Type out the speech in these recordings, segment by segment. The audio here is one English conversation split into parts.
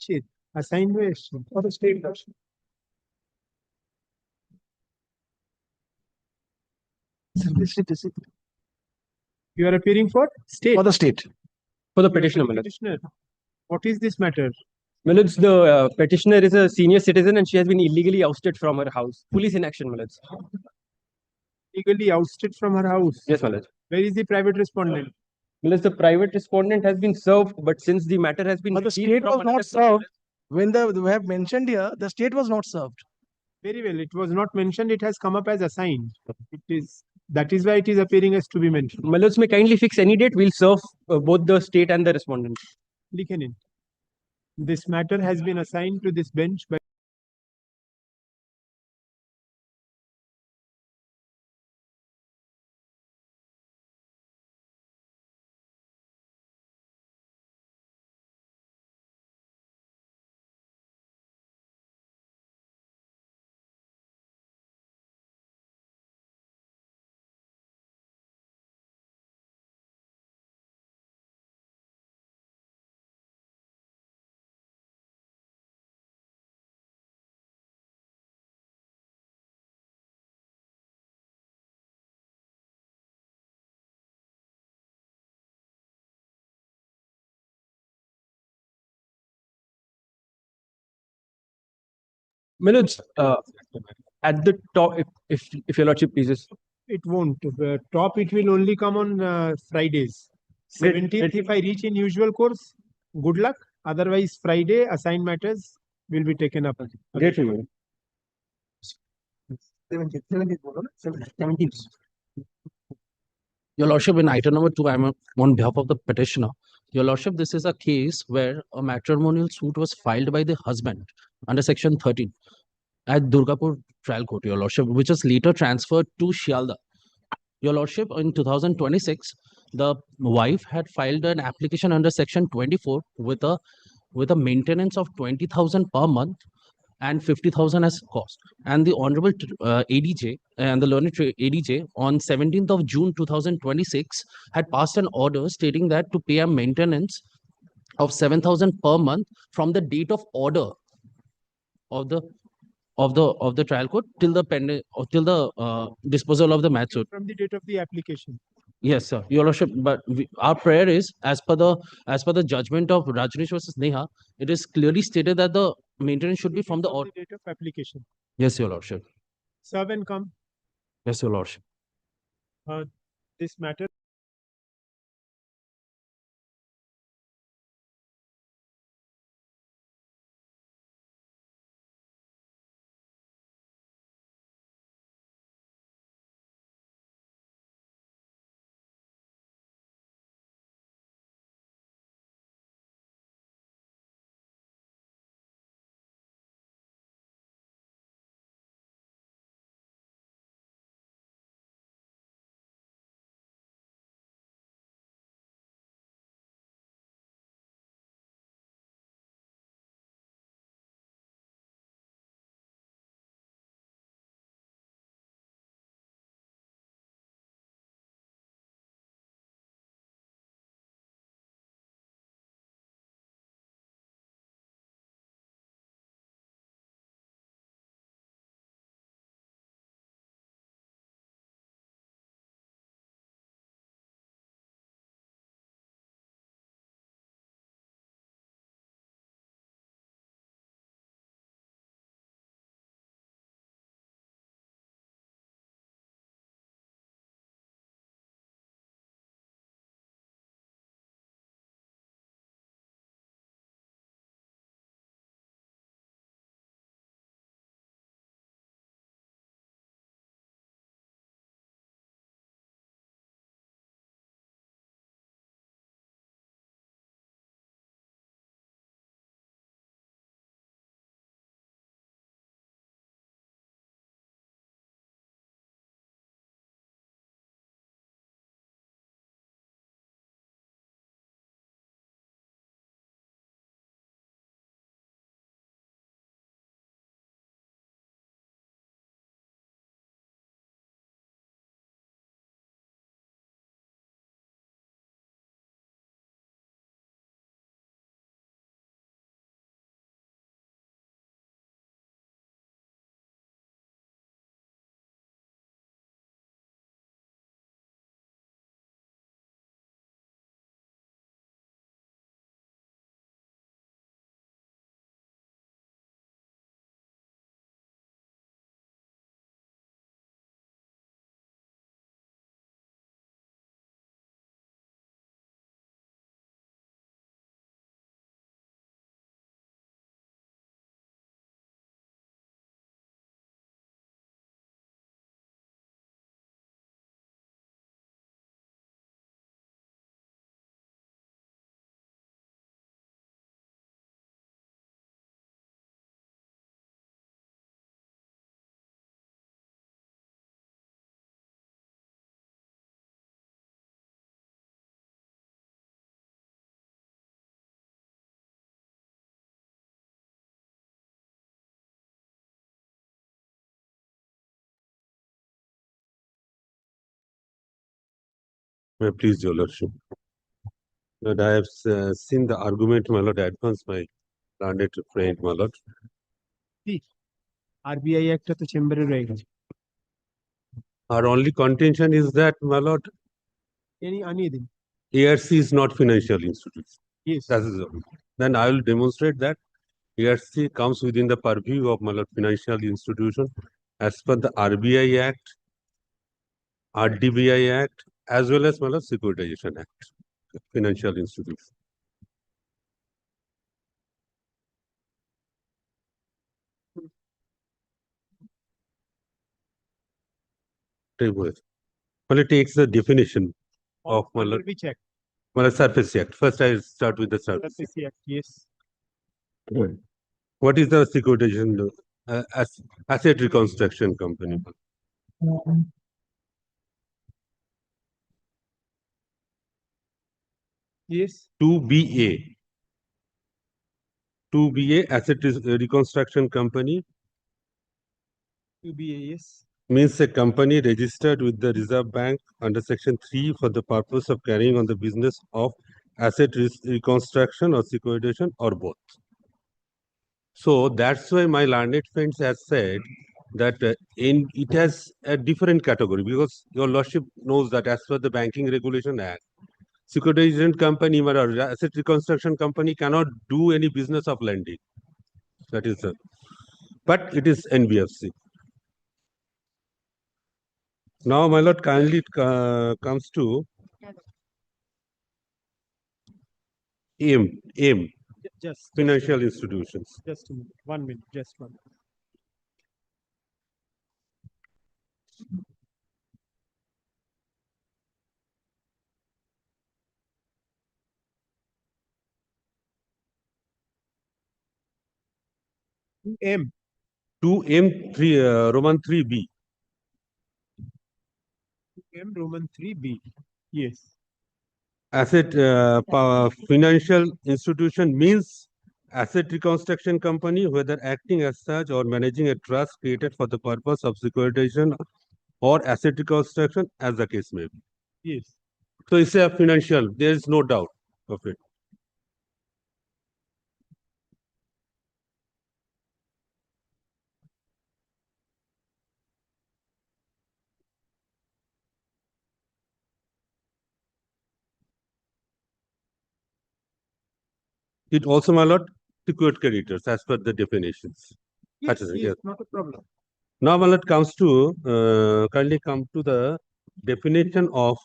নিশ্চিত অ্যাসাইন হয়ে এসছে For the state, you are appearing for state for the state. For the You are petitioner, the my lord. petitioner. What is this matter? My lords, the petitioner is a senior citizen and she has been illegally ousted from her house. Police in action, my lords. Legally ousted from her house. Yes, my lord. Where is the private respondent? My lords, the private respondent has been served, but since the matter has been But the received state from was not another- served. When we have mentioned here, the state was not served. Very well, it was not mentioned, it has come up as assigned. That is why it is appearing as to be mentioned. My lords, may kindly fix any date. We'll serve both the state and the respondent. लिखे नहीं. This matter has been assigned to this bench by My lords, at the top, if your lordship pleases. it won't. Top it will only come on Fridays. 17th if I reach in usual course, good luck. Otherwise Friday assigned matters will be taken up. Great, my lord. 17th. Your Lordship, in item number 2, I'm on behalf of the petitioner. Your Lordship, this is a case where a matrimonial suit was filed by the husband under Section 13 at Durgapur Trial Court, Your Lordship, which was later transferred to Shialda. Your Lordship, in 2026, the wife had filed an application under Section 24 with a maintenance of 20,000 per month and 50,000 as cost. And the Honorable ADJ and the learned ADJ on 17th of June 2026 had passed an order stating that to pay a maintenance of 7,000 per month from the date of order of the trial court till the disposal of the match suit. From the date of the application. Yes, sir. Your Lordship, but our prayer is as per the judgment of Rajneesh versus Neha, it is clearly stated that the maintenance should be from the order. date of application. Yes, Your Lordship. Serve and come. Yes, Your Lordship. This matter May I please, Your Lordship. That I have seen the argument, my lord, advanced by learned friend, my lord. RBI Act তো চেম্বারে রয়ে গেছে। Our only contention is that, my lord, আনিয়ে দিন। ARC is not financial institution. Yes. That is all. Then I will demonstrate that ARC comes within the purview of, my lord, financial institution as per the RBI Act, RDBI Act, as well as, my lord, Securitization Act, financial institution. Well, it takes the definition of, my Under lord, which act? well, Surface Act. First, I start with the Surface Act. Surface Act, yes. What is the securitization? Asset reconstruction company. Yes. 2BA. 2BA, asset reconstruction company, 2BA, yes. means a company registered with the Reserve Bank under Section 3 for the purpose of carrying on the business of asset reconstruction or securitization or both. So that's why my learned friends has said that it has a different category, because your lordship knows that as per the Banking Regulation Act, securitization company or asset reconstruction company cannot do any business of lending. That is the, but it is NBFC. Now, my lord, kindly comes to aim Just financial institutions. Just a minute. 1 minute. Just 1 minute. M. 2M3 Roman 3B. M Roman 3B. Yes. Asset financial institution means asset reconstruction company, whether acting as such or managing a trust created for the purpose of securitization or asset reconstruction, as the case may be. Yes. So it's a financial, there is no doubt of it. It also, my lord, secured creditors as per the definitions. Yes, Yes, yes, yes. not a problem. Now, my lord, comes to kindly come to the definition of,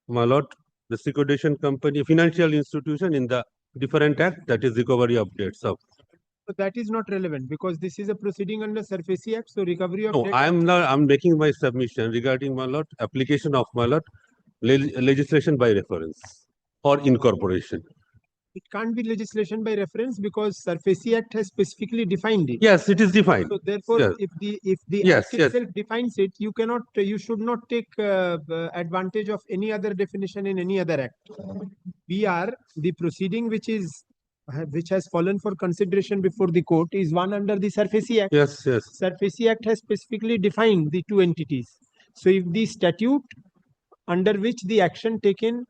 my lord, the securitization company, financial institution in the different act, that is recovery of debts. So But that is not relevant because this is a proceeding under Surface Act. So recovery of no, debt. I'm making my submission regarding, my lord, application of, my lord, legislation by reference or incorporation. It can't be legislation by reference because Surface Act has specifically defined it. Yes, it is defined. So therefore, Yes. if the Yes, Act yes. itself defines it, you should not take advantage of any other definition in any other act. The proceeding which has fallen for consideration before the court is one under the Surface Act. Yes, yes. Surface Act has specifically defined the two entities. So if the statute under which the action taken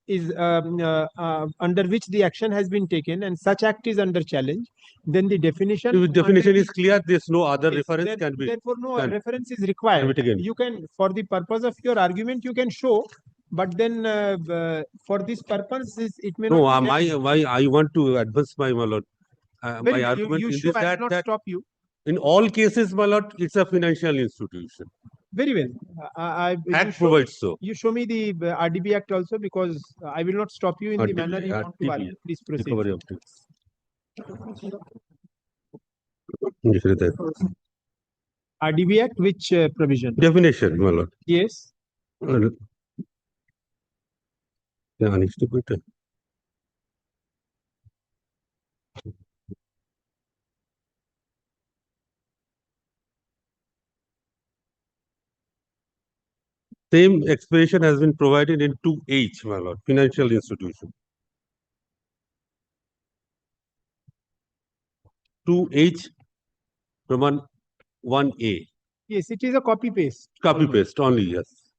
is under which the action has been taken and such act is under challenge, then the definition If definition under is clear, there's no other Yes, reference can be. therefore no can- reference is required. taken. You can, for the purpose of your argument, you can show, but then for this purpose it may No, not be I want to advance my lord. My argument you in show, this I will not that stop you. in all cases, my lord, it's a financial institution. Very well. You Act show, provides so. you show me the RDB Act also, because I will not stop you in the RDB, manner you want to argue. Please proceed. Recovery of debts. लिख रहे थे। RDB Act, which provision? Definition, my lord. Yes. Yeah, next to it. Same expression has been provided in 2H, my lord, financial institution. 2H, Roman 1A. Yes, it is a copy paste. Copy paste only, yes.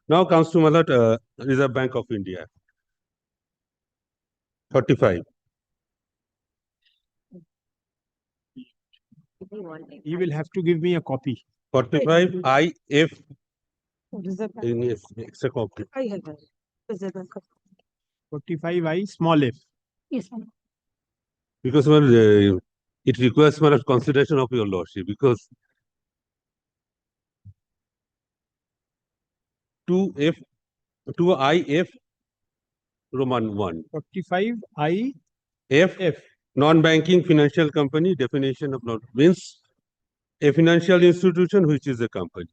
Now comes to Reserve Bank of India. 45. You will have to give me a copy. 45 IF Reserve Bank. in extra copy. I have a Reserve Bank. 45I small f. Yes, ma'am. Because it requires consideration of your lordship, because 2IF Roman 1. 45I F, F. non-banking financial company, definition of means a financial institution which is a company.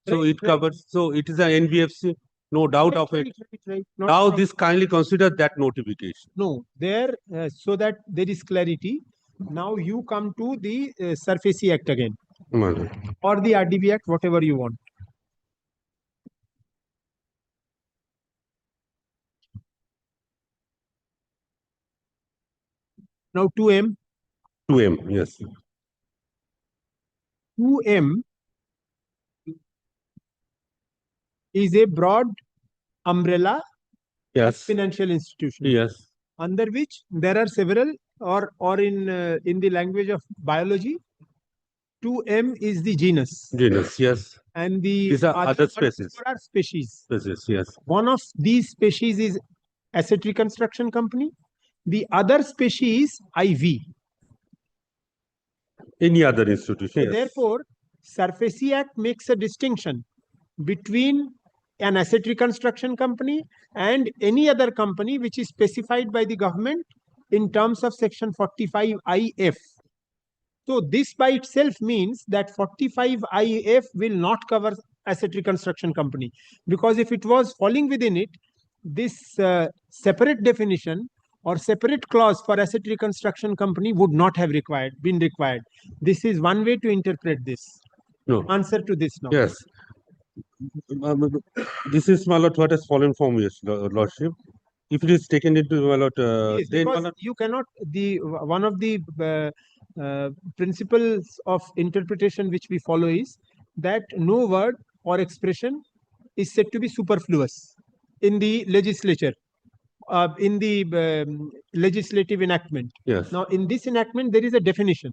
So Right, it covers, so it is an NBFC, no doubt of it. Right. Not Now right. this kindly consider that notification. No, there, so that there is clarity. Now you come to the SURFACE Act again, or the RDB Act, whatever you want. Now 2M. 2M, yes. 2M is a broad umbrella Yes. financial institution, Yes. under which there are several, or in the language of biology, 2M is the genus, Genus, yes. and the These are other species. are species. Species, yes. One of these species is Asset Reconstruction Company. The other species IV. Any other institution. So therefore, SURFACE Act makes a distinction between an asset reconstruction company and any other company which is specified by the government in terms of section 45IF. So this by itself means that 45IF will not cover asset reconstruction company, because if it was falling within it, this separate definition or separate clause for asset reconstruction company would not have been required. This is one way to interpret this. No. Answer to this now. Yes. This is what has fallen from your lordship. If it is taken into Yes, then because you cannot, one of the principles of interpretation which we follow is that no word or expression is said to be superfluous in the legislature, in the legislative enactment. yes. Now, in this enactment, there is a definition.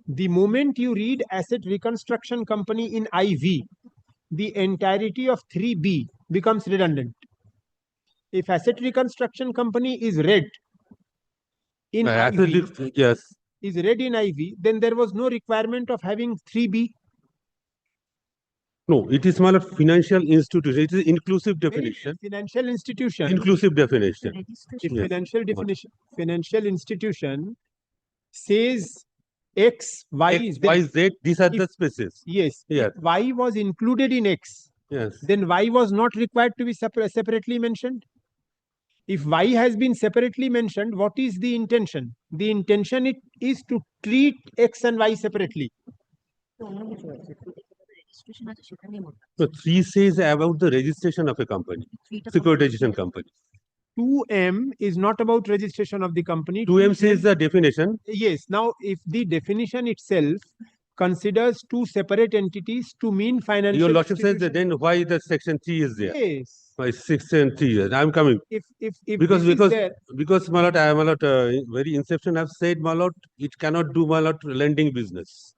The moment you read asset reconstruction company in IV, the entirety of 3B becomes redundant. If asset reconstruction company is read in IV, yes. is read in IV, then there was no requirement of having 3B. No, it is financial institution. It is inclusive definition. Financial institution. Inclusive definition. If Yes. financial definition, financial institution says X, Y, X, Z. Y, Z, these are the If- spaces. Yes. Yes. If Y was included in X, Yes. then Y was not required to be separately mentioned. If Y has been separately mentioned, what is the intention? The intention is to treat X and Y separately. So 3 says about the registration of a company, securitization company. 2M is not about registration of the company. 2M says the definition. Yes. Now, if the definition itself considers two separate entities to mean financial Your lordship says that, institution- then why the section 3 is there? Yes. Why 6 and 3 is? I'm coming. If Because this is there, Malot, I am very inception I've said Malot, it cannot do Malot lending business.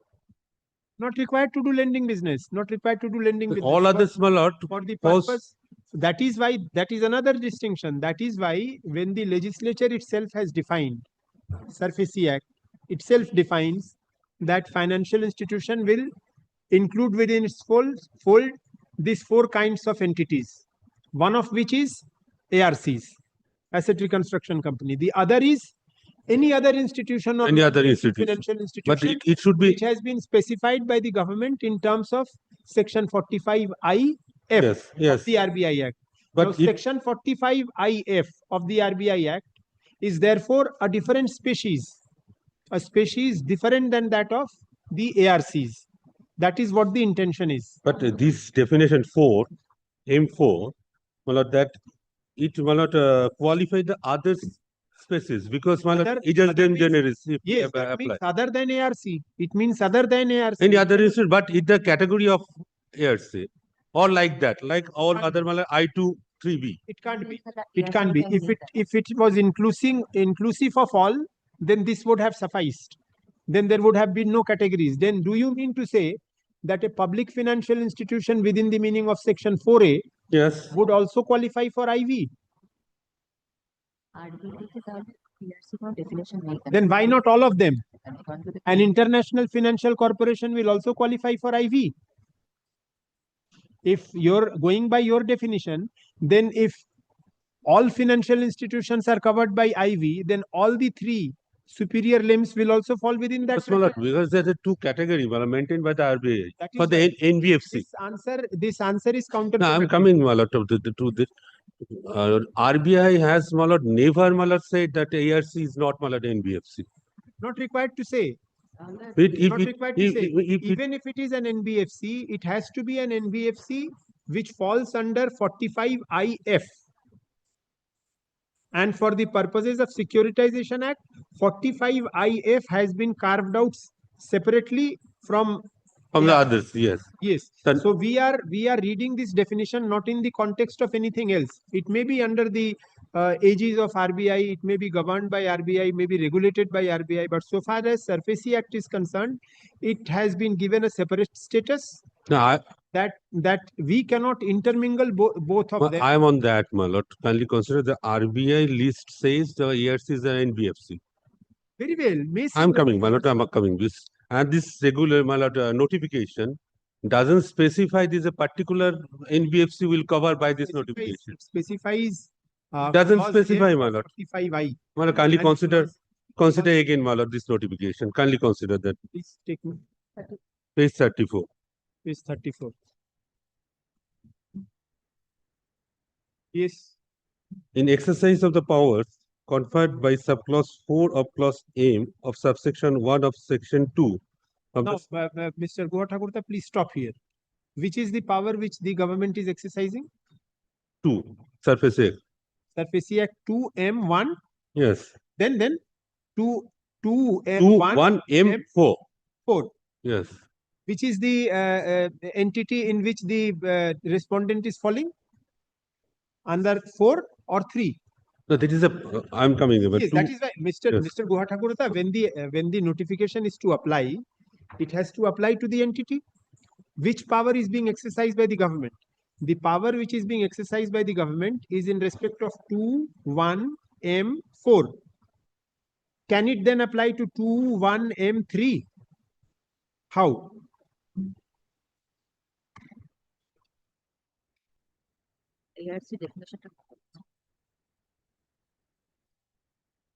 not required to do lending business, not required to do lending business. All others Malot for the false- purpose. That is why, that is another distinction. That is why when the legislature itself has defined, SURFACE Act itself defines that financial institution will include within its fold these 4 kinds of entities, one of which is ARCs, Asset Reconstruction Company. The other is any other institution or Any other institution. financial institution, But it should be which has been specified by the government in terms of section 45IF yes, of yes. the RBI Act. But Now, it- section 45IF of the RBI Act is therefore a different species, a species different than that of the ARCs. That is what the intention is. But this definition 4, M4, Malot, that it qualify the other species because Other- it just other then means- generis if Yes, that apply. means other than ARC. It means other than ARC. Any other institute, but in the category of ARC. or like that, like all Can't other mala I2 3B. It can't be. It can't be. If it was inclusive of all, then this would have sufficed. Then there would have been no categories. Then do you mean to say that a public financial institution within the meaning of section 4A Yes. would also qualify for IV? Then why not all of them? An international financial corporation will also qualify for IV. If you're going by your definition, then if all financial institutions are covered by IV, then all the three superior limbs will also fall within that. Yes, my lord, because there are two categories maintained by the RBI That for is the why NBFC. This answer is counterproductive. No, I'm coming, my lord, to this. RBI has, my lord, never, my lord, said that ARC is not, my lord, NBFC. Not required to say. If Not required to say. Even if it is an NBFC, it has to be an NBFC which falls under 45IF. And for the purposes of Securitization Act, 45IF has been carved out separately from the others, yes. Yes. Then- So we are reading this definition not in the context of anything else. It may be under the aegis of RBI, it may be governed by RBI, may be regulated by RBI, but so far as SURFACE Act is concerned, it has been given a separate status No, that we cannot intermingle both of them. I am on that, my lord. Kindly consider the RBI list says the ARC is an NBFC. Very well. I'm coming, my lord, I'm coming. This regular, my lord, notification doesn't specify this a particular NBFC will cover by this notification. It specifies. Doesn't clause specify, A my lord. 45I. My lord, kindly And consider again, my lord, this notification. Kindly consider that. Please take me. Page 34. Page 34. Yes. In exercise of the powers conferred by subclause 4 of clause M of subsection 1 of section 2 of Now, the Mr. Goa Thakurta, please stop here. Which is the power which the government is exercising? 2 surface area. SURFACE Act 2M1. Yes. Then 2 2 M1 1 M4. 4. Yes. Which is the entity in which the respondent is falling? Under 4 or 3? No, that is a. I'm coming. But Yes, two, that is why Mr. Yes. Mr. Goa Thakurta, when the notification is to apply, it has to apply to the entity. Which power is being exercised by the government? The power which is being exercised by the government is in respect of 2, 1, M4. Can it then apply to 2, 1, M3? How?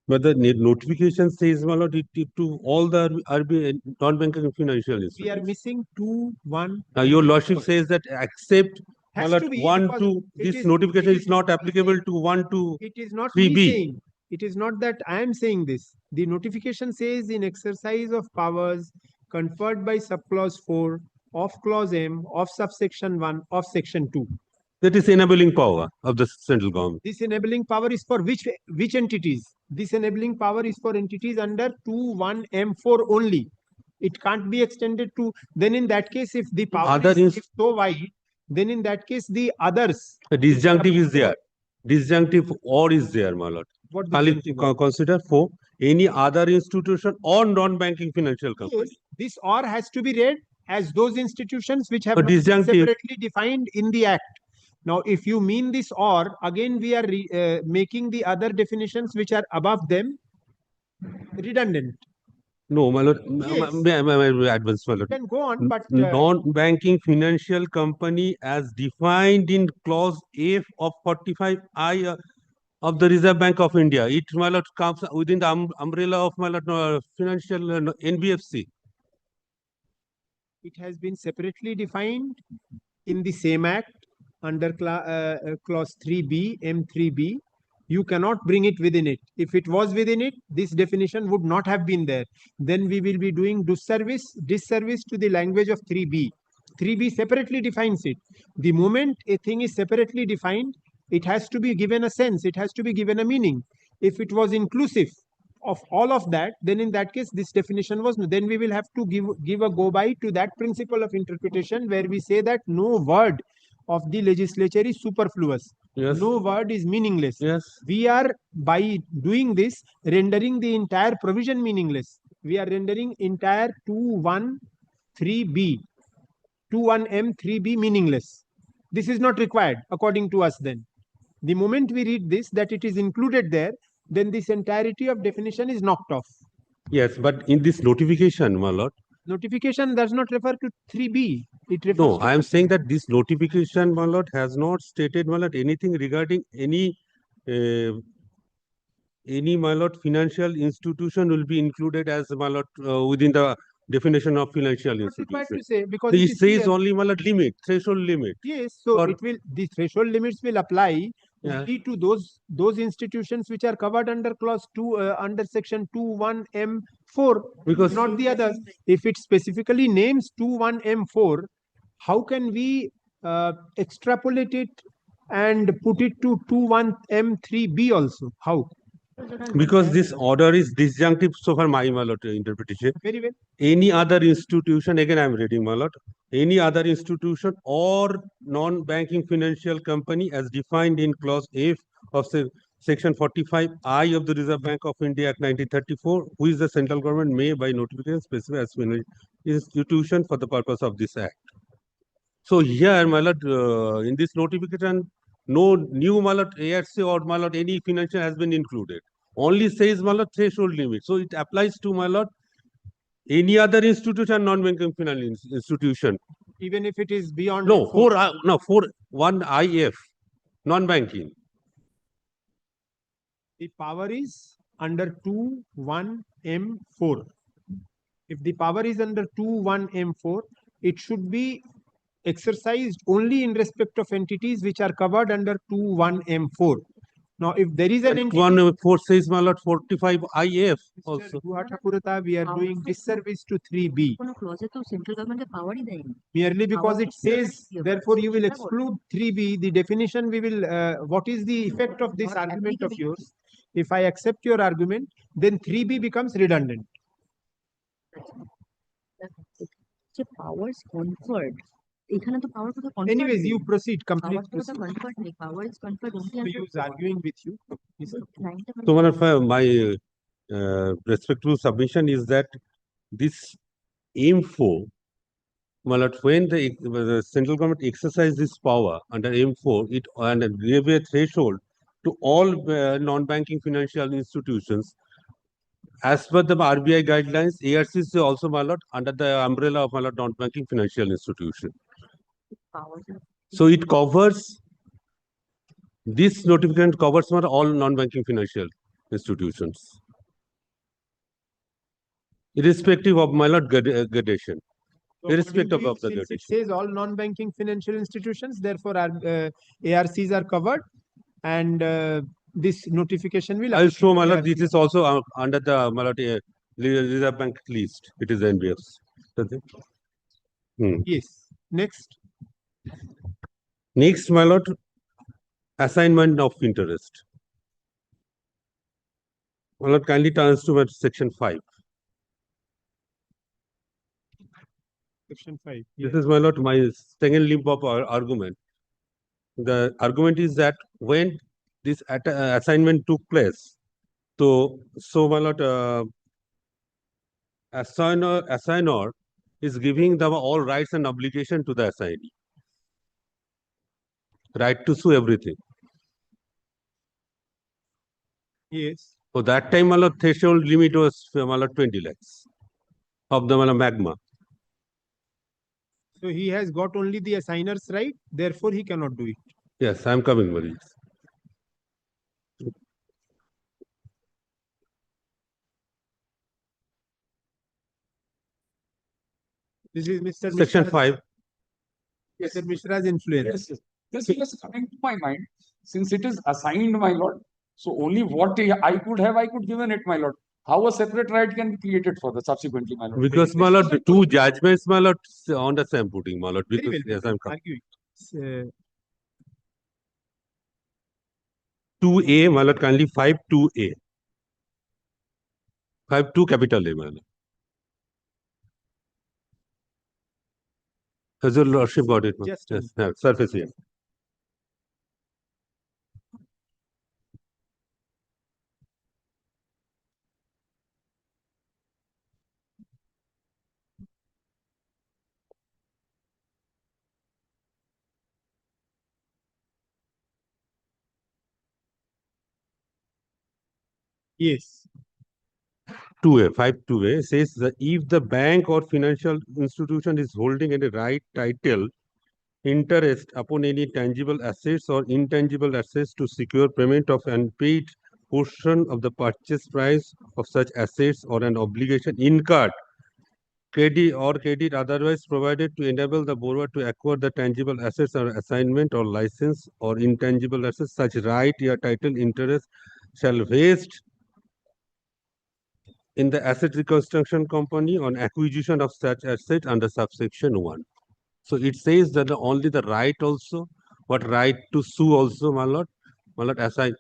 But the notification says, my lord, it to all the RBI non-banking financial We are institutions. missing 2, 1. Now, your lordship says that except my Has lord, to be 1 because to it this is- notification it is is not not applicable to 1 to It is not 3B. me saying. It is not that I am saying this. The notification says in exercise of powers conferred by subclause 4 of clause M of subsection 1 of section 2. That is enabling power of the central government. This enabling power is for which entities? This enabling power is for entities under 2, 1, M4 only. It can't be extended to. Then in that case, if the power Other is so wide, then in that case the others. The disjunctive is there. Disjunctive or is there, my lord. What Kindly disjunctive or? consider for any other institution or non-banking financial company. Yes, this or has to be read as those institutions which have But not been disjunctive- separately defined in the act. Now, if you mean this or, again we are making the other definitions which are above them redundant. No, my lord, Yes. my advance, my You lord. can go on, but Non-banking financial company as defined in clause F of 45I of the Reserve Bank of India. It, my lord, comes within the umbrella of, my lord, financial NBFC. it has been separately defined in the same act under clause 3B, M3B. You cannot bring it within it. If it was within it, this definition would not have been there. Then we will be doing disservice to the language of 3B. 3B separately defines it. The moment a thing is separately defined, it has to be given a sense, it has to be given a meaning. If it was inclusive of all of that, then in that case, this definition was, then we will have to give a go by to that principle of interpretation where we say that no word of the legislature is superfluous. Yes. No word is meaningless. Yes. We are, by doing this, rendering the entire provision meaningless. We are rendering entire 213B, 21M3B meaningless. This is not required according to us then. The moment we read this, that it is included there, then this entirety of definition is knocked off. Yes, but in this notification, my lord, Notification does not refer to 3B. It refers no, to I am saying that this notification, my lord, has not stated, my lord, anything regarding any, my lord, financial institution will be included as, my lord, within the definition of financial not required institution. to say, because It it is says clear. only, my lord, limit, threshold limit. Yes, so or- it will, the threshold limits will apply Yeah. only to those institutions which are covered under clause 2, under section 21M4, Because not the others. If it specifically names 21M4, how can we extrapolate it and put it to 21M3B also? How? because this order is disjunctive, so far my lord interpretation. Very well. Any other institution, again I am reading, my lord, any other institution or non-banking financial company as defined in clause F of section 45I of the Reserve Bank of India Act 1934, which the central government may by notification specify as financial institution for the purpose of this act. So here, my lord, in this notification, no new, my lord, ARC or, my lord, any financial has been included. Only says, my lord, threshold limit. So it applies to, my lord, any other institution, non-banking financial institution. Even if it is beyond No, M4. for 1IF, non-banking. The power is under 21M4. If the power is under 21M4, it should be exercised only in respect of entities which are covered under 21M4. Now, if there is an entity, 1/4 says, my lord, 45IF Mr. also. Guha Thakurata, we are doing disservice to 3B. কোনো ক্লজে তো central গভর্নমেন্টের পাওয়ারই দেয়নি। Merely because it says, Yeah, therefore you will yeah, exclude 3B, the definition we will, what is the effect of this Not argument of applicable. yours? If I accept your argument, then 3B becomes redundant. যে powers conferred, এখানে তো পাওয়ার কথা conferred Anyways, you proceed, complete. পাওয়ার কথা conferred নেই, power is conferred So he was arguing with you. He's So, my lord, my respectful submission is that this M4, my lord, when the central government exercises this power under M4, it and gave a threshold to all non-banking financial institutions. As per the RBI guidelines, ARCs is also, my lord, under the umbrella of, my lord, non-banking financial institution. So it covers, this notification covers, my lord, all non-banking financial institutions, irrespective of, my lord, gradation. So Irrespective according to of the you, since it gradation. says all non-banking financial institutions, therefore our ARCs are covered, and this notification will. I'll show, my apply to lord, this ARCs. is also under the, my lord, Reserve Bank list. It is NBFs. Yes. Next. Next, my lord, assignment of interest. My lord, kindly turns to section 5. Section 5. This is, my lord, my second limb of our argument. The argument is that when this assignment took place, so my lord, assigner is giving them all rights and obligation to the assignee. Right to sue everything. Yes. So that time, my lord, threshold limit was, my lord, 20 lakhs of the, my lord, magma. So he has got only the assigner's right, therefore he cannot do it. Yes, I am coming, Marie. This is Mr. Section Mishra's- 5. Mr. Mishra's influence. Yes, yes. This is coming to my mind, since it is assigned, my lord. So only what I could have, I could given it, my lord. How a separate right can be created for the subsequently, my lord? Because, my lord, two judgments, my lord, on the same footing, my lord. Very Because, well, yes, I'm coming. arguing. 2A, my lord, kindly 5(2)A. 5(2) capital A, my lord. Has your lordship got it? Just a Yes, surface here. Yes. 2A, 5(2)(a) says that if the bank or financial institution is holding any right, title, interest upon any tangible assets or intangible assets to secure payment of unpaid portion of the purchase price of such assets or an obligation incurred, credit otherwise provided to enable the borrower to acquire the tangible assets or assignment or license or intangible assets, such right or title interest shall vest in the asset reconstruction company on acquisition of such asset under subsection 1. So it says that only the right also, what right to sue also, my lord, assign.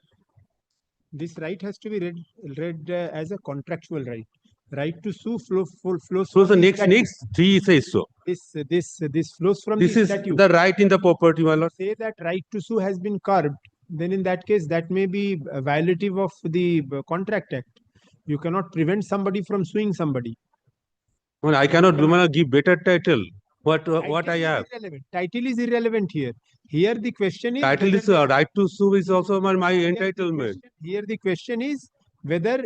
This right has to be read as a contractual right. Right to sue flows So from the the statute. next 3 says so. This flows from This the is statute. the right in the property, my lord. Say that right to sue has been curbed, then in that case that may be violative of the Contract Act. You cannot prevent somebody from suing somebody. Well, I cannot give better title. What Title I is have. irrelevant. Title is irrelevant here. Here the question is Title is right to sue is also my entitlement. Here the question is whether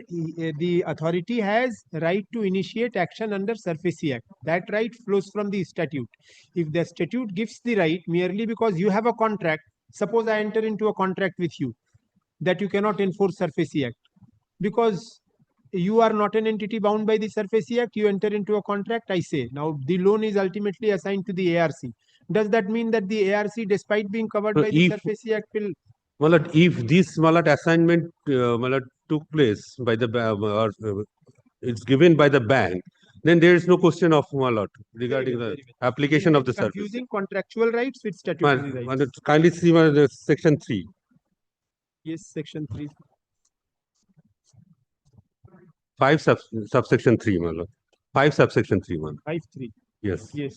the authority has right to initiate action under SURFACE Act. That right flows from the statute. If the statute gives the right merely because you have a contract, suppose I enter into a contract with you that you cannot enforce SURFACE Act because you are not an entity bound by the SURFACE Act, you enter into a contract, I say. Now, the loan is ultimately assigned to the ARC. Does that mean that the ARC, despite being covered by the SURFACE Act, will... Malat, if this assignment took place by the it's given by the bank, then there is no question of regarding the application of the service. Confusing contractual rights with statutory rights. Kindly see the section 3. Yes, section 3. 5 subsection 3, Malat. 5 subsection 3, man. 5(3). Yes. Yes.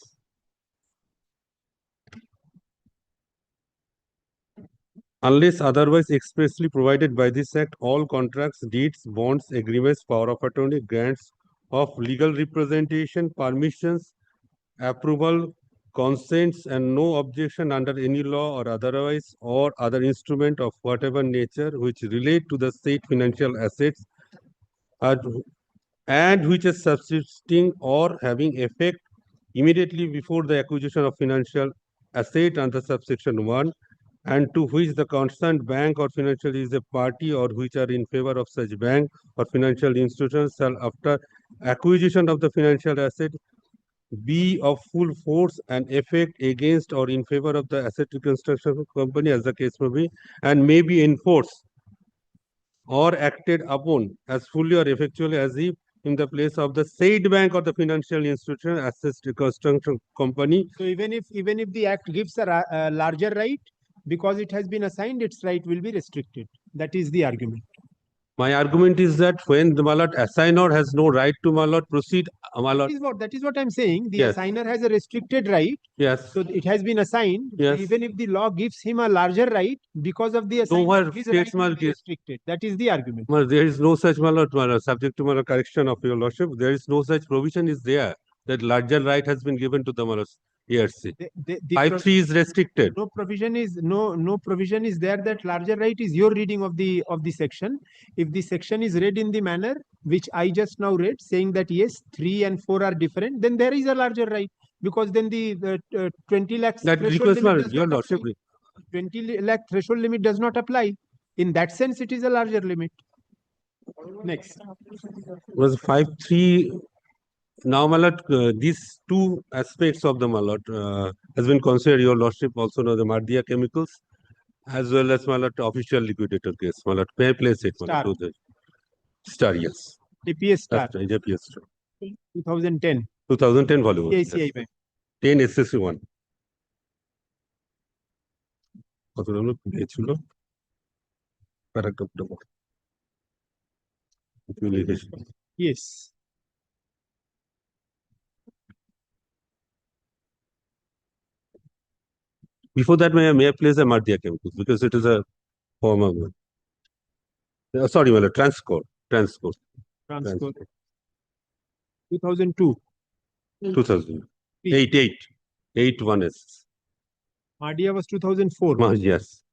Unless otherwise expressly provided by this act, all contracts, deeds, bonds, agreements, power of attorney, grants of legal representation, permissions, approval, consents, and no objection under any law or otherwise or other instrument of whatever nature which relate to the said financial assets and which is subsisting or having effect immediately before the acquisition of financial asset under subsection 1 and to which the concerned bank or financial is a party or which are in favor of such bank or financial institutions shall after acquisition of the financial asset be of full force and effect against or in favor of the asset reconstruction company as the case may be and may be enforced or acted upon as fully or effectually as if in the place of the said bank or the financial institution asset reconstruction company. So even if the act gives a larger right, because it has been assigned, its right will be restricted. That is the argument. My argument is that when the assigner has no right to proceed, That is what I'm saying. The Yes. assigner has a restricted right. Yes. So it has been assigned. Yes. Even if the law gives him a larger right, because of the assignment, his right will be restricted. That is the argument. There is no such subject to correction of your lordship. There is no such provision is there that larger right has been given to the ARC. 5(3) is restricted. No provision is there that larger right is your reading of the section. If the section is read in the manner which I just now read, saying that yes, 3 and 4 are different, then there is a larger right because then the 20 lakhs That threshold request, limit does your not lordship. apply. 20 lakh threshold limit does not apply. In that sense, it is a larger limit. Next. Was 5(3). Now, these two aspects of the has been considered. Your lordship also know the Mardia chemicals as well as official liquidator case. May place it Star. to the Star, yes. APS Star. That's right, APS Star. 2010. 2010 volume. ACI Bank. 10 SSC1. কত নম্বর পেয়েছিল paragraph নম্বর তুমি লিখেছিলে Yes. . Before that, may I place a Madhya chemicals because it is a form of sorry, my lord, transcore. Transcore. 2002. 2000. 81S. Mardia was 2004. Yes.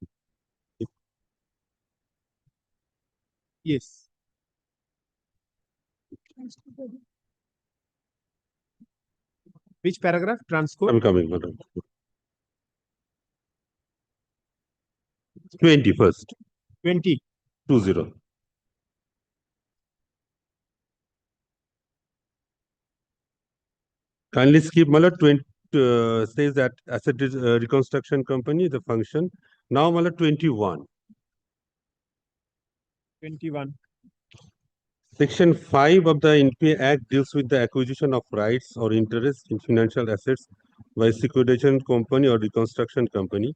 Yes. Which paragraph? Transcore. I'm coming, madam. 21st. 20. 20. Kindly skip, Mala 20 says that asset reconstruction company, the function. Now, Mala 21. 21. Section 5 of the NPA Act deals with the acquisition of rights or interest in financial assets by securitization company or reconstruction company.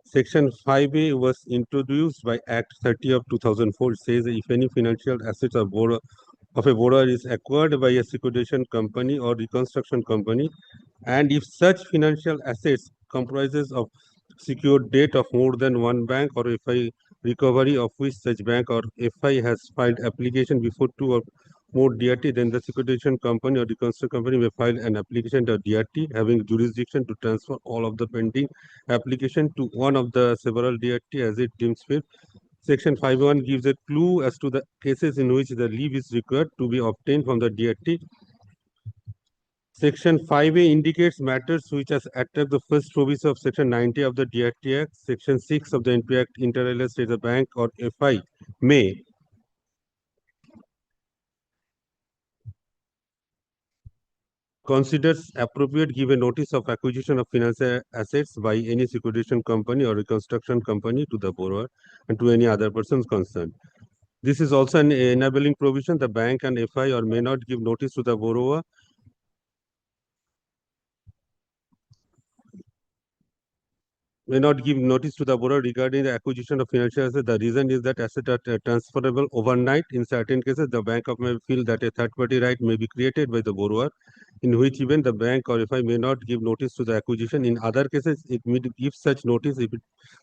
Section 5A was introduced by Act 30 of 2004. It says if any financial assets of a borrower is acquired by a securitization company or reconstruction company, and if such financial assets comprises of secured debt of more than one bank or FI recovery of which such bank or FI has filed application before two or more DRT, then the securitization company or reconstruction company may file an application to DRT having jurisdiction to transfer all of the pending application to one of the several DRT as it deems fit. Section 5.1 gives a clue as to the cases in which the leave is required to be obtained from the DRT. Section 5A indicates matters which has attacked the first provision of Section 90 of the DRT Act. Section 6 of the NPA Act inter alia states the bank or FI may considers appropriate give a notice of acquisition of financial assets by any securitization company or reconstruction company to the borrower and to any other persons concerned. This is also an enabling provision. The bank and FI or may not give notice to the borrower regarding the acquisition of financial assets. The reason is that assets are transferable overnight. In certain cases, the bank may feel that a third-party right may be created by the borrower, in which even the bank or FI may not give notice to the acquisition. In other cases, it may give such notice if it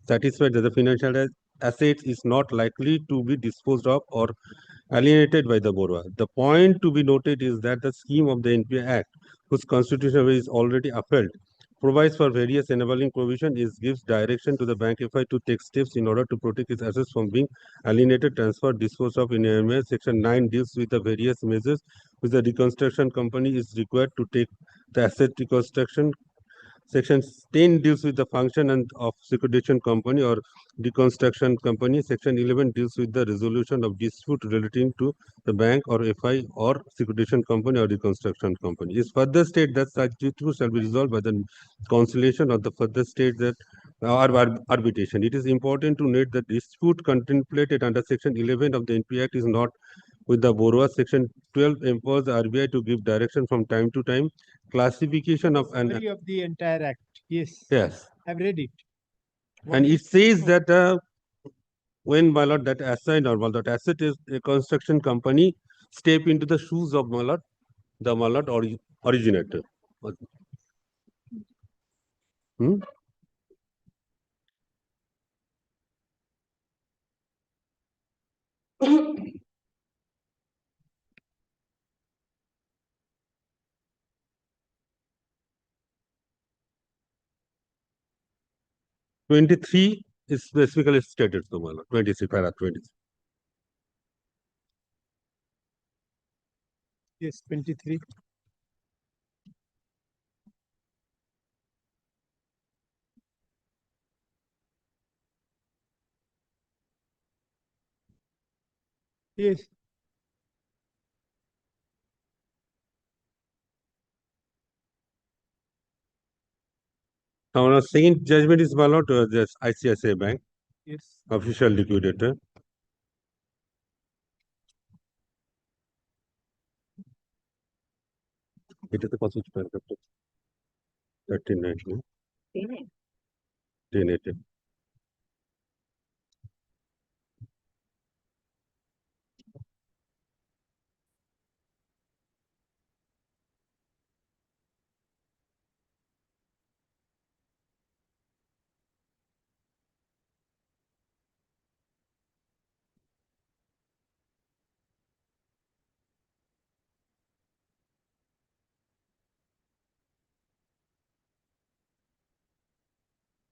satisfied that the financial assets is not likely to be disposed of or alienated by the borrower. The point to be noted is that the scheme of the NPA Act, whose constitution is already upheld, provides for various enabling provision. It gives direction to the bank FI to take steps in order to protect its assets from being alienated, transferred, disposed of in AMA. Section 9 deals with the various measures which the reconstruction company is required to take the asset reconstruction. Section 10 deals with the function and of securitization company or reconstruction company. Section 11 deals with the resolution of dispute relating to the bank or FI or securitization company or reconstruction company. It further states that such dispute shall be resolved by the conciliation or the further states that arbitration. It is important to note that dispute contemplated under Section 11 of the NPA Act is not with the borrower. Section 12 empowers the RBI to give direction from time to time. Classification of an Summary of the entire act. Yes. yes, I've read it. and it says that when my lord that assigned or my lord asset is a construction company step into the shoes of my lord the my lord originator. Hmm? (23) is specifically stated, so my lord. 23, para 23. Yes, 23. Yes. Now, second judgment is my lord this ICICI Bank, Yes. official liquidator. এটাতে কত paragraph? 39, 10, 18.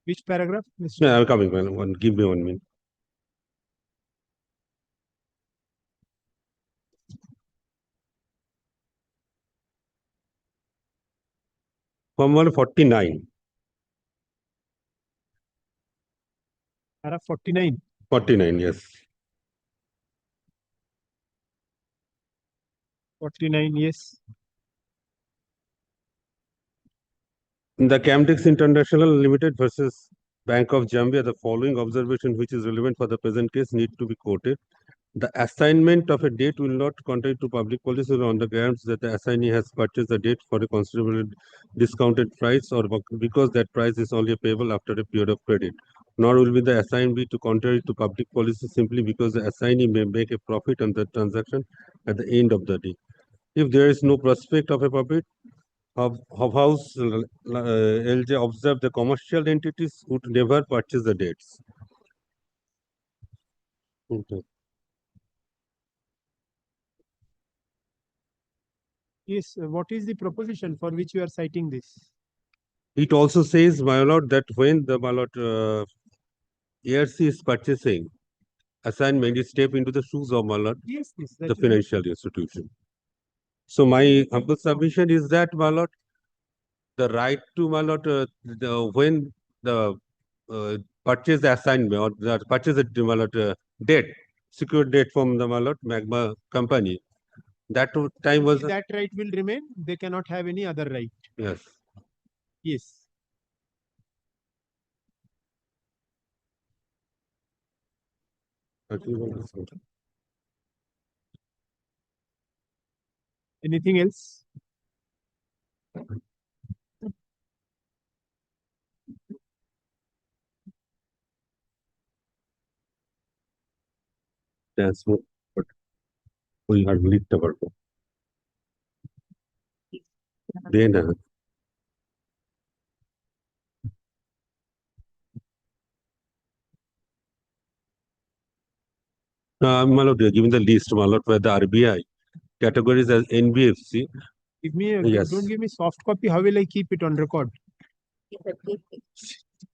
Which paragraph, Mr.? Yeah, I'm coming. Give me 1 minute. Form 49. Paragraph 49. 49, yes. 49, yes. In the Camtex International Limited versus Bank of Zambia, the following observation, which is relevant for the present case, need to be quoted. The assignment of a date will not contradict to public policy on the grounds that the assignee has purchased the date for a considerable discounted price or because that price is only payable after a period of credit. Nor will be the assignee to contrary to public policy simply because the assignee may make a profit on the transaction at the end of the day. If there is no prospect of a profit, House LJ observed the commercial entities would never purchase the dates. Okay. Yes, what is the proposition for which you are citing this? It also says, my lord, that when the ARC is purchasing, assignment is step into the shoes of my lord, Yes, yes. that the is- financial institution. So my humble submission is that, my lord, the right to, my lord, when the purchase the assignment or the purchase the, my lord, debt, secured debt from the, my lord, Magma company, that time was, that right will remain. They cannot have any other right. yes. Yes. Anything else? That's what we are lit about. Then, my lord, given the list, my lord, where the RBI categories as NBFC. Give me Yes. don't give me soft copy. How will I keep it on record?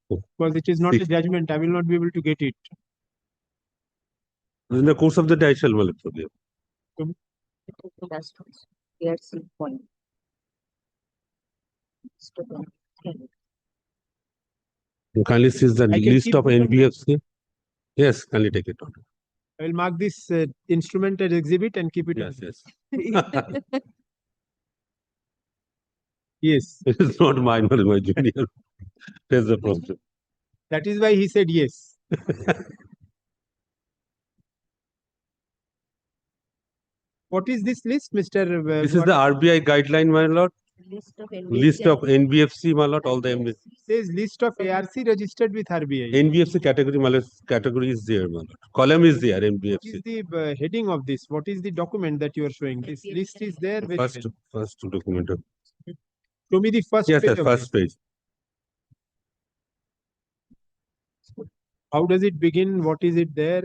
Because it is not a judgment. I will not be able to get it. In the course of the day, I shall well forgive. Last one. Here's the point. Kindly see the I can list keep of it on NBFC. Yes, kindly take it on. I will mark this instrument as exhibit and keep it Yes, on. yes. Yes. It is not mine, but my junior. There's the problem. That is why he said yes. What is this list, Mr. This is the RBI guideline, my lord. List of NBFC, my lord, all the NBFC. says list of ARC registered with RBI. NBFC category, my lord, category is there, my lord. Column is there, What is NBFC. the heading of this? What is the document that you are showing? This list is there. Very First document. Show me the first Yes, page. yes, of first this. page. How does it begin? What is it there?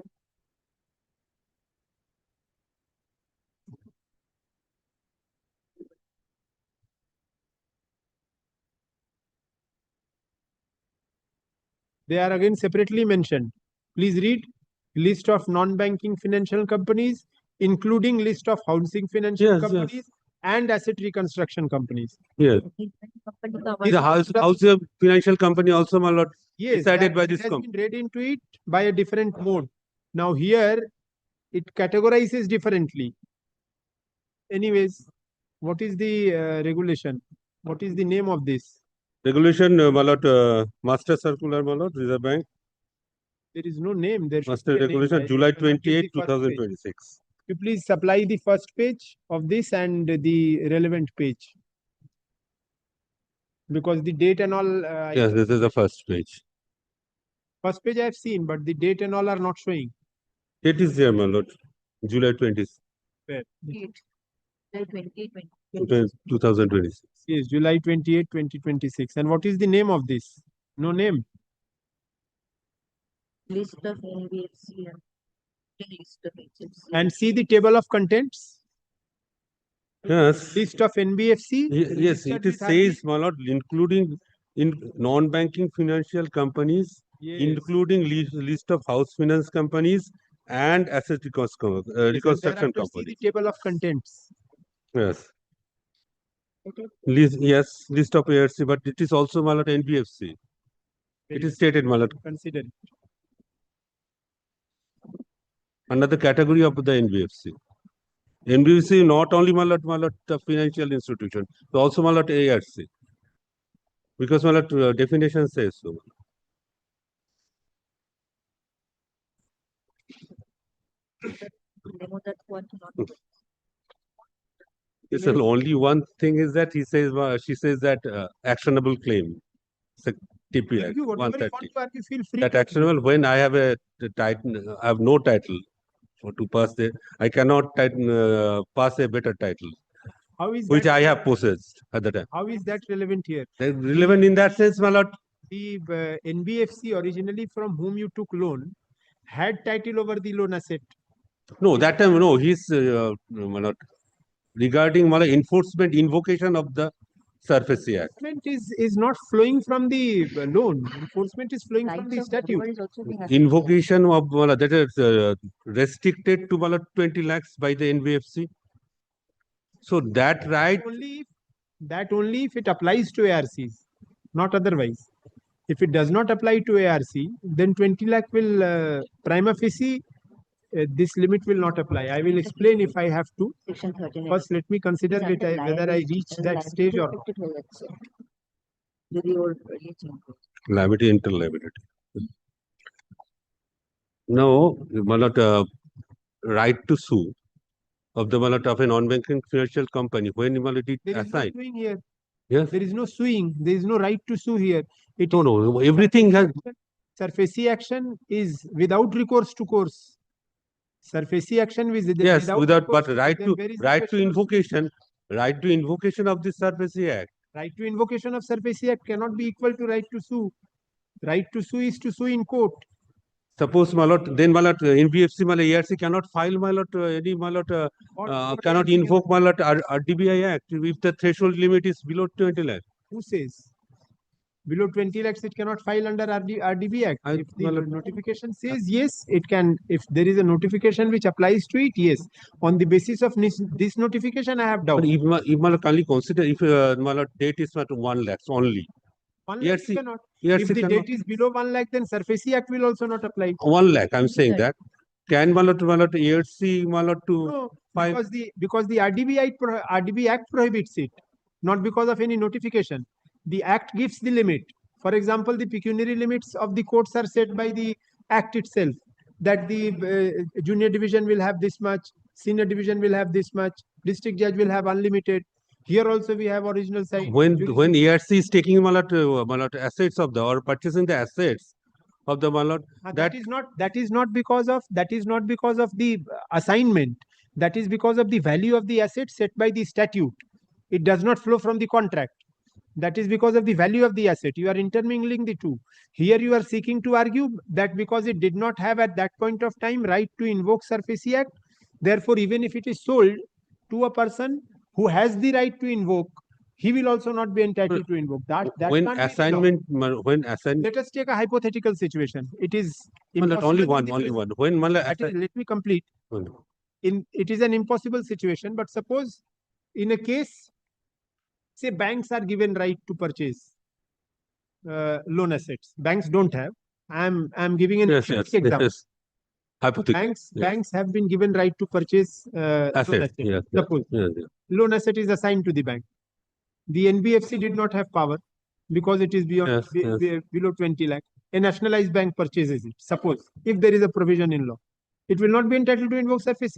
They are again separately mentioned. Please read list of non-banking financial companies, including list of housing financial Yes, companies yes. and asset reconstruction companies. Yes. The house financial company also, my lord, Yes, decided by that this has company. been read into it by a different mode. Now here, it categorizes differently. Anyways, what is the regulation? What is the name of this? Regulation, my lord, Master Circular, my lord, Reserve Bank. There is no name. There should Master be a name. Regulation, I July will not get 28, the first page. 2026. You please supply the first page of this and the relevant page. Because the date and all. Yes, this is the first page. First page I have seen, but the date and all are not showing. It is there, my lord. July 20, Where? 2026. Yes, July 28, 2026. And what is the name of this? No name. List of NBFC list of HFC. And see the table of contents. Yes. List of NBFC. Yes, registered it is with RBI. says, my lord, including in non-banking financial companies, Yes. including list of house finance companies and asset Yes, and reconstruction thereafter see companies. the table of contents. Yes. Okay. List of ARC, but it is also Malat NBFC. It is stated Malat Consider it. another category of the NBFC. NBFC not only Malat the financial institution, but also Malat ARC. Because Malat definition says so. Demo that one not It's only one thing is that she says that actionable claim. TP Act Argue whatever you want 130. to argue, feel free That to. actionable when I have a title, I have no title to pass I cannot pass a better title, How is which that, I have possessed at the time. how is that relevant here? Relevant in that sense, my lord. The NBFC originally from whom you took loan had title over the loan asset. No, that time, no, he's my lord, regarding my enforcement invocation of the Surface Act. Enforcement is not flowing from the loan. Enforcement is flowing from rights the of statute. borrower is also being Invocation of that is restricted to 20 lakhs by the NBFC. So that right, Only if it applies to ARCs, not otherwise. If it does not apply to ARC, then 20 lakh will prima facie this limit will not apply. I will explain if I have to. Section 13. First, let me consider whether I reach that stage or not. liability, interliability. Now, Malat, right to sue of the Malat of a non-banking financial company when Malat it There is no assigned. suing here. Yes. There is no suing. There is no right to sue here. No, everything has. Surface action is without recourse to course. Surface action is Yes, without but recourse, right then to where is the right to question of invocation, right to invocation of the Surface Act. right to invocation of Surface Act cannot be equal to right to sue. Right to sue is to sue in court. Suppose Malot, then Malat NBFC Malay ARC cannot file Malot any Malot cannot invoke Malot RDBI Act if the threshold limit is below 20 lakhs. Who says? Below 20 lakhs, it cannot file under RDB Act. If the notification says yes, it can. If there is a notification which applies to it, yes. On the basis of this notification, I have doubt. But if Malot only consider if Malot date is not 1 lakhs only. 1 lakh ARC, you cannot. ARC If the cannot. date is below 1 lakh, then Surface Act will also not apply. 1 lakh, I'm saying that. Can Malot ARC Malot to No, file? because the RDB Act prohibits it, not because of any notification. The Act gives the limit. For example, the pecuniary limits of the courts are set by the Act itself. That the junior division will have this much, senior division will have this much, district judge will have unlimited. Here also we have original side. When ARC is taking Malot assets of the or purchasing the assets of the Malot, that is not because of the assignment. That is because of the value of the asset set by the statute. It does not flow from the contract. That is because of the value of the asset. You are intermingling the two. Here you are seeking to argue that because it did not have at that point of time right to invoke Surface Act, therefore even if it is sold to a person who has the right to invoke, he will also not be entitled to invoke. That when can't be assignment when assignment. Let us take a hypothetical situation. It is Only one. When let me complete. It is an impossible situation, but suppose in a case, say banks are given right to purchase loan assets. Banks don't have. I'm giving an example. Banks have been given right to purchase assets. Suppose loan asset is assigned to the bank. The NBFC did not have power because it is beyond below 20 lakh. A nationalized bank purchases it. Suppose if there is a provision in law, it will not be entitled to invoke Surface.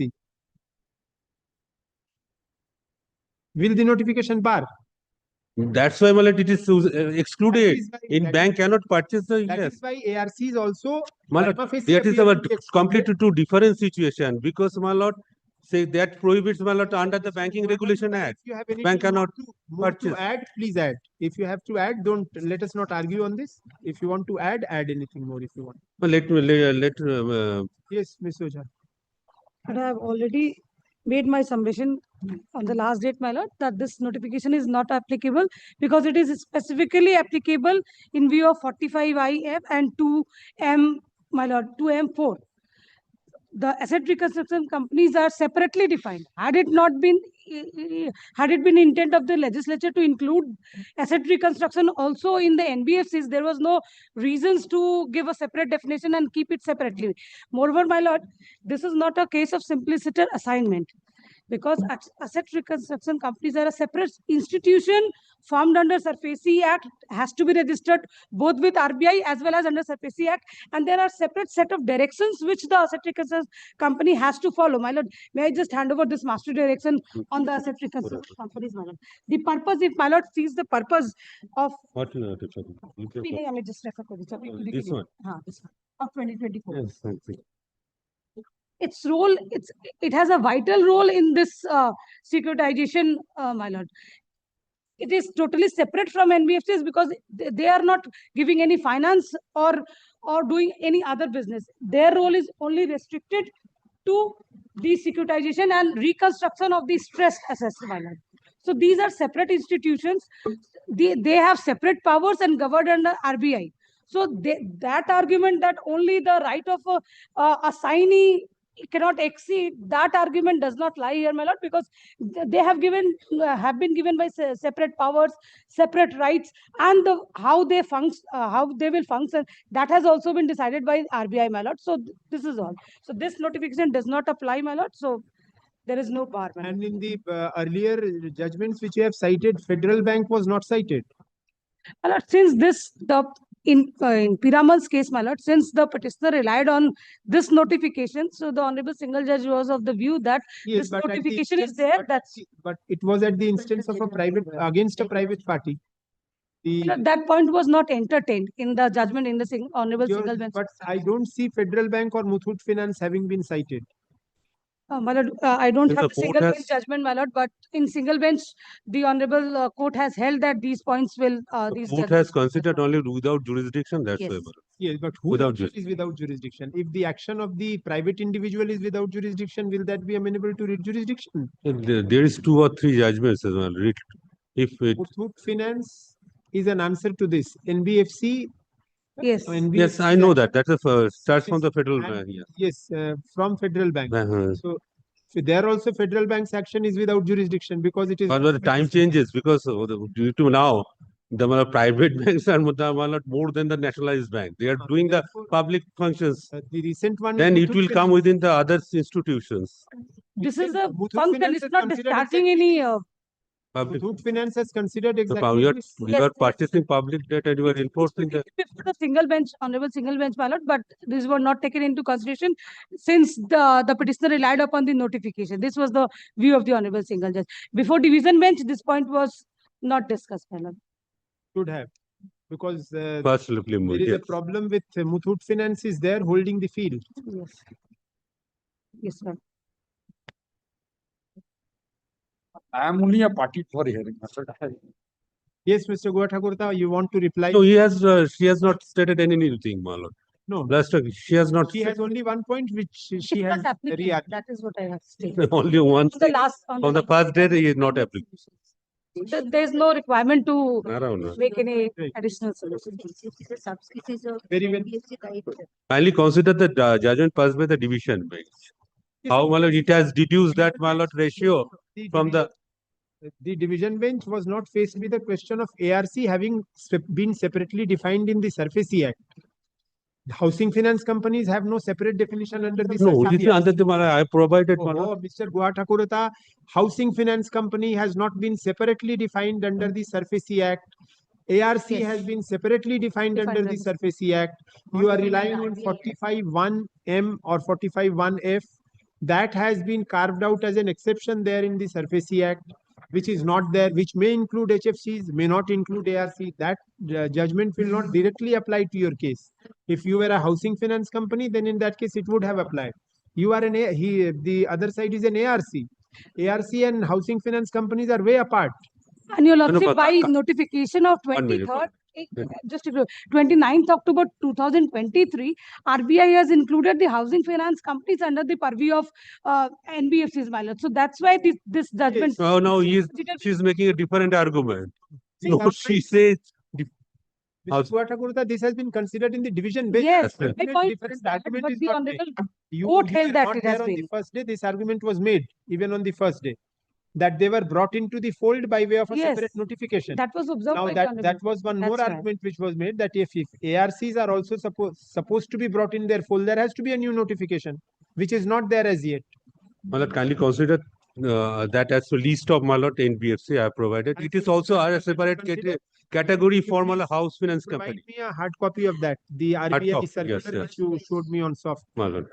Will the notification bar? That's why it is excluded. Bank cannot purchase the. That is why ARCs also. That is our completely two different situation because say that prohibits under the Banking Regulation Act. If you have Bank cannot purchase. To add, please add. If you have to add, don't let us not argue on this. If you want to add anything more if you want. Let Yes, Ms. Oja. But I have already made my submission on the last date, my lord, that this notification is not applicable because it is specifically applicable in view of 45IF and 2M, my lord, 2M4. The asset reconstruction companies are separately defined. Had it been intent of the legislature to include asset reconstruction also in the NBFCs, there was no reasons to give a separate definition and keep it separately. Moreover, my lord, this is not a case of simpliciter assignment, because asset reconstruction companies are a separate institution formed under SARFAESI Act, has to be registered both with RBI as well as under SARFAESI Act, and there are separate set of directions which the asset reconstruction company has to follow. My lord, may I just hand over this master direction on the asset reconstruction companies, my lord? The purpose, if my lord sees the purpose of What notification? I may just refer to This one. this one of 2024. Yes, thank you. Its role, it has a vital role in this securitization, my lord. It is totally separate from NBFCs because they are not giving any finance or doing any other business. Their role is only restricted to the securitization and reconstruction of the stressed assets, my lord. So these are separate institutions. They have separate powers and governed under RBI. So that argument that only the right of a assignee cannot exceed, that argument does not lie here, my lord, because they have been given by separate powers, separate rights, and how they will function, that has also been decided by RBI, my lord. So this is all. So this notification does not apply, my lord. So there is no bar, my lord. And in the earlier judgments which you have cited, Federal Bank was not cited. My lord, since in Piramal's case, my lord, since the petitioner relied on this notification, so the Honorable Single Judge was of the view that Yes, this but at the notification is instance- there. but it was at the instance of a against a private party. That point was not entertained in the judgment in the Honorable Single Bench. But I don't see Federal Bank or Muthoot Finance having been cited. My lord, I don't If have the the court single bench has- judgment, my lord, but in single bench, the Honorable Court has held that these points will. The These court judgments has will considered apply. only without jurisdiction, that's Yes. why. Bharat. Yes, but who Without is without jurisdiction? If the action of the private individual is without jurisdiction, will that be amenable to jurisdiction? There is 2 or 3 judgments as well. If it, Muthoot Finance is an answer to this. NBFC. Yes. yes, I know that. That's the starts from the federal And- bank. Yes. Yes, from Federal Bank. Uh-huh. So there also Federal Bank's action is without jurisdiction because it is. But the time changes because due to now, the private banks are more than the nationalized bank. They are doing the Therefore, public functions. the recent one. Then is it Muthoot will come Finance. within the other institutions. This is a Muthoot function. Finance It's is not considered discharging any. Public. Muthoot Finance has considered So, exactly you are, this. you are purchasing public debt and you are enforcing the. Before the single bench, Honorable Single Bench, my lord, but these were not taken into consideration since the petitioner relied upon the notification. This was the view of the Honorable Single Judge. Before division bench, this point was not discussed, my lord. Should have. Because there Absolutely. is a problem with Muthoot Finance is there holding the field. Yes. Yes, sir. I am only a party for hearing. That's what I- Yes, Mr. Guathakurta, you want to reply? No, she has not stated anything, my lord. No. Last she has not. She has only one point which she It's has not applicable. re-argued. That is what I have stated. Only one. On the last, on On the first day, he is not applicable. There is no requirement to Around. make any Right. additional solutions. Very well. Kindly consider the judgment passed by the division bench. How, my lord, it has deduced that, my lord, ratio from the. The division bench was not faced with the question of ARC having been separately defined in the SARFAESI Act. Housing finance companies have no separate definition under the No, SARFAESI it is Act. under the, I provided one. Oh, Mr. Guathakurta, housing finance company has not been separately defined under the SARFAESI Act. ARC Yes. has been separately defined under the Defined SARFAESI Act. You are relying on 45(1)(m) or 45(1)(f). That has been carved out as an exception there in the SARFAESI Act, which is not there, which may include HFCs, may not include ARC. That judgment will not directly apply to your case. If you were a housing finance company, then in that case it would have applied. You are the other side is an ARC. ARC and housing finance companies are way apart. And your no, lordship, but- by notification of One minute. 23rd, just 29th October 2023, RBI has included the housing finance companies under the purview of NBFCs, my lord. So that's why this judgment. Oh, now she's making a different argument. No, she says Mr. Thakurta, this has been considered in the division bench. Yes, Yes, my point Different is that, argument but is the not made. honorable You court held were that not it there has on the been. first day. This argument was made even on the first day, that they were brought into the fold by way of a Yes, separate notification. that was observed Now by the that honorable. was one more That's why. argument which was made, that if ARCs are also supposed to be brought in their fold, there has to be a new notification, which is not there as yet. my lord, kindly consider that as the list of my lord NBFC I have provided. It is also a separate category for my lord house finance Provide company. me a hard copy of that, the RBI copy, circular yes, which you showed me on soft. My lord.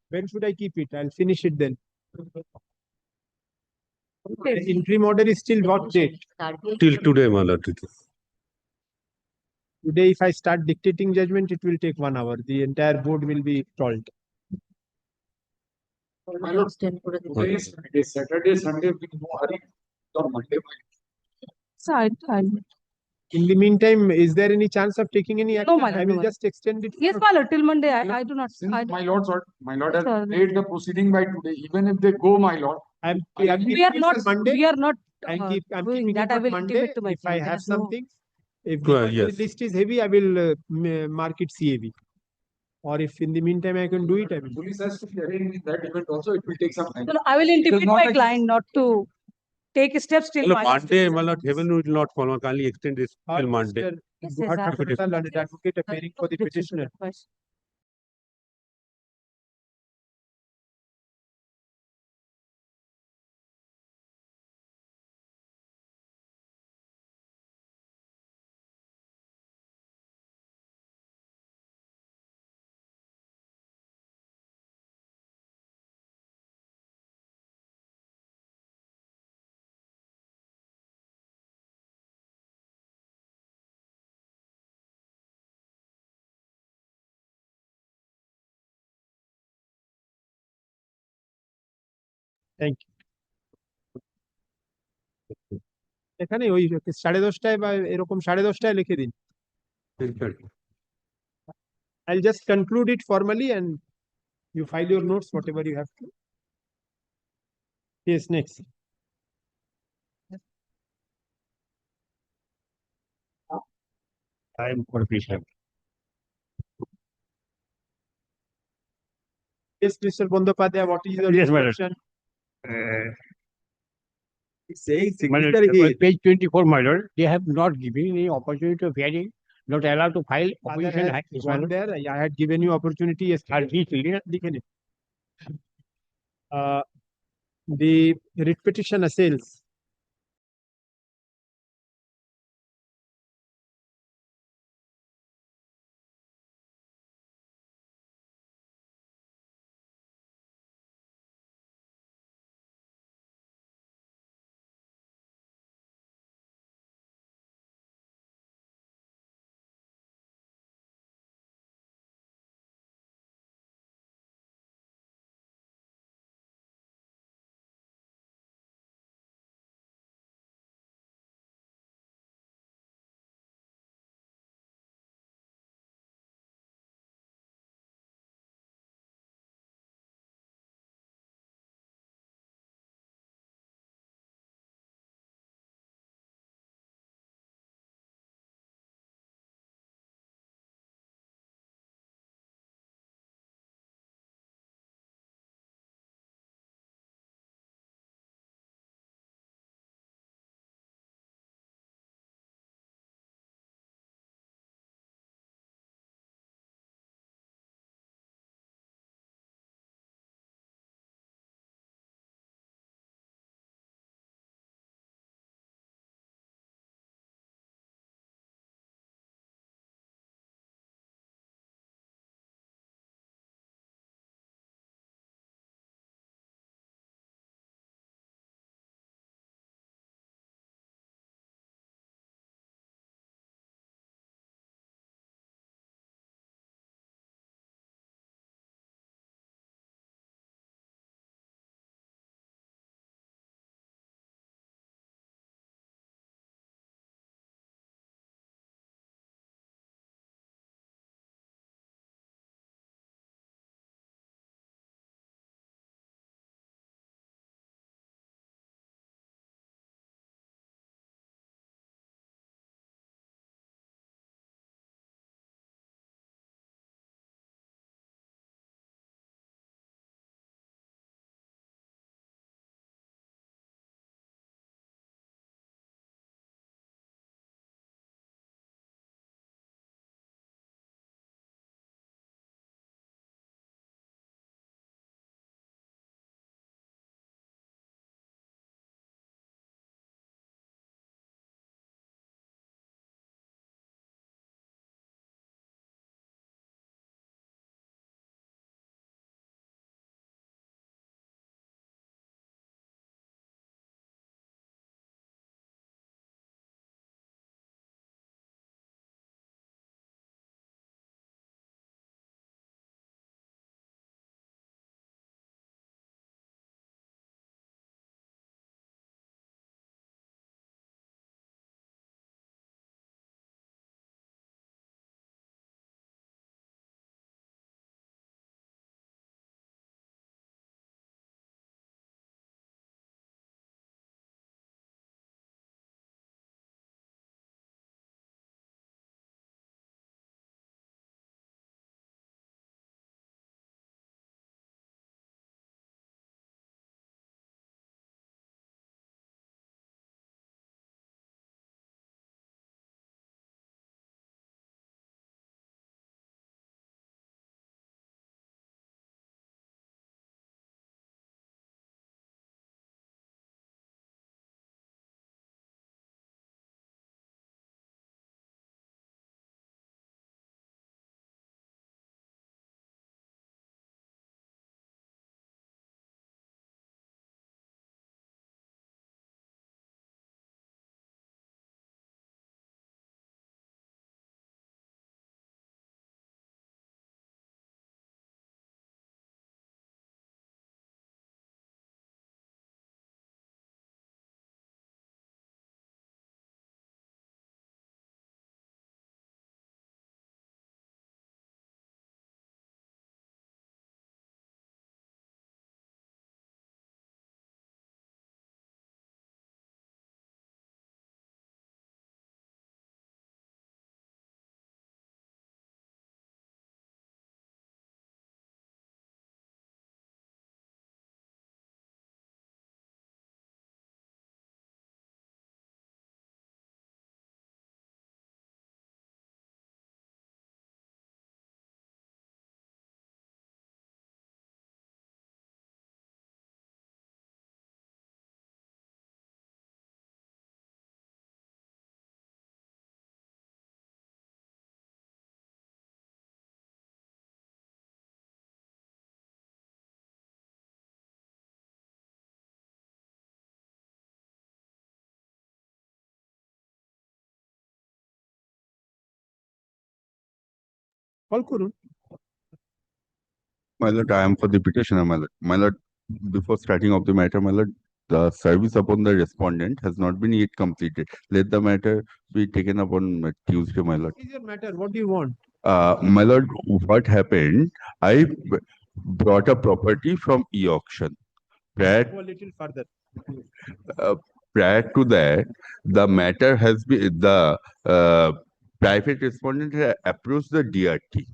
When should I keep it? I'll finish it then. Okay. The interim order is still what date? Till today, my lord. It is. Today, if I start dictating judgment, it will take 1 hour. The entire board will be stalled. My lord, today is Friday, Saturday, Sunday, we no hurry. Or Monday. So In the meantime, is there any chance of taking any action? my lord, I no, will my lord. just extend it. Yes, my lord, till Monday, I do not. Since I, my lord Yes, has sir. made the proceeding by today, even if they go, my lord, I'm we are keeping not, it on Monday. we are not I'm doing keeping that. it I on will Monday. intimate to my If I team. There have is no- something, if Well, the yes. list is heavy, I will mark it CAV. Or if in the meantime I can do it, I will. police has to be arraigned in that event also, it will take some time. No, no, I will intimate not my like- client not to take steps till Hello, my Monday, my lord, heaven will not follow. Kindly extend this Or till Monday. Mr. Yes, Guha yes, Thakurta, learned advocate appearing for the petitioner. Thank you. এখানে ওই 10:30 বা এরকম 10:30 লিখে দিন। I'll just conclude it formally and you file your notes, whatever you have to. Yes, next. Time for patient. Yes, Mr. Bandyopadhyay, what is your Yes, madam. question? Saying signature here. page 24, my lord, they have not given any opportunity of hearing, not allowed to file Father opposition. has gone there. I had given you opportunity yesterday. Are we children? लिखे नहीं. The writ petition assails call করুন। My lord, I am for the petitioner, my lord. My lord, before starting of the matter, my lord, the service upon the respondent has not been yet completed. Let the matter be taken up on Tuesday, my lord. What is your matter? What do you want? My lord, what happened? I brought a property from e-auction. Prior, Go a little further. prior to that, the matter has been, the private respondent had approached the DRT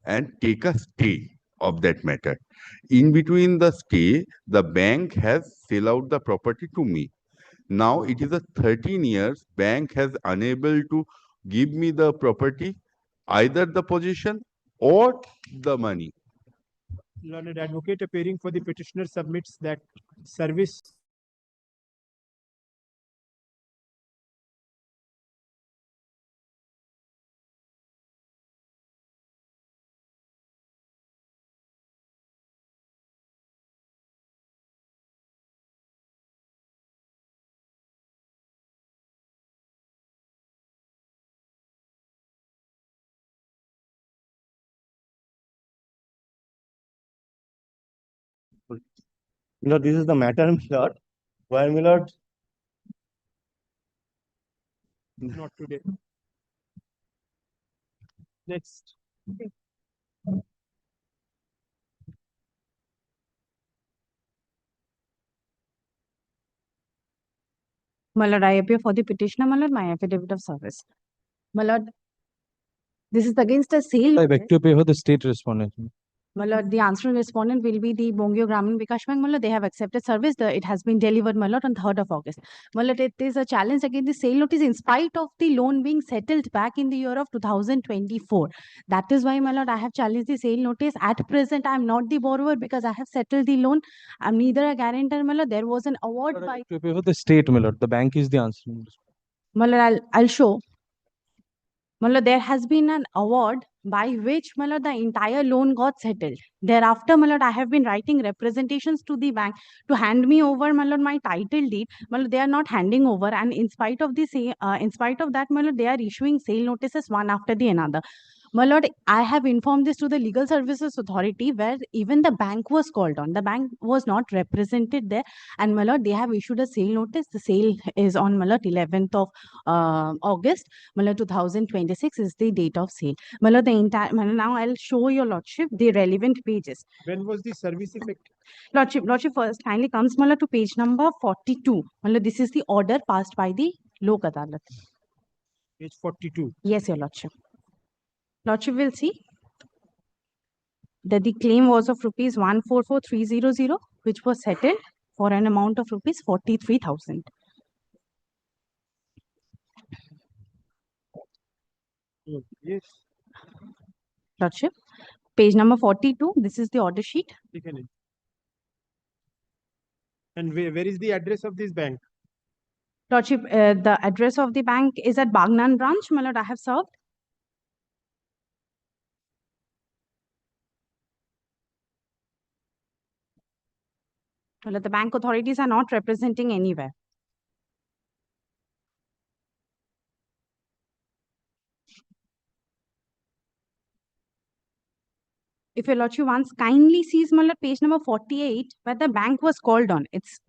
and take a stay of that matter. In between the stay, the bank has sell out the property to me. Now it is a 13 years, bank has unable to give me the property, either the possession or the money. Learned advocate appearing for the petitioner submits that service Lord, this is the matter, my lord, where, my lord, not today. Next. My lord, I appear for the petitioner, my lord, my affidavit of service. My lord, this is against a sale. I beg to appear for the state respondent. My lord, the answering respondent will be the Bongyo Gramin Vikash Bank. My lord, they have accepted service. It has been delivered, my lord, on 3rd of August. My lord, it is a challenge against the sale notice in spite of the loan being settled back in the year of 2024. That is why, my lord, I have challenged the sale notice. At present, I am not the borrower because I have settled the loan. I'm neither a guarantor, my lord. There was an award Lord, I by... beg to appear for the state, my lord. The bank is the answering respondent. My lord, I'll show. My lord, there has been an award by which, my lord, the entire loan got settled. Thereafter, my lord, I have been writing representations to the bank to hand me over, my lord, my title deed. My lord, they are not handing over, and in spite of that, my lord, they are issuing sale notices one after the another. My lord, I have informed this to the Legal Services Authority, where even the bank was called on. The bank was not represented there, and my lord, they have issued a sale notice. The sale is on, my lord, 11th of August. My lord, 2026 is the date of sale. My lord, the entire, my lord, now I'll show your lordship the relevant pages. When was the service effective? Lordship first kindly comes, my lord, to page number 42. My lord, this is the order passed by the Lok Adalat. Page 42. Yes, your lordship. Lordship will see that the claim was of rupees 144,300, which was settled for an amount of rupees 43,000. Yes. Lordship, page number 42. This is the order sheet. Taken in. And where is the address of this bank? Lordship, the address of the bank is at Bagnan branch. My lord, I have served. My lord, the bank authorities are not representing anywhere. If your lordship once kindly sees, my lord, page number 48, where the bank was called on. It's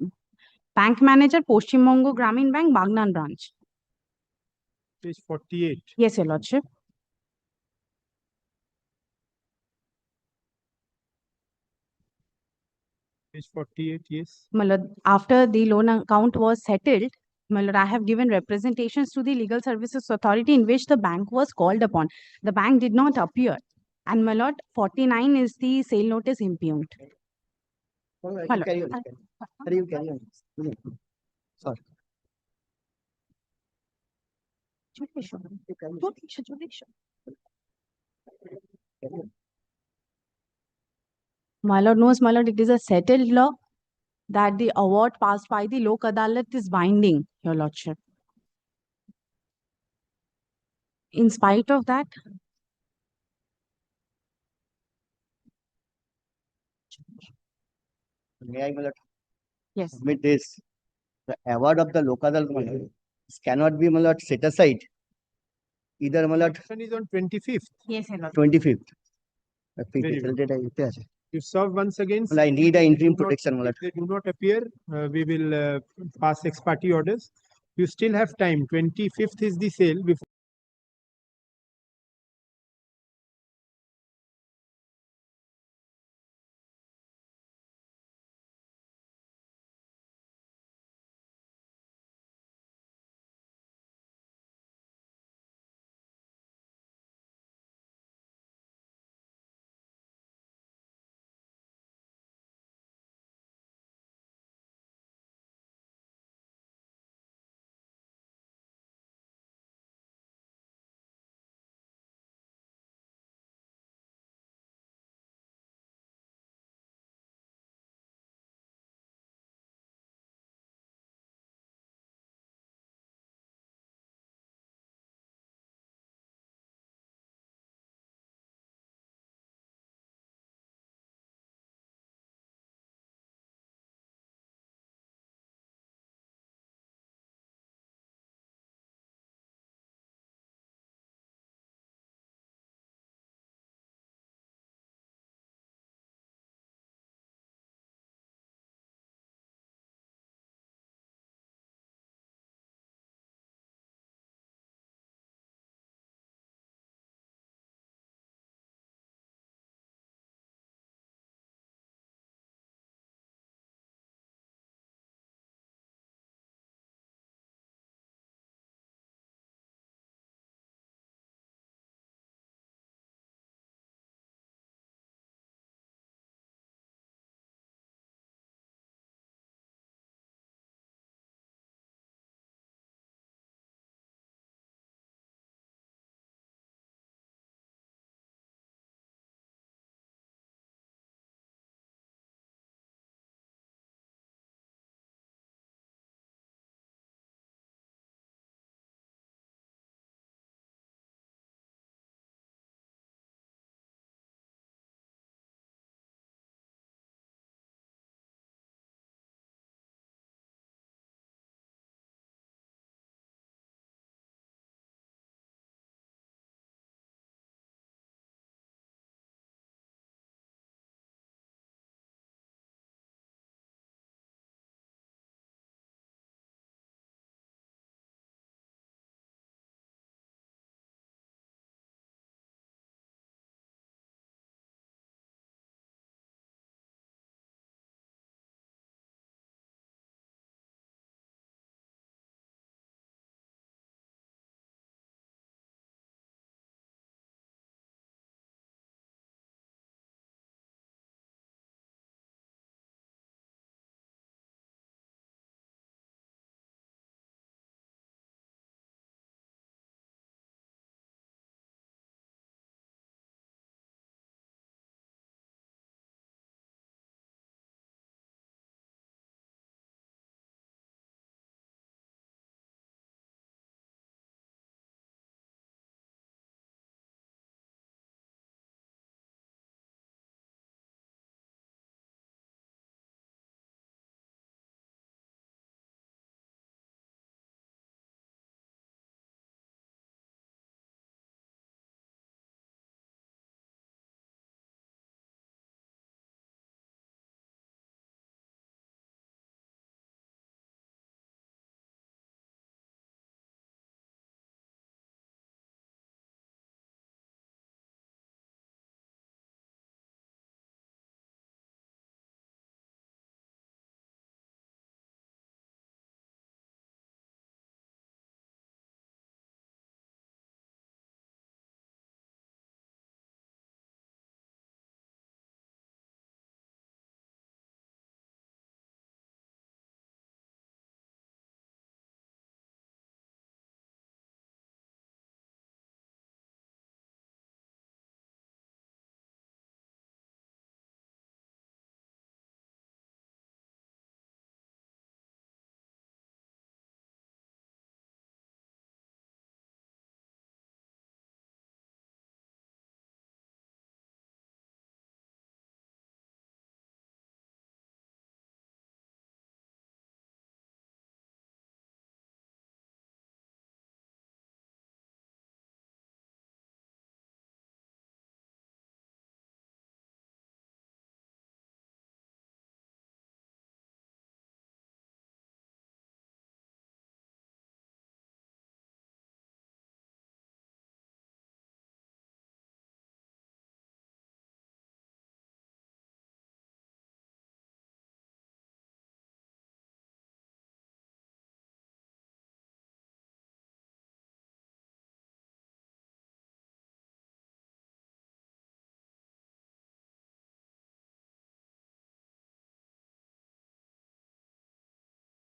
bank manager, Poshchim Bongo Gramin Bank, Bagnan branch. Page 48. Yes, your lordship. Page 48, yes. My lord, after the loan account was settled, my lord, I have given representations to the Legal Services Authority in which the bank was called upon. The bank did not appear. And my lord, 49 is the sale notice impugned. my lord, My you lord, carry on. Sir, you carry on. Sorry. My lord knows, my lord, it is a settled law that the award passed by the Lok Adalat is binding, your lordship. In spite of that, May I, my lord, yes, submit this? The award of the local cannot be, my lord, set aside Either my lord, Action is on 25th. Yes, my lord. 25th. Very Physical good. data is You serve once again. Well, I need a interim Do not- protection, my lord. If they do not appear, we will pass ex parte orders. You still have time. 25th is the sale before.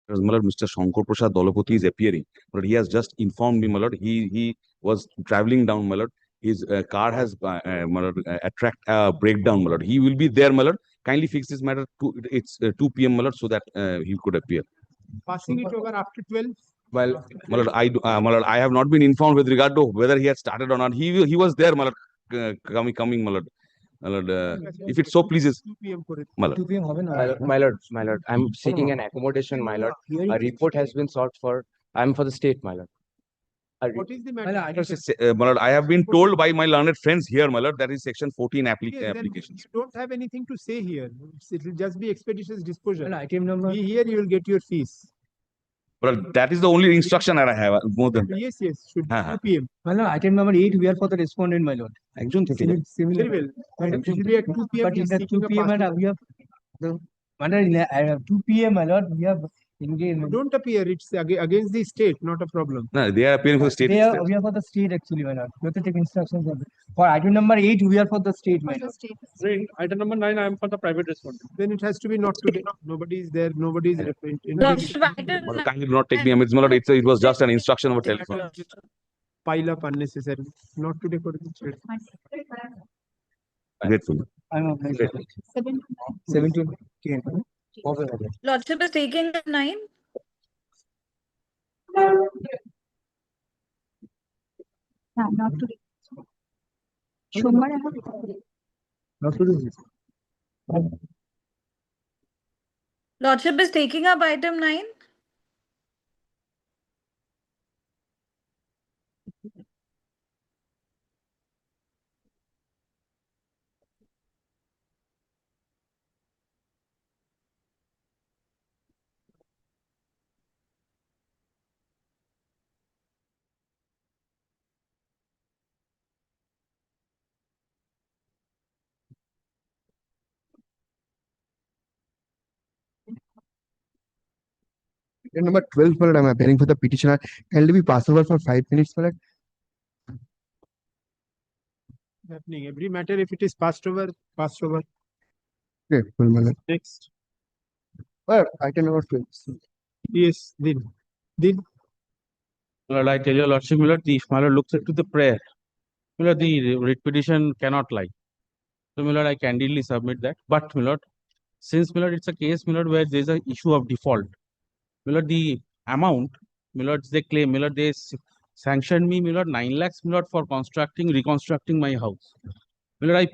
my lord, Mr. Shankar Prasad Dolapati is appearing. But he has just informed me, my lord, he was traveling down, my lord. His car has, my lord, attract breakdown, my lord. He will be there, my lord. Kindly fix this matter. It's 2 p.m., my lord, so that he could appear. Passing it over after 12. Well, my lord, my lord, I have not been informed with regard to whether he had started or not. He was there, my lord, coming, my lord. My lord, if it so pleases, 2 p.m. করে my lord. My lord, I'm seeking an accommodation, my lord. A report has been sought for, I'm for the state, my lord. What is the matter? My lord, I have been told by my learned friends here, my lord, that is section 14 Yes, then applications. you don't have anything to say here. It will just be expeditious disposal. Well, item number. Be here, you will get your fees. Well, that is the only instruction that I have, more than that. Yes, should be Uh-huh. 2 p.m. Well, item number 8, we are for the respondent, my lord. Very well. But it will be at 2 p.m. But he in is the seeking 2 a p.m. pass. and we have the, under 2 p.m. my lord, we have engaged. Don't appear. It's against the state, not a problem. No, they are appearing for the state. We are for the state actually, my lord. We have to take instructions of it. For item number 8, we are for the state, my lord. Item number 9, I am for the private respondent. Then it has to be not today. Nobody is there. Nobody is representing. My lord, kindly do not take me amiss, my lord. It was just an instruction over telephone. Pile up unnecessarily. Not today. Grateful. I'm on 17. Lordship is taking 9. Not today. Not today. Lordship is taking up item 9. Item number 12, my lord, I'm appearing for the petitioner. Kindly be passed over for 5 minutes, my lord. Happening. Every matter, if it is passed over, passed over. Okay, my lord. Next. Well, item number 12. Yes, Din. My lord, I tell your lordship, my lord, if my lord looks into the prayer, my lord, the writ petition cannot lie. So, my lord, I candidly submit that. But, my lord, since, my lord, it's a case, my lord, where there is an issue of default, my lord, the amount, my lord, they claim, my lord, they sanctioned me, my lord, 9 lakhs, my lord, for reconstructing my house. My lord,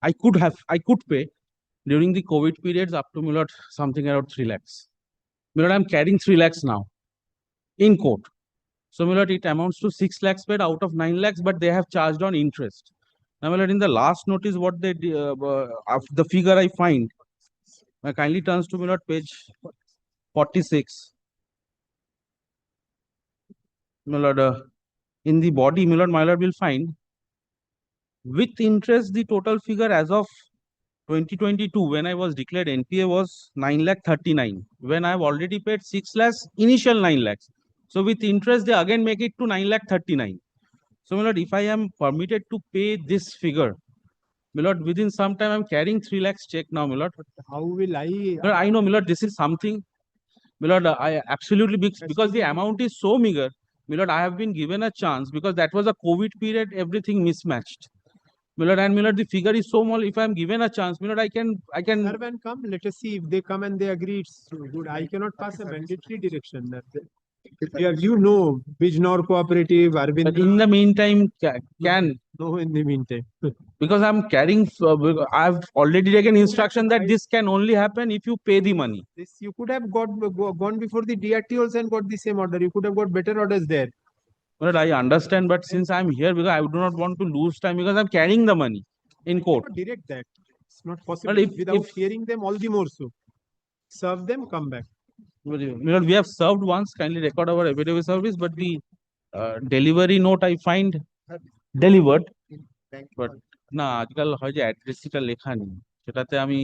I could pay during the COVID periods up to, my lord, something around 3 lakhs. My lord, I'm carrying 3 lakhs now in court. So, my lord, it amounts to 6 lakhs paid out of 9 lakhs, but they have charged on interest. Now, my lord, in the last notice, what they the figure I find, I kindly turns to, my lord, page 46. My lord, in the body, my lord will find with interest the total figure as of 2022 when I was declared NPA was 9 lakh 39. When I have already paid 6 lakhs, initial 9 lakhs. So with interest, they again make it to 9 lakh 39. So, my lord, if I am permitted to pay this figure, my lord, within some time, I'm carrying 3 lakhs check now, my lord. How will I? My lord, I know, my lord, this is something, my lord, I absolutely, because the amount is so meager, my lord, I have been given a chance because that was a COVID period, everything mismatched. My lord, and my lord, the figure is so small. If I am given a chance, my lord, I can. Serve and come. Let us see if they come and they agree. It's good. I cannot pass a mandatory direction. You know, Bijnor Cooperative, Arvind. But in the meantime, can. No, in the meantime. Because I'm carrying, I've already taken instruction that this can only happen if you pay the money. This you could have gone before the DRT also and got the same order. You could have got better orders there. But I understand, but since I'm here, because I do not want to lose time, because I'm carrying the money in court. Direct that. It's not possible. Without hearing them, all the more so. Serve them, come back. We have served once, kindly record our affidavit service, but the delivery note I find delivered. But না আজকাল হয় যে অ্যাড্রেসটা লেখা নেই, সেটাতে আমি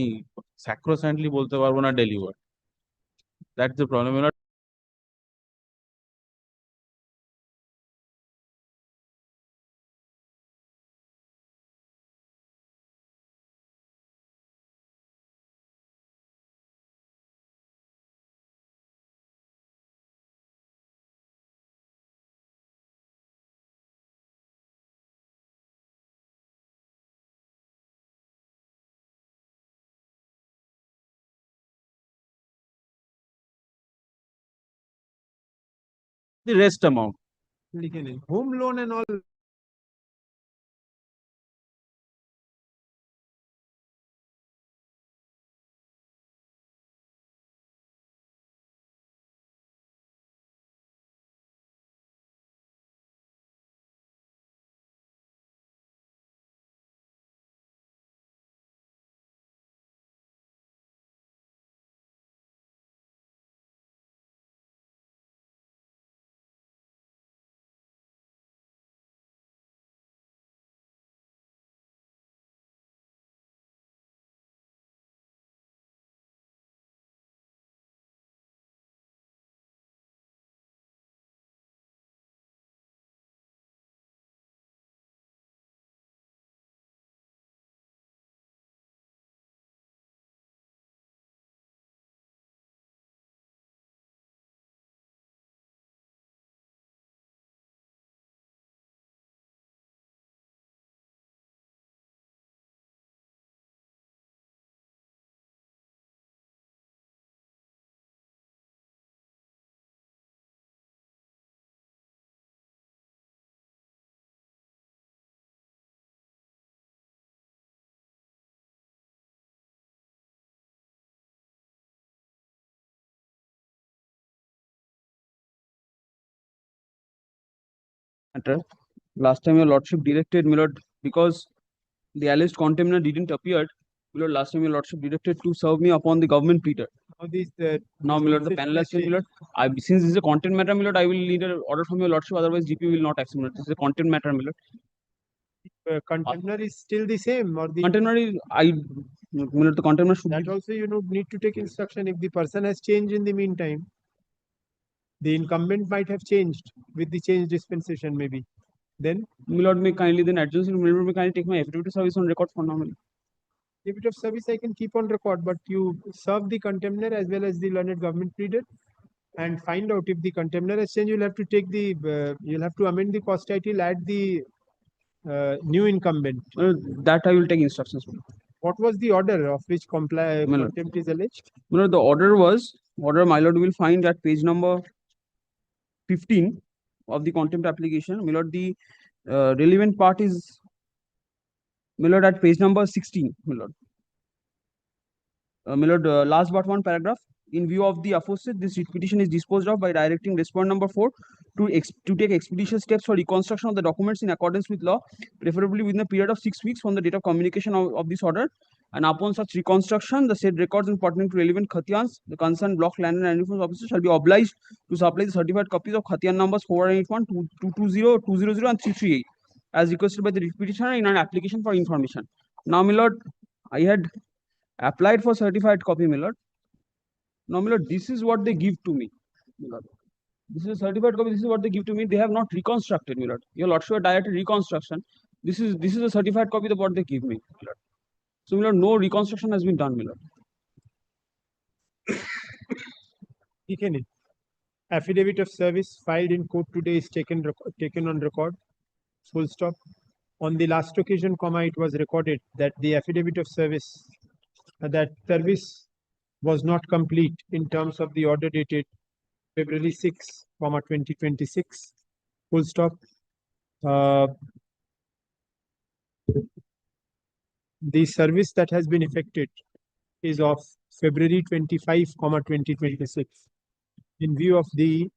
স্যাক্রোস্যান্টলি বলতে পারবো না deliver. That's the problem. the rest amount. लिखे नहीं home loan and all. Matter. Last time your lordship directed, my lord, because the alleged contemner didn't appear, my lord, last time your lordship directed to serve me upon the government pleader. Now these Now, my lord, the panel has changed, my lord. Since this is a content matter, my lord, I will need an order from your lordship, otherwise GP will not accept, my lord. This is a content matter, my lord. Contemner is still the same, or the Contemner is, my lord, the contemner should that be. also need to take instruction if the person has changed in the meantime. The incumbent might have changed with the change dispensation, maybe. Then My lord, may kindly then adjust it. My lord, may kindly take my affidavit of service on record for now. affidavit of service I can keep on record, but you serve the contemner as well as the learned government pleader and find out if the contemner has changed. You'll have to take the you'll have to amend the cost title, add the new incumbent. That I will take instructions. What was the order of which contempt is alleged? My lord, the order was my lord will find at page number 15 of the contempt application. My lord, the relevant part is, my lord, at page number 16, my lord. My lord, last but one paragraph. In view of the aforesaid, this petition is disposed of by directing respondent number 4 to take expeditious steps for reconstruction of the documents in accordance with law, preferably within a period of 6 weeks from the date of communication of this order. And upon such reconstruction, the said records and pertaining to relevant khatiyans, the concerned block land and enforcement officer shall be obliged to supply the certified copies of khatiyan numbers 481, 220, 200, and 338, as requested by the petitioner in an application for information. Now, my lord, I had applied for certified copy, my lord. Now, my lord, this is what they give to me, my lord. This is a certified copy. This is what they give to me. They have not reconstructed, my lord. Your lordship directed reconstruction. This is a certified copy of what they give me, my lord. So, my lord, no reconstruction has been done, my lord. Affidavit of service filed in court today is taken on record. Full stop. On the last occasion, it was recorded that the affidavit of service that service was not complete in terms of the order dated February 6, 2026. Full stop. The service that has been effected is of February 25, 2026. In view of the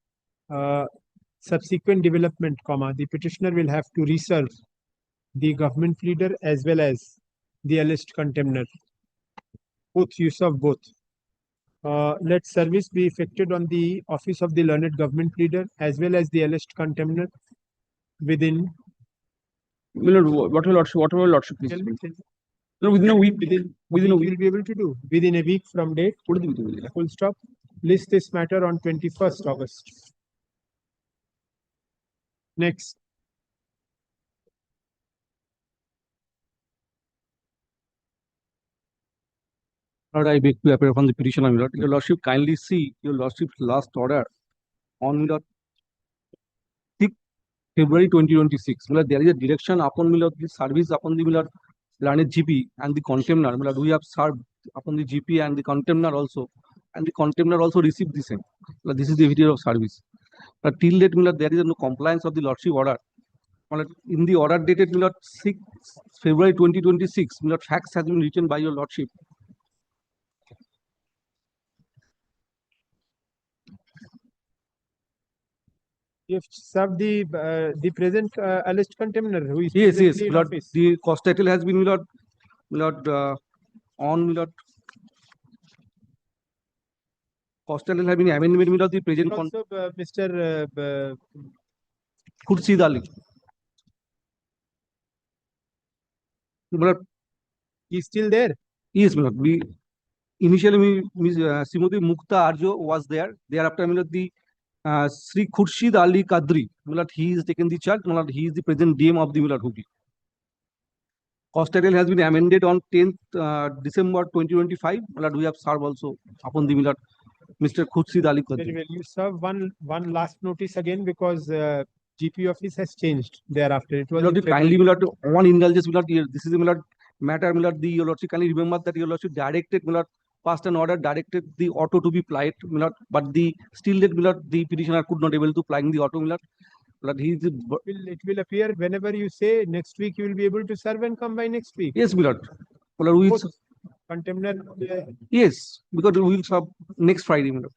subsequent development, the petitioner will have to reserve the government pleader as well as the alleged contemner. Both use of both. Let service be effected on the office of the learned government pleader as well as the alleged contemner within. My lord, what will lordship please? No, within a week. Within a week, we'll be able to do within a week from date. Full stop. List this matter on 21st August. Next. Lord, I beg to appear upon the petition, my lord. Your lordship, kindly see your lordship's last order on 6 February 2026. My lord, there is a direction upon the service upon the learned GP and the contemner. My lord, we have served upon the GP and the contemner also, and the contemner also received the same. This is the video of service. But till date, there is no compliance of the lordship order. In the order dated 6 February 2026, facts has been written by your lordship. You have served the present alleged contemner who is Yes, presently in Lord, office. the cost title has been on cost title have been amendment of the present Also, Mr. Khurshid Ali. He's still there. Yes, we initially Ms. Srimati Mukta Arjo was there. Thereafter, the Sri Khurshid Ali Kadri, he is taken the charge. He is the present DM of the Hooghly. Cost title has been amended on 10th December 2025. We have served also upon the Mr. Khurshid Ali Kadri. Very well. You serve one last notice again because GP office has changed thereafter. It was kindly one indulgence. This is a matter. The your lordship kindly remember that your lordship directed passed an order directed the auto to be plied. But the still that the petitioner could not able to plying the auto. It will appear whenever you say next week you will be able to serve and come by next week. Yes, Milord. Contemner. Yes, because we will serve next Friday, Milord.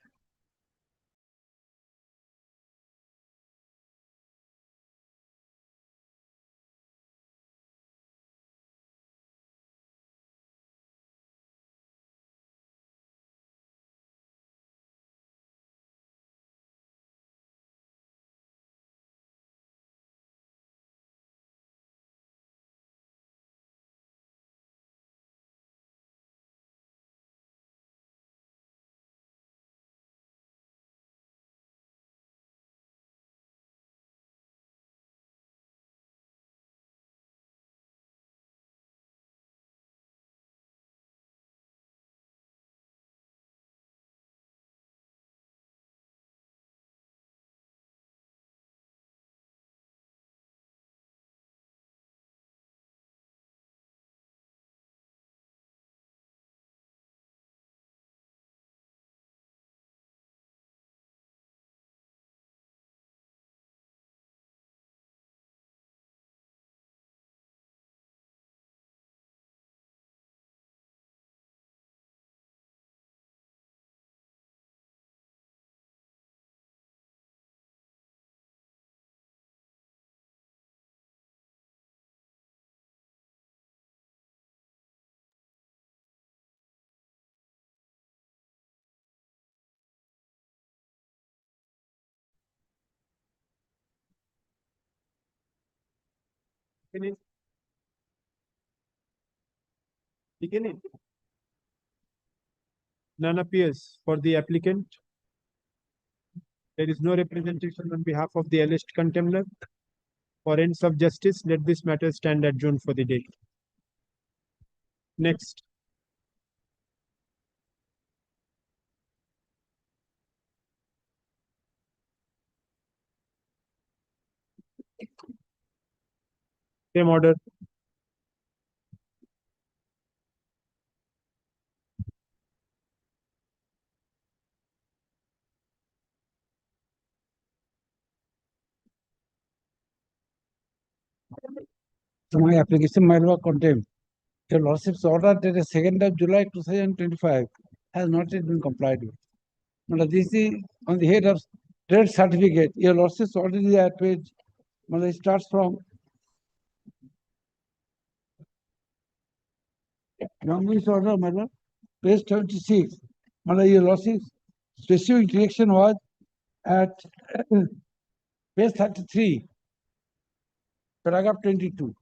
None appears for the applicant. There is no representation on behalf of the alleged contemner. For ends of justice, let this matter stand adjourned for the day. Next. Same order. So my application, my law contempt. Your lordship's order dated 2nd of July 2025 has not yet been complied with. Now, this is on the head of trade certificate. Your lordship's order is at page, it starts from Young's order, my lord, page 76. Your lordship's specific direction was at page 33, paragraph 22.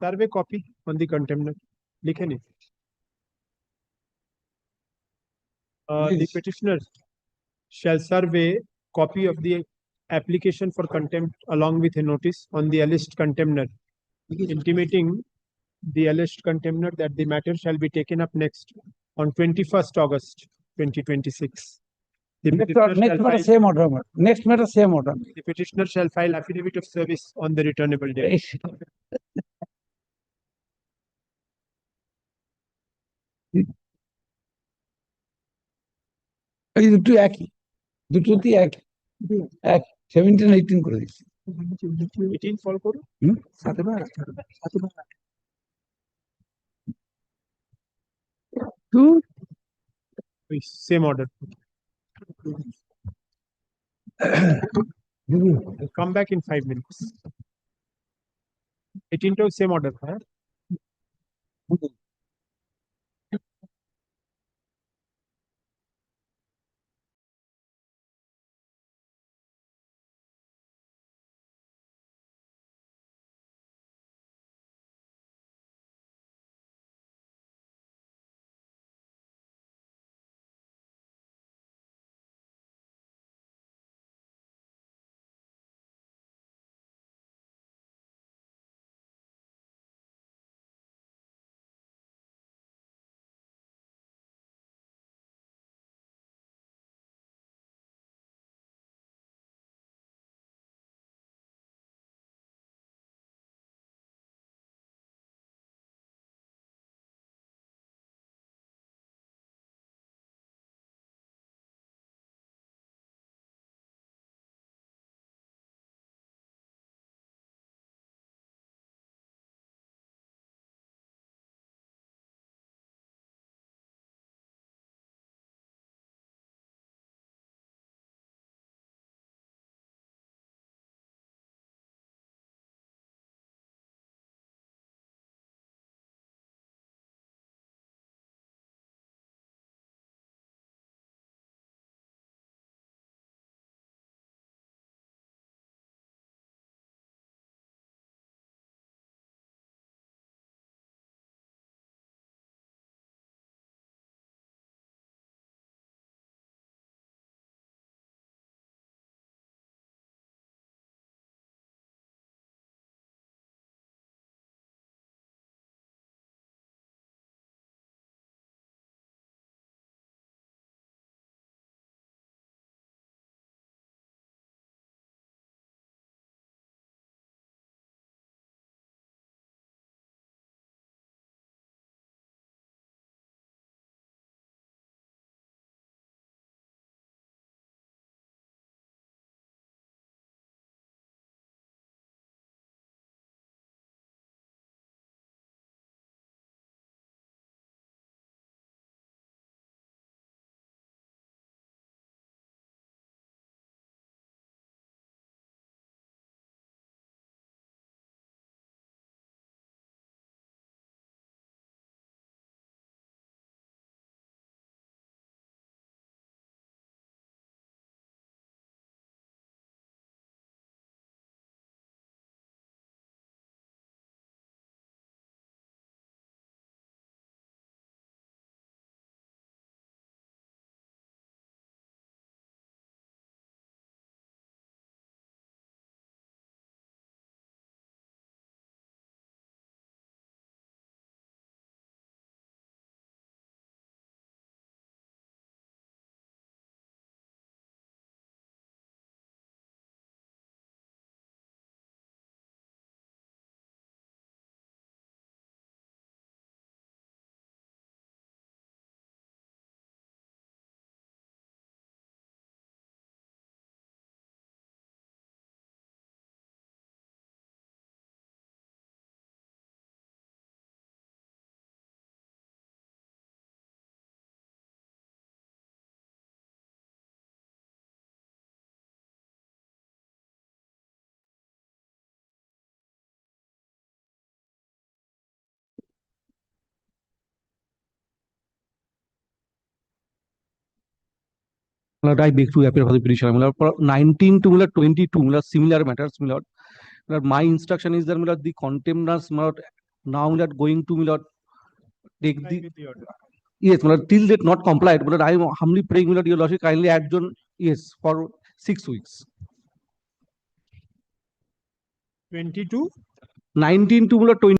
Survey copy on the contemner. लिखे The petitioner shall serve a copy of the application for contempt along with a notice on the alleged contemner, intimating the alleged contemner that the matter shall be taken up next on 21st August 2026. The Next matter, same order. The petitioner shall file affidavit of service on the returnable date. এই দুটো একই, দুটোতেই একই, এক 17-18 করে দিচ্ছি। 18 ফল করুন। হুম? Two. Same order. I'll come back in 5 minutes. 18 to same order. Huh? I beg to appear for the petition. 19 to 22 similar matters. My instruction is that the contemners now going to take the yes, till they not complied. I am humbly praying that your lordship kindly adjourn yes for 6 weeks. 22. 19 to 20.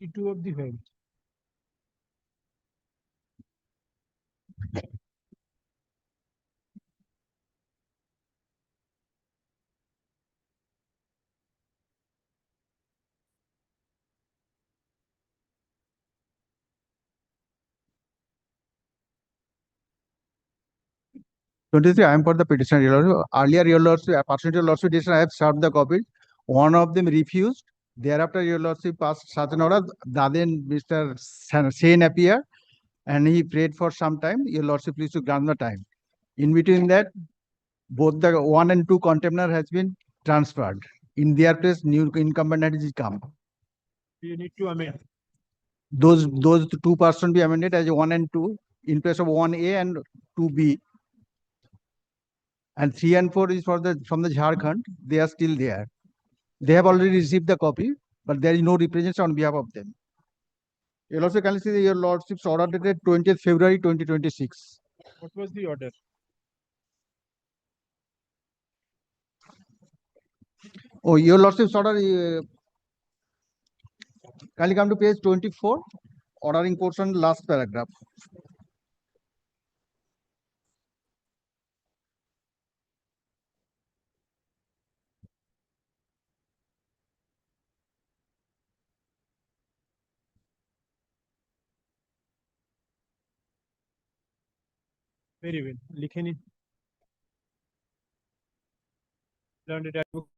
52 of the bench. I am for the petitioner. Your Lordship. Earlier, Your Lordship, pursuant to Your Lordship decision, I have served the copy. One of them refused. Thereafter, Your Lordship passed such an order. Then Mr. Sen appeared and he prayed for some time. Your Lordship, please to grant the time. In between that, both the 1 and 2 container has been transferred. In their place, new incumbent has come. You need to amend. Those 2 person be amended as 1 and 2 in place of 1A and 2B. And 3 and 4 is for the from the Jharkhand. They are still there. They have already received the copy, but there is no representation on behalf of them. You will also kindly see Your Lordship's order dated 20th February 2026. What was the order? Oh, Your Lordship's order, kindly come to page 24, ordering portion, last paragraph. Very well. लिखे नहीं. Learned advocate.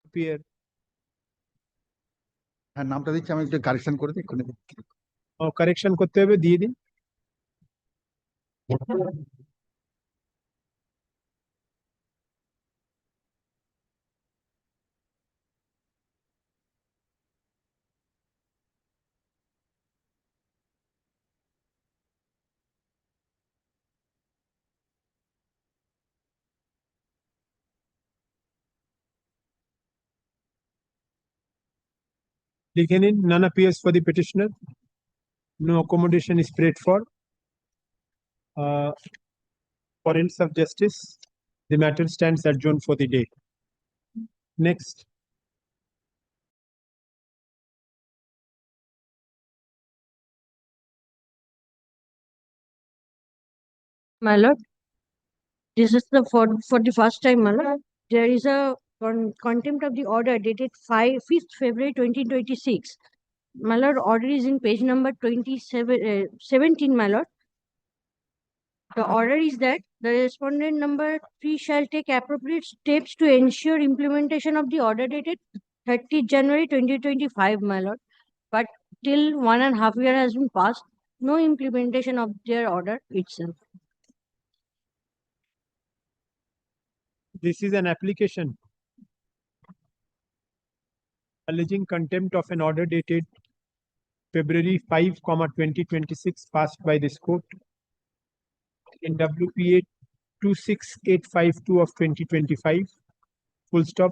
Appear. হ্যাঁ নামটা দিচ্ছি আমি একটু correction করে দিই এক্ষুনি। কারেকশন করতে হবে, দিয়ে দিন। लिखे नहीं. None appears for the petitioner. No accommodation is prayed for. For ends of justice, the matter stands adjourned for the day. Next. My lord, this is the 41st time, my lord. there is a contempt of the order dated 5th February 2026. My lord, order is in page number 17, my lord. The order is that the respondent number 3 shall take appropriate steps to ensure implementation of the order dated 30th January 2025, my lord. But till 1.5 years has been passed, no implementation of their order itself. This is an application alleging contempt of an order dated February 5, 2026 passed by this court in WPA 26852 of 2025. Full stop.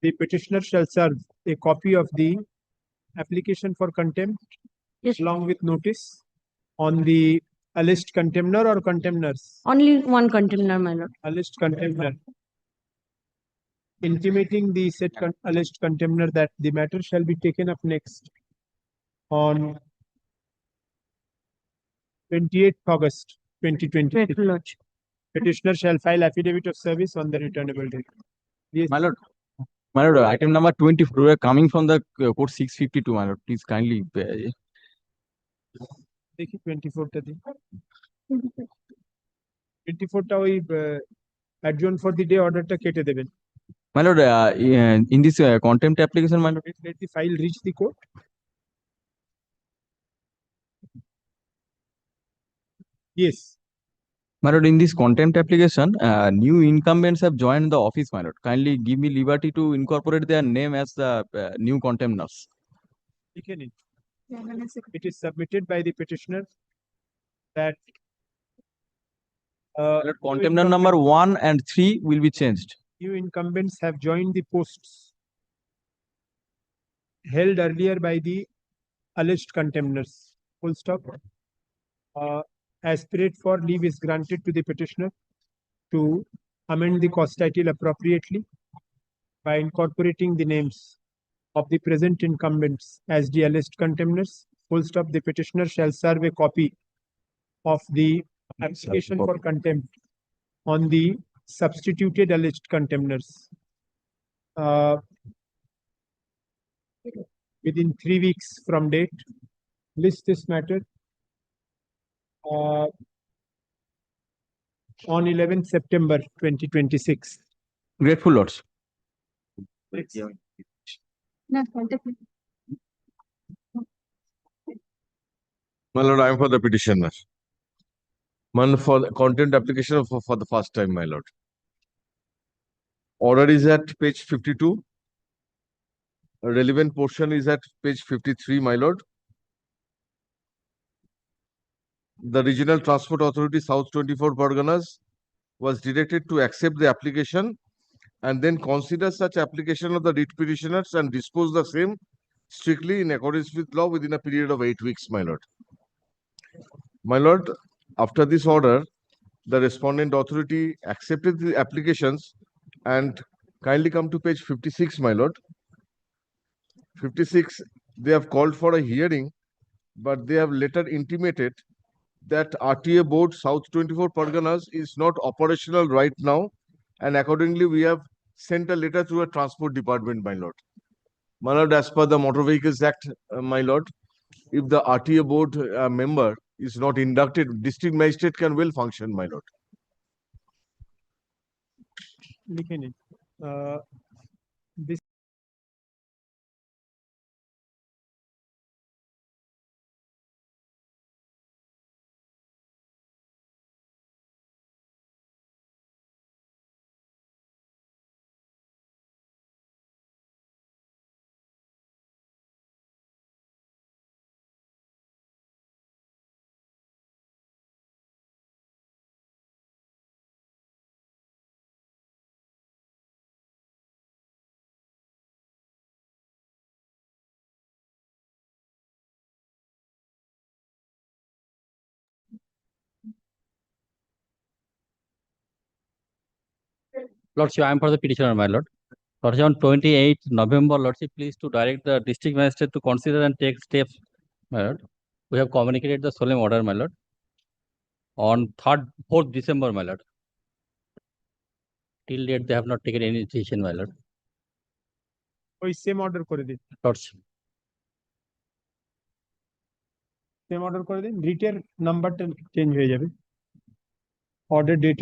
The petitioner shall serve a copy of the application for contempt along with notice on the alleged contemner or contemners. Only one contemner, my lord. Alleged contemner, intimating the said alleged contemner that the matter shall be taken up next on 28th August 2020. Petitioner shall file affidavit of service on the returnable date. Yes. My lord, item number 24, we are coming from the code 652, my lord. Please kindly. देखिए 24 টা দিন 24 টা ওই adjourn for the day orderটা কেটে দেবেন. My lord, in this contempt application, my lord. Let the file reach the court. Yes. My lord, in this contempt application, new incumbents have joined the office, my lord. Kindly give me liberty to incorporate their name as the new contemners. It is submitted by the petitioner that contemner number 1 and 3 will be changed. New incumbents have joined the posts held earlier by the alleged contemners. Full stop. Aspirate for leave is granted to the petitioner to amend the cause title appropriately by incorporating the names of the present incumbents as the alleged contemners. Full stop. The petitioner shall serve a copy of the application for contempt on the substituted alleged contemners within 3 weeks from date. List this matter on 11th September 2026. Grateful lords. My lord, I am for the petitioner. Man, for the contempt application for the first time, my lord. Order is at page 52. A relevant portion is at page 53, my lord. The Regional Transport Authority South 24 Parganas was directed to accept the application and then consider such application of the writ petitioners and dispose the same strictly in accordance with law within a period of 8 weeks, my lord. My lord, after this order, the respondent authority accepted the applications and kindly come to page 56, my lord. 56, they have called for a hearing, but they have later intimated that RTA board South 24 Parganas is not operational right now, and accordingly we have sent a letter to a transport department, my lord. My lord, as per the Motor Vehicles Act, my lord, if the RTA board member is not inducted, district magistrate can well function, my lord. This Lordship, I am for the petitioner, my lord. Lordship, on 28th November, Lordship, please to direct the district magistrate to consider and take steps, my lord. We have communicated the solemn order, my lord, on 4th December, my lord. Till date, they have not taken any decision, my lord. ওই same order করে দিন, Lordship. Same order করে দিন, রিটের নাম্বারটা change হয়ে যাবে, order date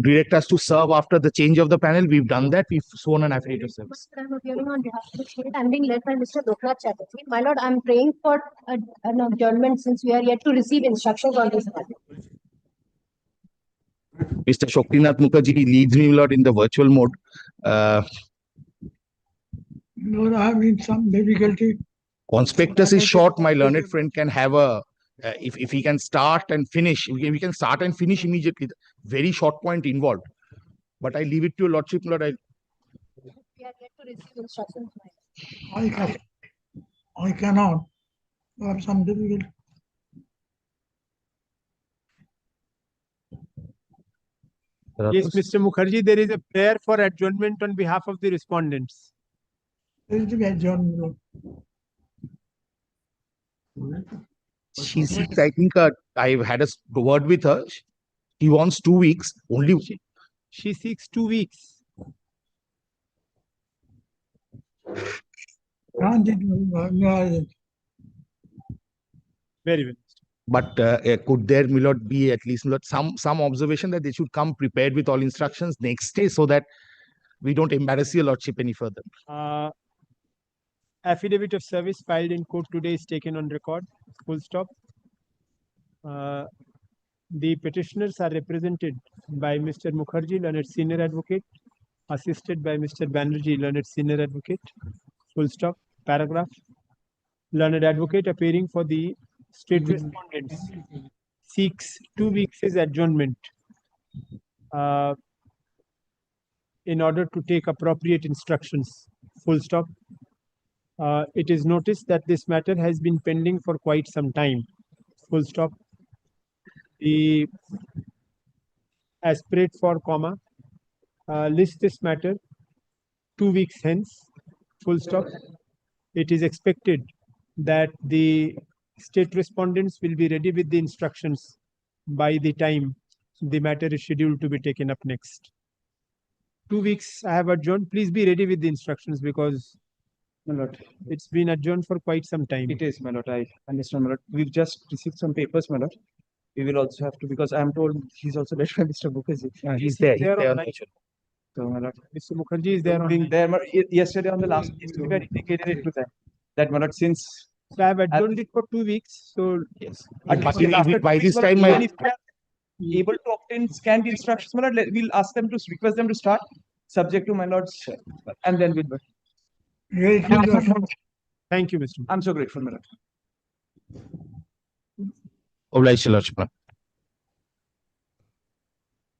direct us to serve after the change of the panel. We've done that. We've sworn an affidavit of service. I'm appearing on behalf of the state. I'm being led by Mr. Loknath Chatterjee. My lord, I'm praying for an adjournment since we are yet to receive instructions on this matter. Mr. Shokinath Mukherjee leads me, Lord, in the virtual mode. Lord, I have in some difficulty. Conspectus is short. My learned friend can have a, if he can start and finish, we can start and finish immediately. Very short point involved. But I leave it to your lordship, Lord. We are yet to receive instructions. My lord. I cannot. I have some difficulty. Yes, Mr. Mukherjee, there is a prayer for adjournment on behalf of the respondents. There is to be adjourned. She seeks, I think, I've had a word with her. She wants 2 weeks. Only She seeks 2 weeks. Very well. But could there, my lord, be at least, my lord, some observation that they should come prepared with all instructions next day so that we don't embarrass your lordship any further? Affidavit of service filed in court today is taken on record. Full stop. The petitioners are represented by Mr. Mukherjee, learned senior advocate, assisted by Mr. Banerjee, learned senior advocate. Full stop. Paragraph. Learned advocate appearing for the state respondents seeks 2 weeks adjournment in order to take appropriate instructions. Full stop. It is noticed that this matter has been pending for quite some time. Full stop. The aspirate for comma lists this matter 2 weeks hence. Full stop. It is expected that the state respondents will be ready with the instructions by the time the matter is scheduled to be taken up next. 2 weeks I have adjourned. Please be ready with the instructions because My lord, it's been adjourned for quite some time. it is, my lord. I understand, my lord. We've just received some papers, my lord. We will also have to, because I'm told he's also led by Mr. Mukherjee. He's there. He's there. online. So, my lord, Mr. Mukherjee is there. being there, my- yesterday on the last, yesterday we had indicated it to them. That, my lord, since So I have adjourned it for 2 weeks. So Yes. At But least after by 2 this weeks, time, even my if we are able to obtain scanned instructions, my lord, we'll ask them to request them to start, subject to my lord's, and then we'll. thank you, Mr. I'm so grateful, my lord. oblige your lordship.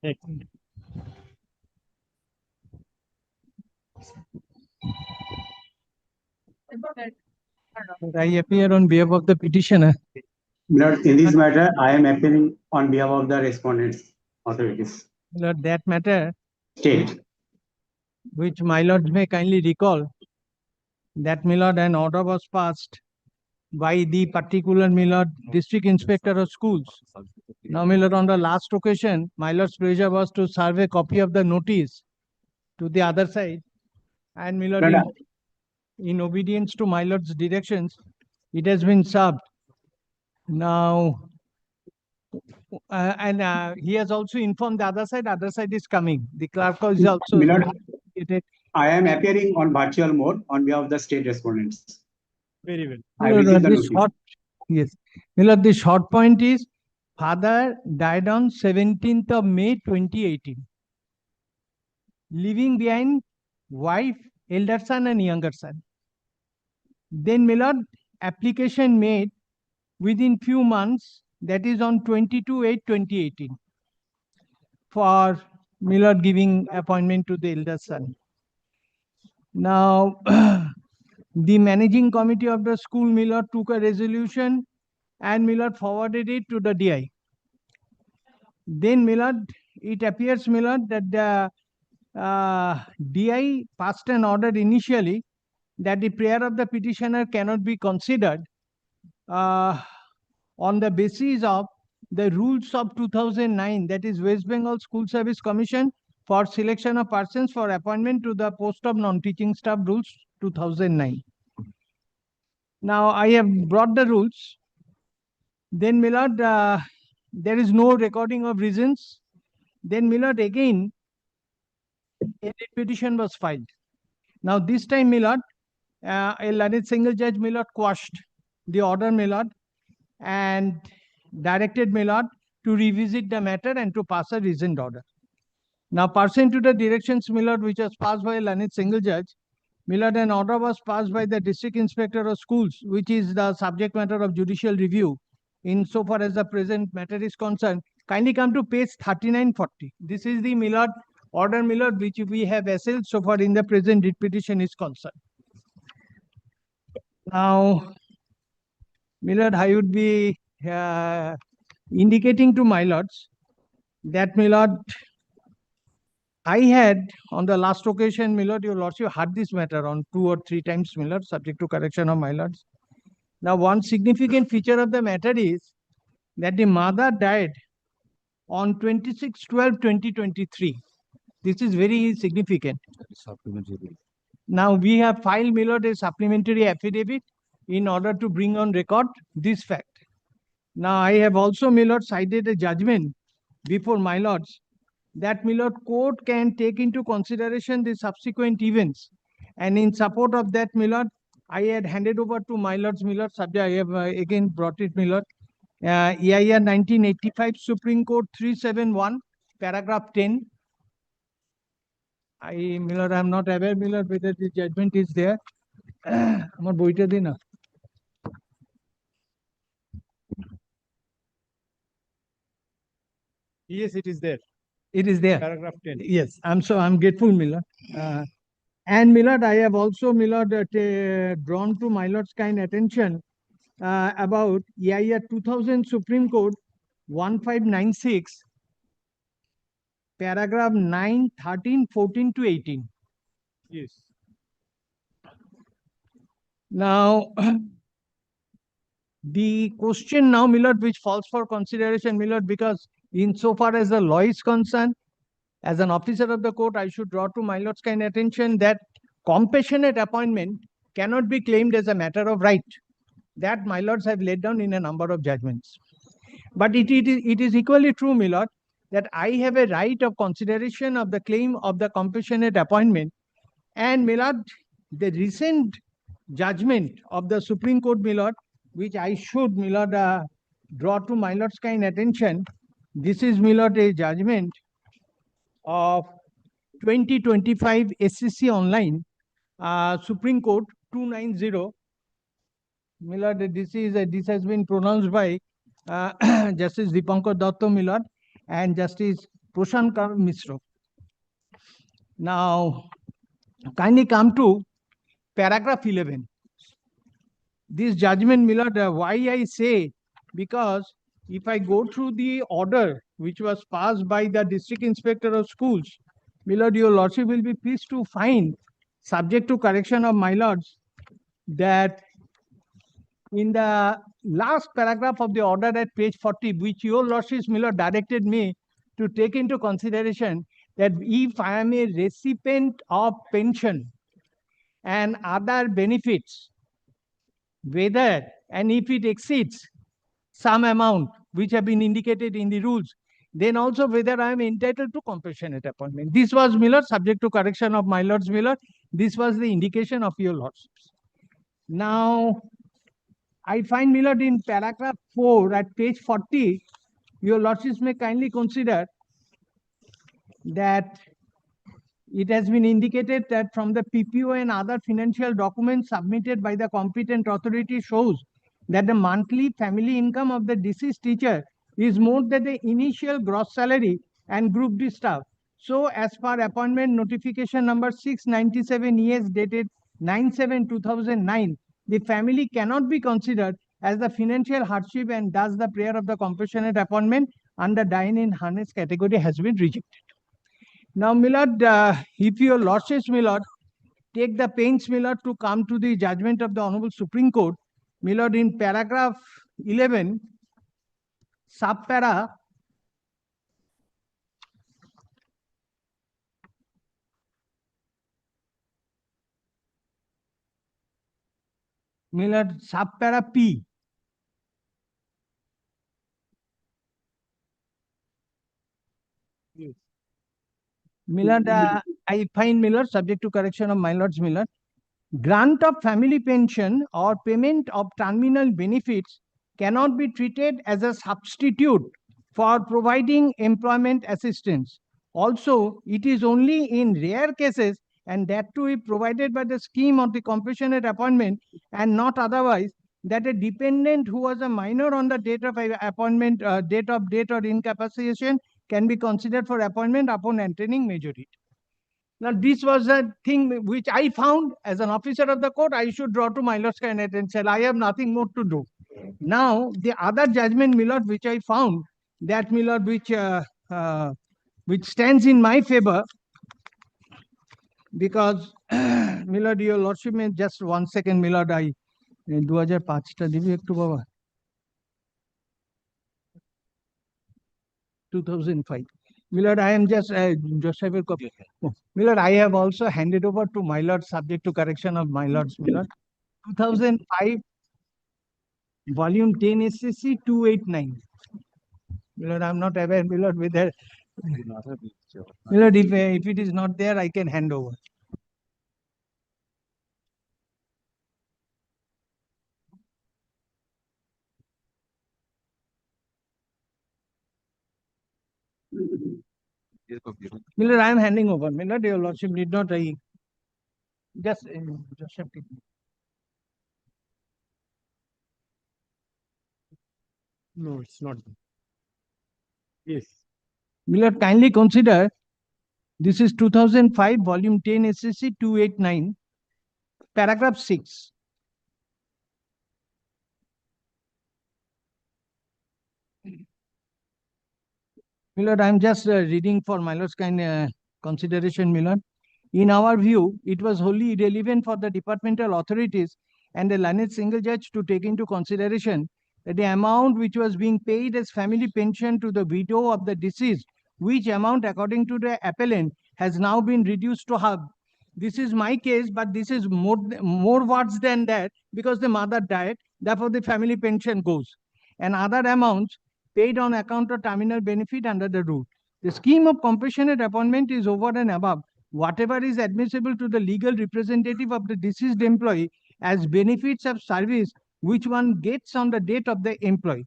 Excellent. I appear on behalf of the petitioner. Lord, in this matter, I am appearing on behalf of the respondents authorities. Lord, that matter, State. which my lord may kindly recall, that my lord, an order was passed by the particular my lord district inspector of schools. Now, my lord, on the last occasion, my lord's pleasure was to serve a copy of the notice to the other side, and my lord, in obedience to my lord's directions, it has been served. Now, he has also informed the other side is coming. The clerk is also. My lord, I am appearing on virtual mode on behalf of the state respondents. Very well. I received the This notice. short, yes. My lord, the short point is father died on 17th of May 2018, leaving behind wife, elder son and younger son. Then my lord, application made within few months, that is on 22/8/2018, for Milord giving appointment to the elder son. Now, the managing committee of the school, Milord, took a resolution and Milord forwarded it to the DI. Then, Milord, it appears, Milord, that the DI passed an order initially that the prayer of the petitioner cannot be considered on the basis of the rules of 2009, that is West Bengal School Service Commission for selection of persons for appointment to the post of non-teaching staff rules 2009. Now I have brought the rules. Then, Milord, there is no recording of reasons. Then, Milord, again, a petition was filed. Now this time, Milord, a learned single judge, Milord, quashed the order, Milord, and directed Milord to revisit the matter and to pass a reasoned order. Now, pursuant to the directions, Milord, which was passed by a learned single judge, Milord, an order was passed by the District Inspector of Schools, which is the subject matter of judicial review. Insofar as the present matter is concerned, kindly come to page 3940. This is the Milord order, Milord, which we have assailed so far in the present writ petition is concerned. Now, Milord, I would be indicating to my lords that, Milord, I had on the last occasion, Milord, your lordship heard this matter on 2 or 3 times, Milord, subject to correction of my lords. Now, one significant feature of the matter is that the mother died on 26/12/2023. This is very significant. Now, we have filed, Milord, a supplementary affidavit in order to bring on record this fact. Now, I have also, Milord, cited a judgment before my lords that, Milord, court can take into consideration the subsequent events. And in support of that, Milord, I had handed over to my lords, Milord, subject, I have again brought it, Milord. EIR 1985, Supreme Court 371, paragraph 10. Milord, I am not aware, Milord, whether the judgment is there. Amar boita di na. Yes, it is there. It is there. Paragraph 10. Yes, I'm grateful, Milord. And Milord, I have also, Milord, drawn to my lord's kind attention about EIR 2000 Supreme Court 1596, paragraph 9, 13, 14 to 18. Yes. Now, the question now, Milord, which falls for consideration, Milord, because insofar as the law is concerned, as an officer of the court, I should draw to my lord's kind attention that compassionate appointment cannot be claimed as a matter of right. That my lords have laid down in a number of judgments. But it is equally true, Milord, that I have a right of consideration of the claim of the compassionate appointment. And, Milord, the recent judgment of the Supreme Court, Milord, which I should, Milord, draw to my lord's kind attention. This is, Milord, a judgment of 2025 SCC Online, Supreme Court 290. Milord, this has been pronounced by Justice Dipankar Datta, Milord, and Justice Prashankar Mishra. Now, kindly come to paragraph 11. This judgment, Milord, why I say, because if I go through the order which was passed by the District Inspector of Schools, Milord, your lordship will be pleased to find, subject to correction of my lords, that in the last paragraph of the order at page 40, which your lordship, Milord, directed me to take into consideration, that if I am a recipient of pension and other benefits, whether and if it exceeds some amount which have been indicated in the rules, then also whether I am entitled to compassionate appointment. This was, Milord, subject to correction of my lords, Milord. This was the indication of your lordships. Now, I find, Milord, in paragraph 4 at page 40, your lordships may kindly consider that it has been indicated that from the PPO and other financial documents submitted by the competent authority shows that the monthly family income of the deceased teacher is more than the initial gross salary and group D staff. So as per appointment notification number 697 ES dated 9/7/2009, the family cannot be considered as the financial hardship, and thus the prayer of the compassionate appointment under dying in harness category has been rejected. Now, my lord, if your lordships, my lord, take the pains, my lord, to come to the judgment of the Honorable Supreme Court, my lord, in paragraph 11, subpara subpara P. Millard, I find Millard subject to correction of my lord's Millard. Grant of family pension or payment of terminal benefits cannot be treated as a substitute for providing employment assistance. Also, it is only in rare cases, and that too if provided by the scheme of the compassionate appointment and not otherwise, that a dependent who was a minor on the date of appointment, date of death or incapacitation can be considered for appointment upon entering majority. Now, this was a thing which I found as an officer of the court, I should draw to my lord's cabinet and said, I have nothing more to do. Now, the other judgment, my lord, which I found, that, my lord, which stands in my favor, because, my lord, your lordship, may just 1 second, my lord, I 2005 টা দিবি একটু বাবা 2005. Millard, I am just Joseph's copy. Oh, Millard, I have also handed over to my lord, subject to correction of my lord's Millard. 2005, volume 10 SCC 289. Millard, I'm not aware, Millard, whether Millard, if it is not there, I can hand over. Millard, I am handing over. Millard, your lordship need not just Joseph. No, it's not. Yes. Millard, kindly consider this is 2005, volume 10 SCC 289, paragraph 6. Millard, I'm just reading for my lord's kind consideration, Millard. In our view, it was wholly irrelevant for the departmental authorities and the learned single judge to take into consideration that the amount which was being paid as family pension to the widow of the deceased, which amount according to the appellant has now been reduced to half. This is my case, but this is more words than that, because the mother died, therefore the family pension goes. And other amounts paid on account of terminal benefit under the rule. The scheme of compassionate appointment is over and above whatever is admissible to the legal representative of the deceased employee as benefits of service which one gets on the date of the employee.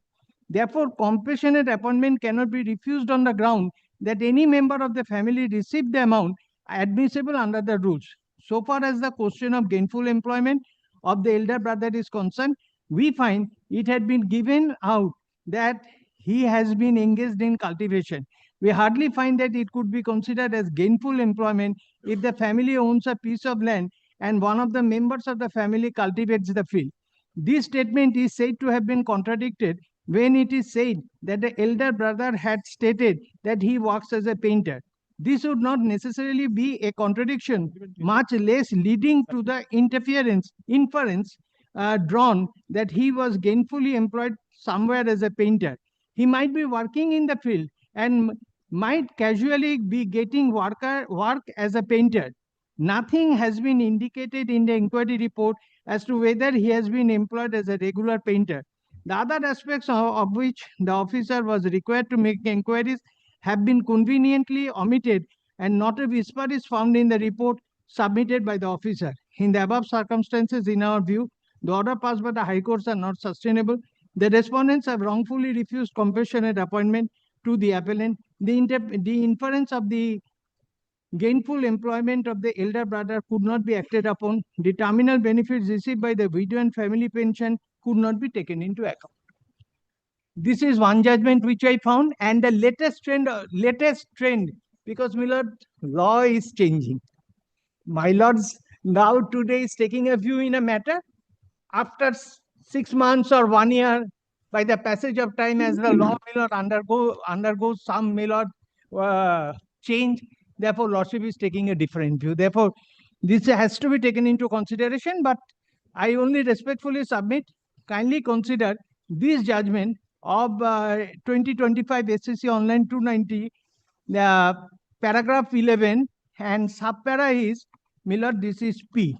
Therefore, compassionate appointment cannot be refused on the ground that any member of the family received the amount admissible under the rules. So far as the question of gainful employment of the elder brother is concerned, we find it had been given out that he has been engaged in cultivation. We hardly find that it could be considered as gainful employment if the family owns a piece of land and one of the members of the family cultivates the field. This statement is said to have been contradicted when it is said that the elder brother had stated that he works as a painter. This would not necessarily be a contradiction, much less leading to the inference drawn that he was gainfully employed somewhere as a painter. He might be working in the field and might casually be getting work as a painter. Nothing has been indicated in the inquiry report as to whether he has been employed as a regular painter. The other aspects of which the officer was required to make inquiries have been conveniently omitted, and not a whisper is found in the report submitted by the officer. In the above circumstances, in our view, the order passed by the High Courts are not sustainable. The respondents have wrongfully refused compassionate appointment to the appellant. The inference of the gainful employment of the elder brother could not be acted upon. The terminal benefits received by the widow and family pension could not be taken into account. This is one judgment which I found, and the latest trend Because, my lord, law is changing. My lords now today is taking a view in a matter. After 6 months or 1 year, by the passage of time, as the law may not undergo some may not change, therefore lordship is taking a different view. Therefore, this has to be taken into consideration, but I only respectfully submit, kindly consider this judgment of 2025 SCC Online 290, paragraph 11 and subpara is, Miller, this is P.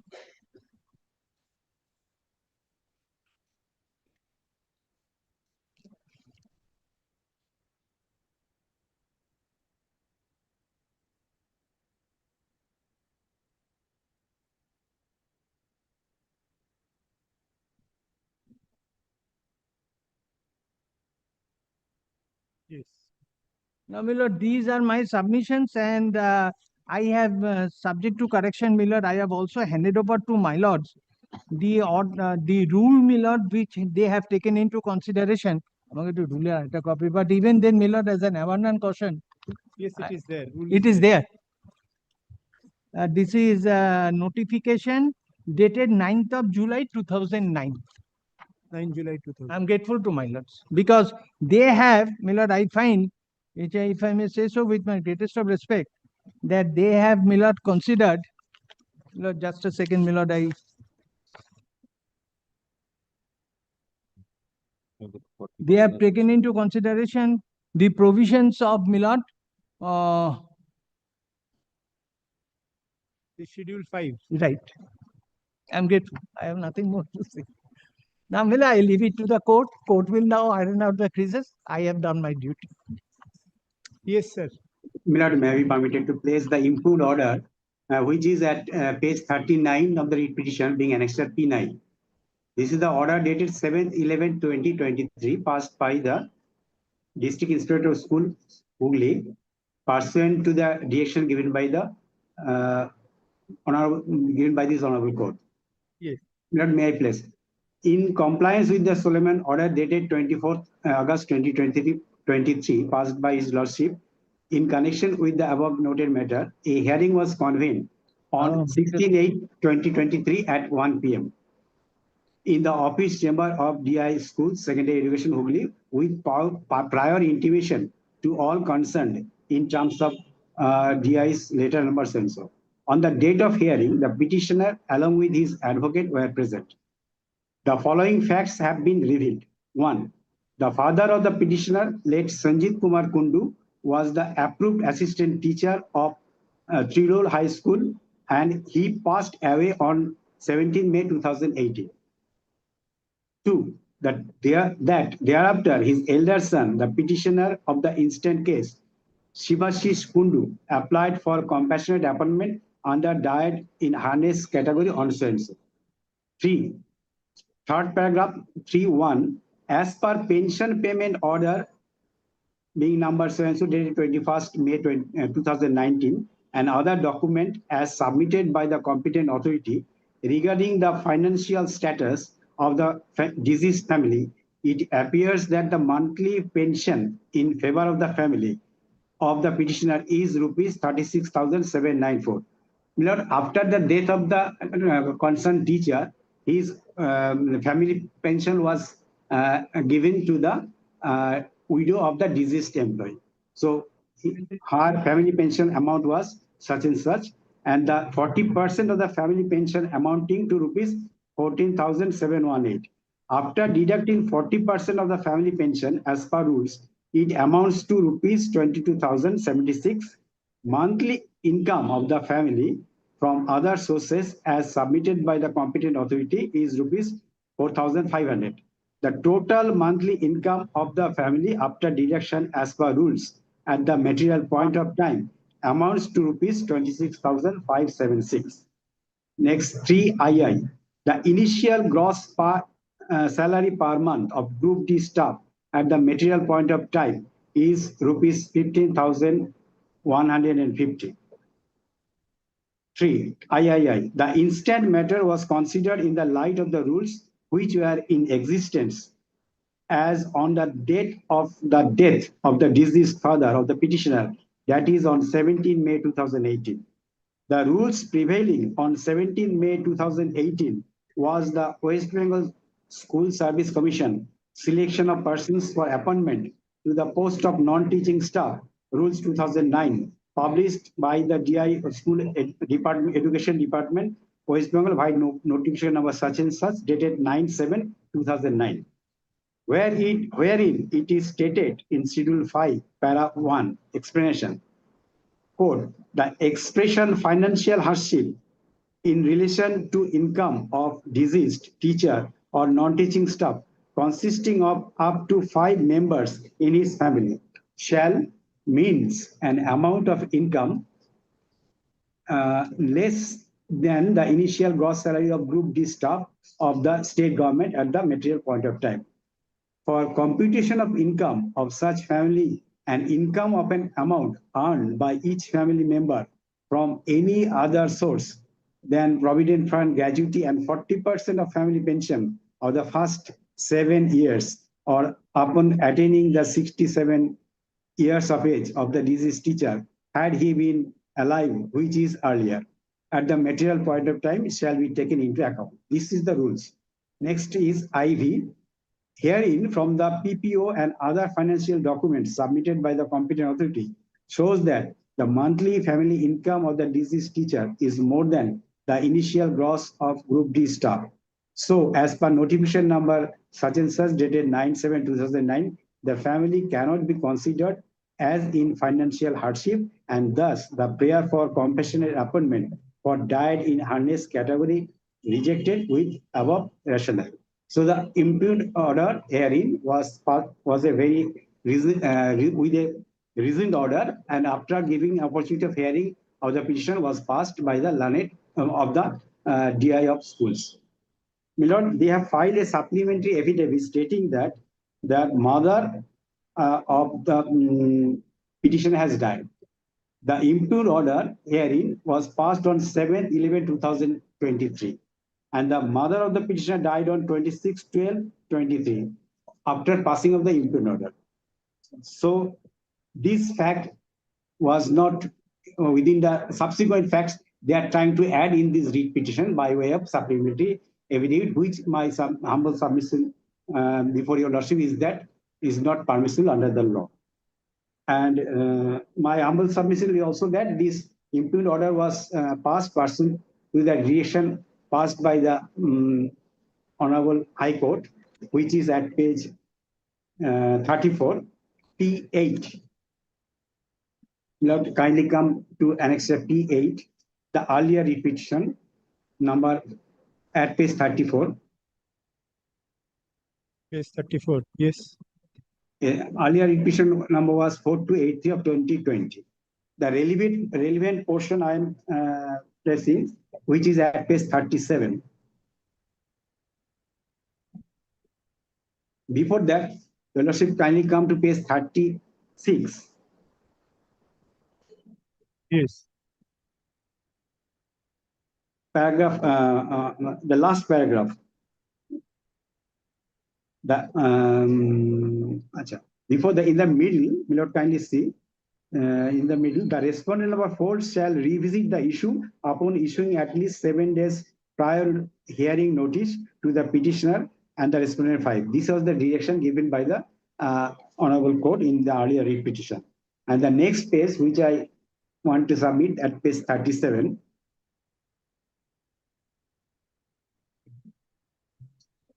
Yes. Now, Miller, these are my submissions, and I have, subject to correction, Miller, I have also handed over to my lords the rule, Miller, which they have taken into consideration. I'm going to rule a copy, but even then, Miller, as an abundant caution. Yes, it is there. Rule It is there. This is notification dated 9th of July 2009. 9 July 2000. I'm grateful to my lords because they have, Miller, I find, which if I may say so with my greatest of respect, that they have, Miller, considered, Miller, just a second, Miller, they have taken into consideration the provisions of, Miller, The schedule 5. right. I'm grateful. I have nothing more to say. Now, Miller, I leave it to the court. Court will now iron out the creases. I have done my duty. Yes, sir. Milord, may I be permitted to place the improved order, which is at page 39 of the writ petition, being annexed P9. This is the order dated 7/11/2023, passed by the District Inspector of School, Hooghly, pursuant to the direction given by the given by this honorable court. Yes. Milord, may I place? In compliance with the Solomon order dated 24th August 2023, passed by His Lordship, in connection with the above noted matter, a hearing was convened on 16/8/2023 at 1 p.m. in the office chamber of DI School, Secondary Education, Hooghly, with prior intimation to all concerned in terms of DI's letter number and so. On the date of hearing, the petitioner along with his advocate were present. The following facts have been revealed. 1. The father of the petitioner, late Sanjit Kumar Kundu, was the approved assistant teacher of Trilol High School, and he passed away on 17 May 2018. 2. That thereafter his elder son, the petitioner of the instant case, Shivashish Kundu, applied for compassionate appointment under diet in harness category on so-and-so. 3. Third paragraph 3.1, as per pension payment order being number so-and-so dated 21st May 2019, and other document as submitted by the competent authority regarding the financial status of the deceased family, it appears that the monthly pension in favor of the family of the petitioner is rupees 36,794. After the death of the concerned teacher, his family pension was given to the widow of the deceased employee. So her family pension amount was such and such, and the 40% of the family pension amounting to rupees 14,718. After deducting 40% of the family pension as per rules, it amounts to rupees 22,076. Monthly income of the family from other sources as submitted by the competent authority is rupees 4,500. The total monthly income of the family after deduction as per rules at the material point of time amounts to rupees 26,576. Next, 3II. The initial gross salary per month of Group D staff at the material point of time is rupees 15,150. 3. III. The instant matter was considered in the light of the rules which were in existence as on the date of the death of the deceased father of the petitioner that is on 17 May 2018. The rules prevailing on 17 May 2018 was the West Bengal School Service Commission selection of persons for appointment to the post of non-teaching staff, Rules 2009, published by the DI School Department, Education Department, West Bengal, by notification number such and such, dated 9/7/2009, wherein it is stated in Schedule 5, Para 1, explanation. Quote, the expression financial hardship in relation to income of deceased teacher or non-teaching staff consisting of up to 5 members in his family shall means an amount of income less than the initial gross salary of Group D staff of the state government at the material point of time. For computation of income of such family and income of an amount earned by each family member from any other source than Provident Fund gratuity and 40% of family pension of the first 7 years or upon attaining the 67 years of age of the deceased teacher, had he been alive, which is earlier, at the material point of time shall be taken into account. This is the rules. Next is IV. Herein, from the PPO and other financial documents submitted by the competent authority, shows that the monthly family income of the deceased teacher is more than the initial gross of Group D staff. So, as per notification number such and such, dated 9/7/2009, the family cannot be considered as in financial hardship, and thus the prayer for compassionate appointment for died in harness category rejected with above rationale. So the impugned order herein was a very with a reasoned order, and after giving opportunity of hearing of the petition was passed by the learned of the DI of schools. My lord, they have filed a supplementary affidavit stating that the mother of the petitioner has died. The impugned order herein was passed on 7/11/2023. And the mother of the petitioner died on 26/12/23 after passing of the impugned order. So this fact was not within the subsequent facts they are trying to add in this writ petition by way of supplementary affidavit, which my humble submission before your lordship is that is not permissible under the law. And my humble submission is also that this impugned order was passed pursuant to the direction passed by the Honorable High Court, which is at page 34, P8. Now, kindly come to Annexure P8, the earlier repetition number at page 34. Page 34, yes. Earlier repetition number was 4283 of 2020. The relevant portion I am placing, which is at page 37. Before that, the lordship kindly come to page 36. Yes. Paragraph, the last paragraph. Before the, in the middle, my lord kindly see, in the middle, the respondent number 4 shall revisit the issue upon issuing at least 7 days prior hearing notice to the petitioner and the respondent 5. This was the direction given by the Honorable Court in the earlier writ petition. And the next page, which I want to submit at page 37,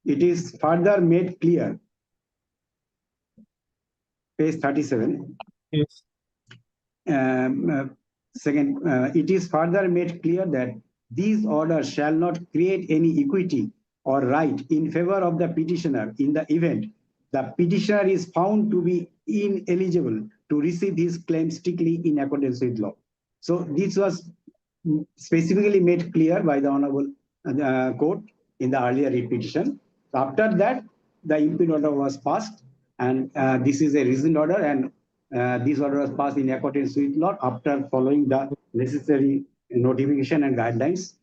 it is further made clear, page 37. Yes. It is further made clear that these orders shall not create any equity or right in favor of the petitioner in the event the petitioner is found to be ineligible to receive his claim strictly in accordance with law. So this was specifically made clear by the Honorable Court in the earlier writ petition. After that, the impugned order was passed, and this is a reasoned order, and this order was passed in accordance with law after following the necessary notification and guidelines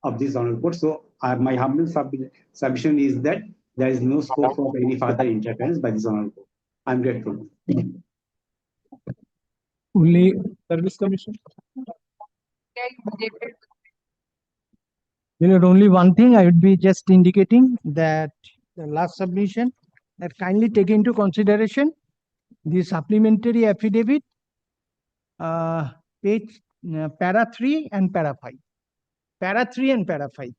of this Honorable Court. So my humble submission is that there is no scope for any further interference by this Honorable Court. I'm grateful. Only Service Commission. Only one thing I would be just indicating that the last submission that kindly take into consideration the supplementary affidavit, page para 3 and para 5. Para 3 and para 5.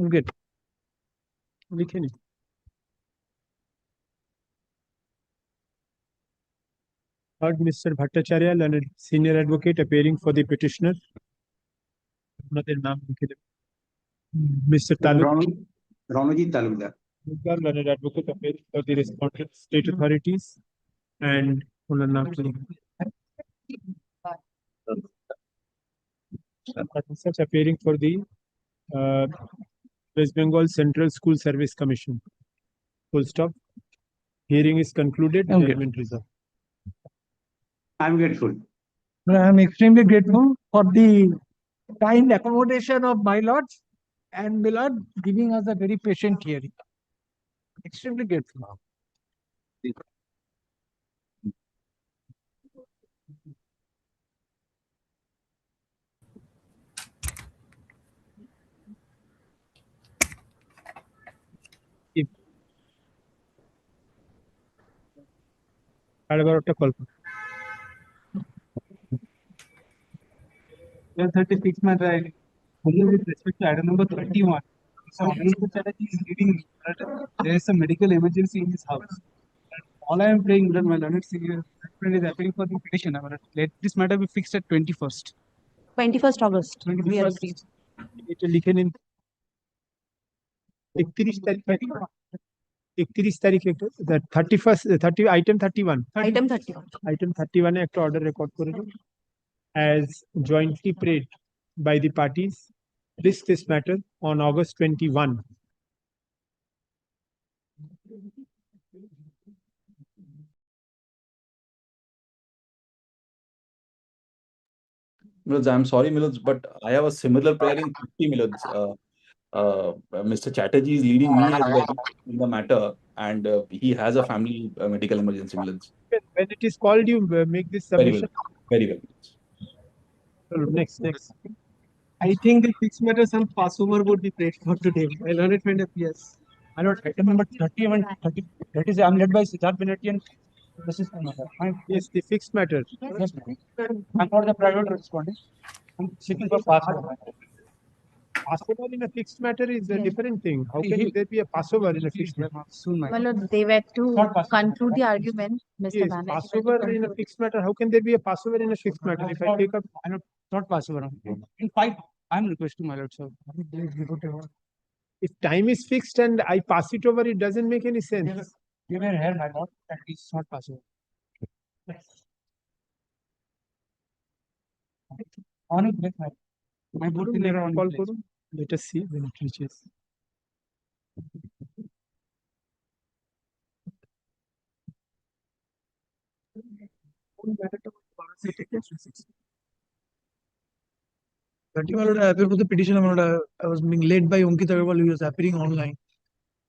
Good. We can. Heard Mr. Bhattacharya, learned senior advocate appearing for the petitioner. Mr. Taluk. Ronojit Talukdar. Learned advocate appearing for the respondent state authorities and such appearing for the West Bengal Central School Service Commission. Full stop. Hearing is concluded. Judgment reserved. I'm grateful. I'm extremely grateful for the kind accommodation of my lords and my lord giving us a very patient hearing. Extremely grateful. Call. 36 matter, only with respect to item number 31. So, Honorable Chatterjee is reading that there is a medical emergency in his house. And all I am praying that my learned senior friend is appealing for the petition. Let this matter be fixed at 21st. 21st August. We are 21st. It will लिखे in 31 तारीख the 31st 30 item 31 Item 31. item 31 একটা order record করে দিন as jointly prayed by the parties list this matter on August 21. Miloj, I'm sorry, Miloj, but I have a similar prayer in 50 Miloj. Mr. Chatterjee is leading me as well in the matter, and he has a family medical emergency, Miloj. When it is called, you make this submission. Very well. Next. I think the fixed matter some Passover would be prayed for today. I learned it when yes. I know item number 30 and 30. That is, I'm led by Siddharth Banerjee and this is my matter. Yes, the fixed matter. Yes, I'm for the private respondent. I'm seeking for Passover. Passover in a fixed matter is a different thing. How can there be a Passover in a fixed matter? Well, they were to conclude the argument, Mr. Yes, Banerjee. Passover in a fixed matter. How can there be a Passover in a fixed matter? If I take up, not Passover. In 5, I'm requesting my lord, sir. If time is fixed and I pass it over, it doesn't make any sense. You may have my lord, that is not Passover. On it, my board on call karo. Let us see when it reaches. I appeared for the petition. I was being led by Ankit Agarwal, who was appearing online.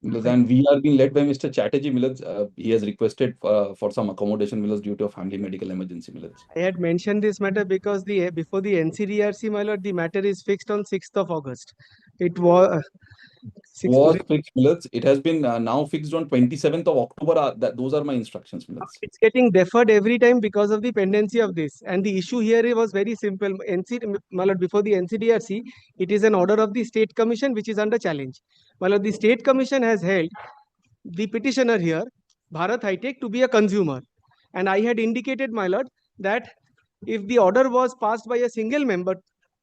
And we are being led by Mr. Chatterjee, Miloj. He has requested for some accommodation, Miloj, due to a family medical emergency, Miloj. I had mentioned this matter because before the NCDRC, my lord, the matter is fixed on 6th of August. It was fixed, Miloj. It has been now fixed on 27th of October. Those are my instructions, Miloj. It's getting deferred every time because of the pendency of this. And the issue here was very simple. My lord, before the NCDRC, it is an order of the State Commission which is under challenge. My lord, the State Commission has held the petitioner here, Bharat High-Tech, to be a consumer. And I had indicated, my lord, that if the order was passed by a single member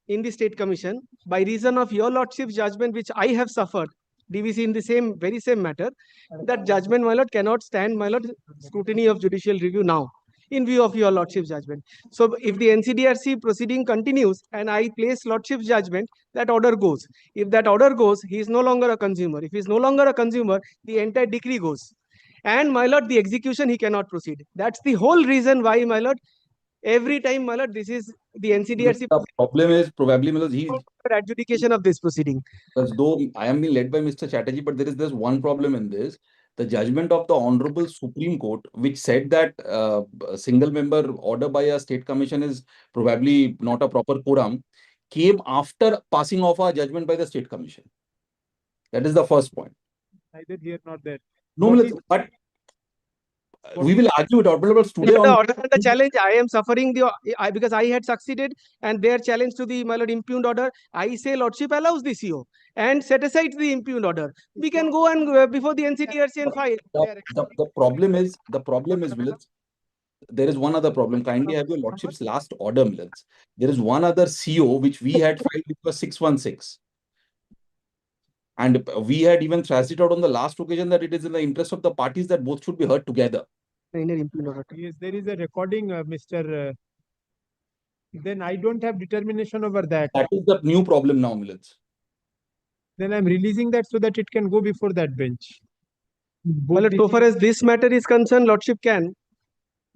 in the State Commission, by reason of your lordship's judgment, which I have suffered, DVC in the very same matter, that judgment, my lord, cannot stand, my lord, scrutiny of judicial review now. in view of your lordship's judgment. So if the NCDRC proceeding continues and I place lordship's judgment, that order goes. If that order goes, he is no longer a consumer. If he is no longer a consumer, the entire decree goes. And my lord, the execution he cannot proceed. That's the whole reason why, my lord, every time, my lord, this is the NCDRC The problem is probably because adjudication of this proceeding. as though I am being led by Mr. Chatterjee, but there is this one problem in this. The judgment of the Honorable Supreme Court, which said that a single member order by a state commission is probably not a proper quorum, came after passing off a judgment by the state commission. That is the first point. Neither here nor there. No, but we will argue it out. But today The on order and the challenge, I am suffering because I had succeeded and their challenge to the, my lord, impugned order. I say lordship allows the CO and set aside the impugned order. We can go and before the NCDRC and file. the problem is Millets, there is one other problem. Kindly have your lordship's last order, Millets. There is one other CO which we had filed, which was 616. And we had even thrashed it out on the last occasion that it is in the interest of the parties that both should be heard together. Yes, there is a recording, Mr. Then I don't have determination over that. That is the new problem now, Millets. Then I'm releasing that so that it can go before that bench. Well, so far as this matter is concerned, lordship can.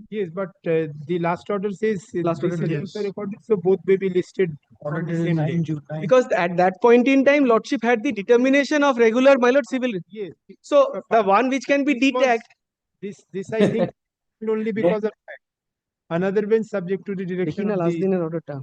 Yes, but the last order says Last this order, is yes. also recorded, so both may be listed on the same day. Because at that point in time, lordship had the determination of regular, my lord, civil. Yes. So the one which can be detached. This I think only because of fact. Another bench subject to the direction of the...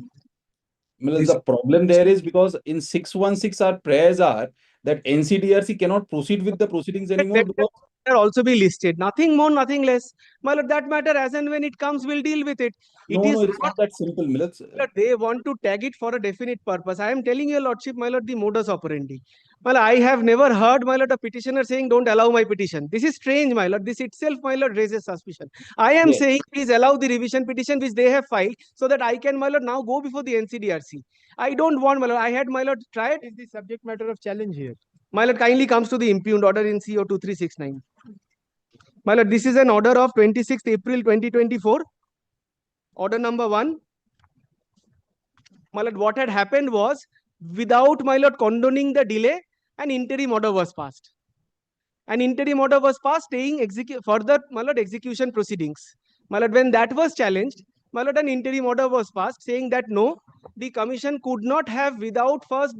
Millets, the problem there is because in 616 our prayers are that NCDRC cannot proceed with the proceedings anymore because Also be listed. Nothing more, nothing less. My lord, that matter as and when it comes, we'll deal with it. no, it's not that simple, Millets. They want to tag it for a definite purpose. I am telling your lordship, my lord, the modus operandi. Well, I have never heard, my lord, a petitioner saying, don't allow my petition. This is strange, my lord. This itself, my lord, raises suspicion. I am saying, please allow the revision petition which they have filed so that I can, my lord, now go before the NCDRC. I don't want, my lord, I had, my lord, tried. Is the subject matter of challenge here? My lord, kindly comes to the impugned order in CO 2369. My lord, this is an order of 26th April 2024. Order number 1. My lord, what had happened was, without, my lord, condoning the delay, an interim order was passed. An interim order was passed staying further, my lord, execution proceedings. My lord, when that was challenged, my lord, an interim order was passed saying that no, the commission could not have, without first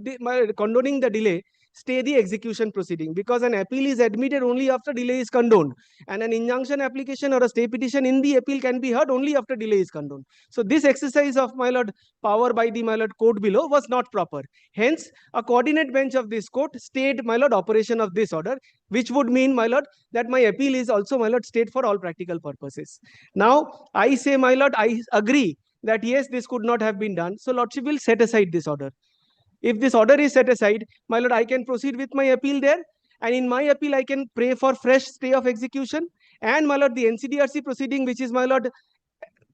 condoning the delay, stay the execution proceeding, because an appeal is admitted only after delay is condoned, and an injunction application or a stay petition in the appeal can be heard only after delay is condoned. So this exercise of, my lord, power by the, my lord, court below was not proper. Hence, a coordinate bench of this court stayed, my lord, operation of this order, which would mean, my lord, that my appeal is also, my lord, stayed for all practical purposes. Now, I say, my lord, I agree that yes, this could not have been done. So lordship will set aside this order. If this order is set aside, my lord, I can proceed with my appeal there. And in my appeal, I can pray for fresh stay of execution. And, my lord, the NCDRC proceeding, which is, my lord,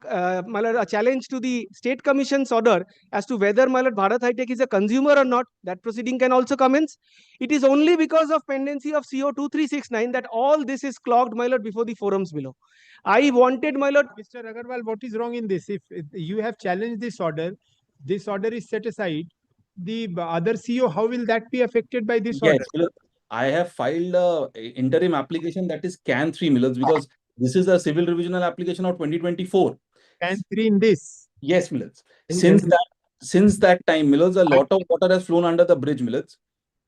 a challenge to the state commission's order as to whether, my lord, Bharat High-Tech is a consumer or not, that proceeding can also commence. It is only because of pendency of CO 2369 that all this is clogged, my lord, before the forums below. I wanted, my lord... Mr. Agarwal, what is wrong in this? If you have challenged this order is set aside, the other CO, how will that be affected by this order? Yes, I have filed a interim application that is CAN 3, Millets, because this is a civil revisional application of 2024. CAN 3 in this? Yes, Millets. Since that time, Millets, a lot of water has flown under the bridge, Millets.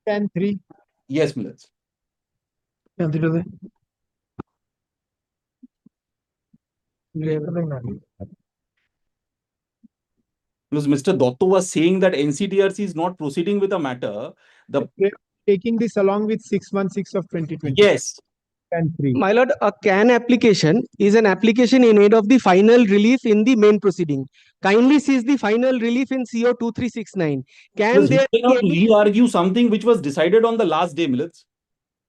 CAN 3? Yes, Millets. Because Mr. Dotto was saying that NCDRC is not proceeding with the matter. Taking this along with 616 of 2020. Yes. CAN 3. My lord, a CAN application is an application in aid of the final relief in the main proceeding. Kindly seize the final relief in CO 2369. Can You there cannot re-argue something which was decided on the last day, Millets?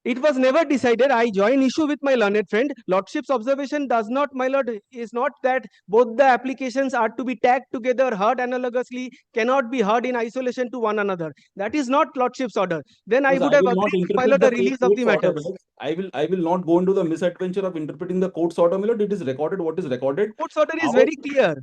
It was never decided. I join issue with my learned friend. Lordship's observation does not, my lord, is not that both the applications are to be tagged together, heard analogously, cannot be heard in isolation to one another. That is not Lordship's order. Then I Because would I have will not agreed, my interpret lord, the the release of the court's order, matters. Milord. I will not go into the misadventure of interpreting the court's order, Milord. It is recorded what is recorded. Court's order is Our- very clear.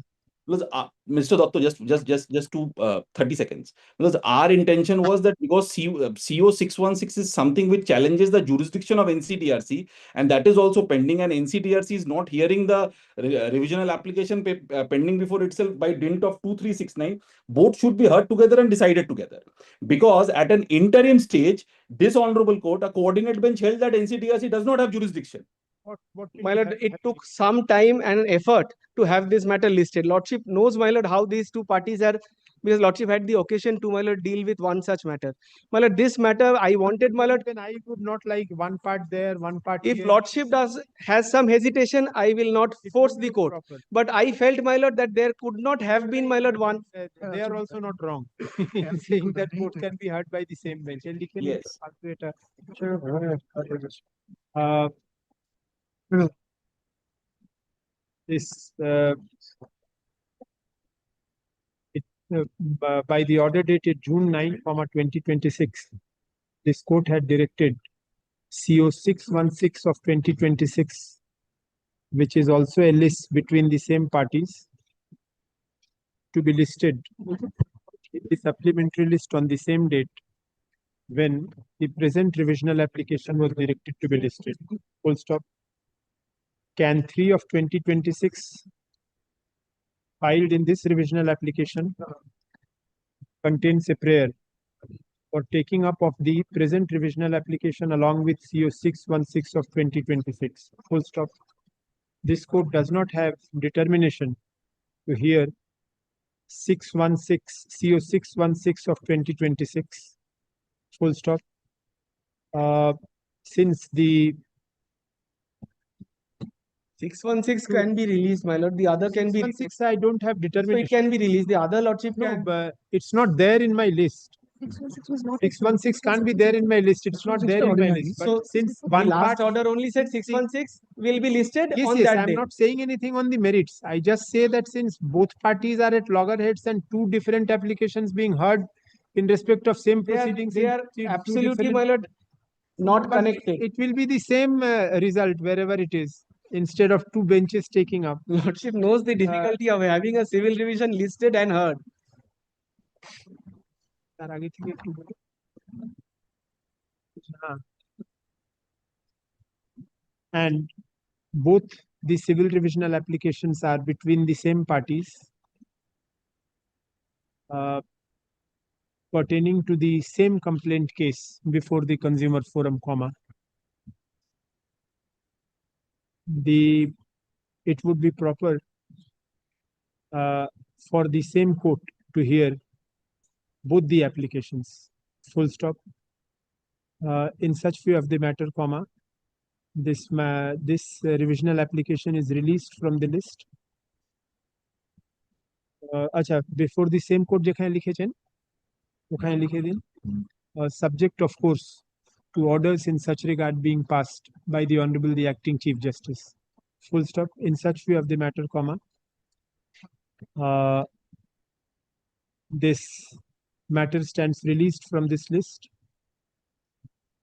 Because Mr. Datto, just to 30 seconds. Because our intention was that because CO 616 is something which challenges the jurisdiction of NCDRC, and that is also pending, and NCDRC is not hearing the revisional application pending before itself by dint of 2369. Both should be heard together and decided together. Because at an interim stage, this honorable court, a coordinate bench, held that NCDRC does not have jurisdiction. My lord, it took some time and effort to have this matter listed. Lordship knows, my lord, how these two parties are, because Lordship had the occasion to, my lord, deal with one such matter. My lord, this matter, I wanted, my lord. Then I would not like one part there, one part If here. Lordship has some hesitation, I will not force the court. But I felt, my lord, that there could not have been, my lord, one. They are also not wrong in saying that both can be heard by the same bench. Yes. This by the order dated June 9, 2026, this court had directed CO 616 of 2026, which is also a list between the same parties, to be listed in the supplementary list on the same date when the present revisional application was directed to be listed. Full stop. Can 3 of 2026 filed in this revisional application contains a prayer for taking up of the present revisional application along with CO 616 of 2026. Full stop. This court does not have determination to hear 616 CO 616 of 2026. Full stop. Since the 616 can be released, my lord. The other can be. 616, I don't have So determination. it can be released. The other Lordship No, can. but it's not there in my list. 616 can't be there in my list. It's not there in my list. But So since the one last part, order only said 616 will be listed yes, on yes, that I'm day. not saying anything on the merits. I just say that since both parties are at loggerheads and two different applications being heard in respect of same proceedings, They are absolutely, my lord, not connected. It will be the same result wherever it is, instead of two benches taking up. Lordship knows the difficulty of having a civil revision listed and heard. And both the civil revisional applications are between the same parties, pertaining to the same complaint case before the consumer forum, it would be proper for the same court to hear both the applications. Full stop. In such view of the matter, this revisional application is released from the list. Acha, before the same court যেখানে লিখেছেন ওখানে লিখে দিন, subject of course to orders in such regard being passed by the Honorable the Acting Chief Justice. Full stop. In such view of the matter, this matter stands released from this list.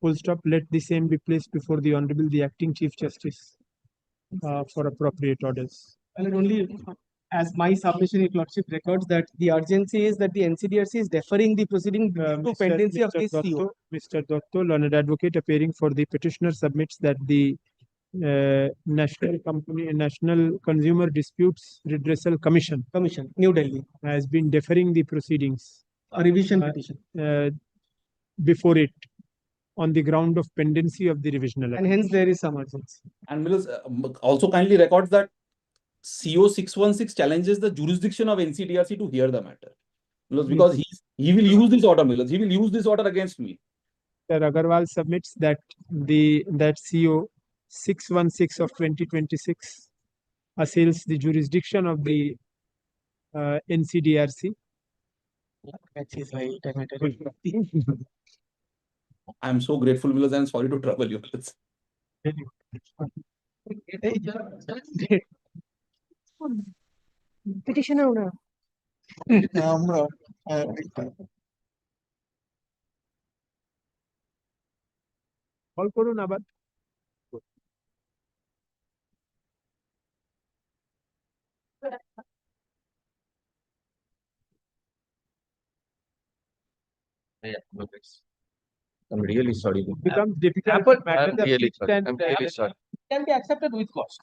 Full stop. Let the same be placed before the Honorable the Acting Chief Justice for appropriate orders. And only as my submission, if Lordship records that the urgency is that the NCDRC is deferring the proceeding to pendency of this CO. Mr. Dotto, learned advocate appearing for the petitioner, submits that the National Consumer Disputes Redressal Commission, New Delhi, has been deferring the proceedings. A revision petition. Before it, on the ground of pendency of the revisional. And hence there is some urgency. And Mills also kindly records that CO 616 challenges the jurisdiction of NCDRC to hear the matter. Because he will use this order, Mills. He will use this order against me. Sir Agarwal submits that that CO 616 of 2026 assails the jurisdiction of the NCDRC. I'm so grateful, my lords, and sorry to trouble you. Petitioner owner. Call করুন আবার। I'm really sorry. It becomes difficult. I'm really sorry. I'm really sorry. Can be accepted with cost.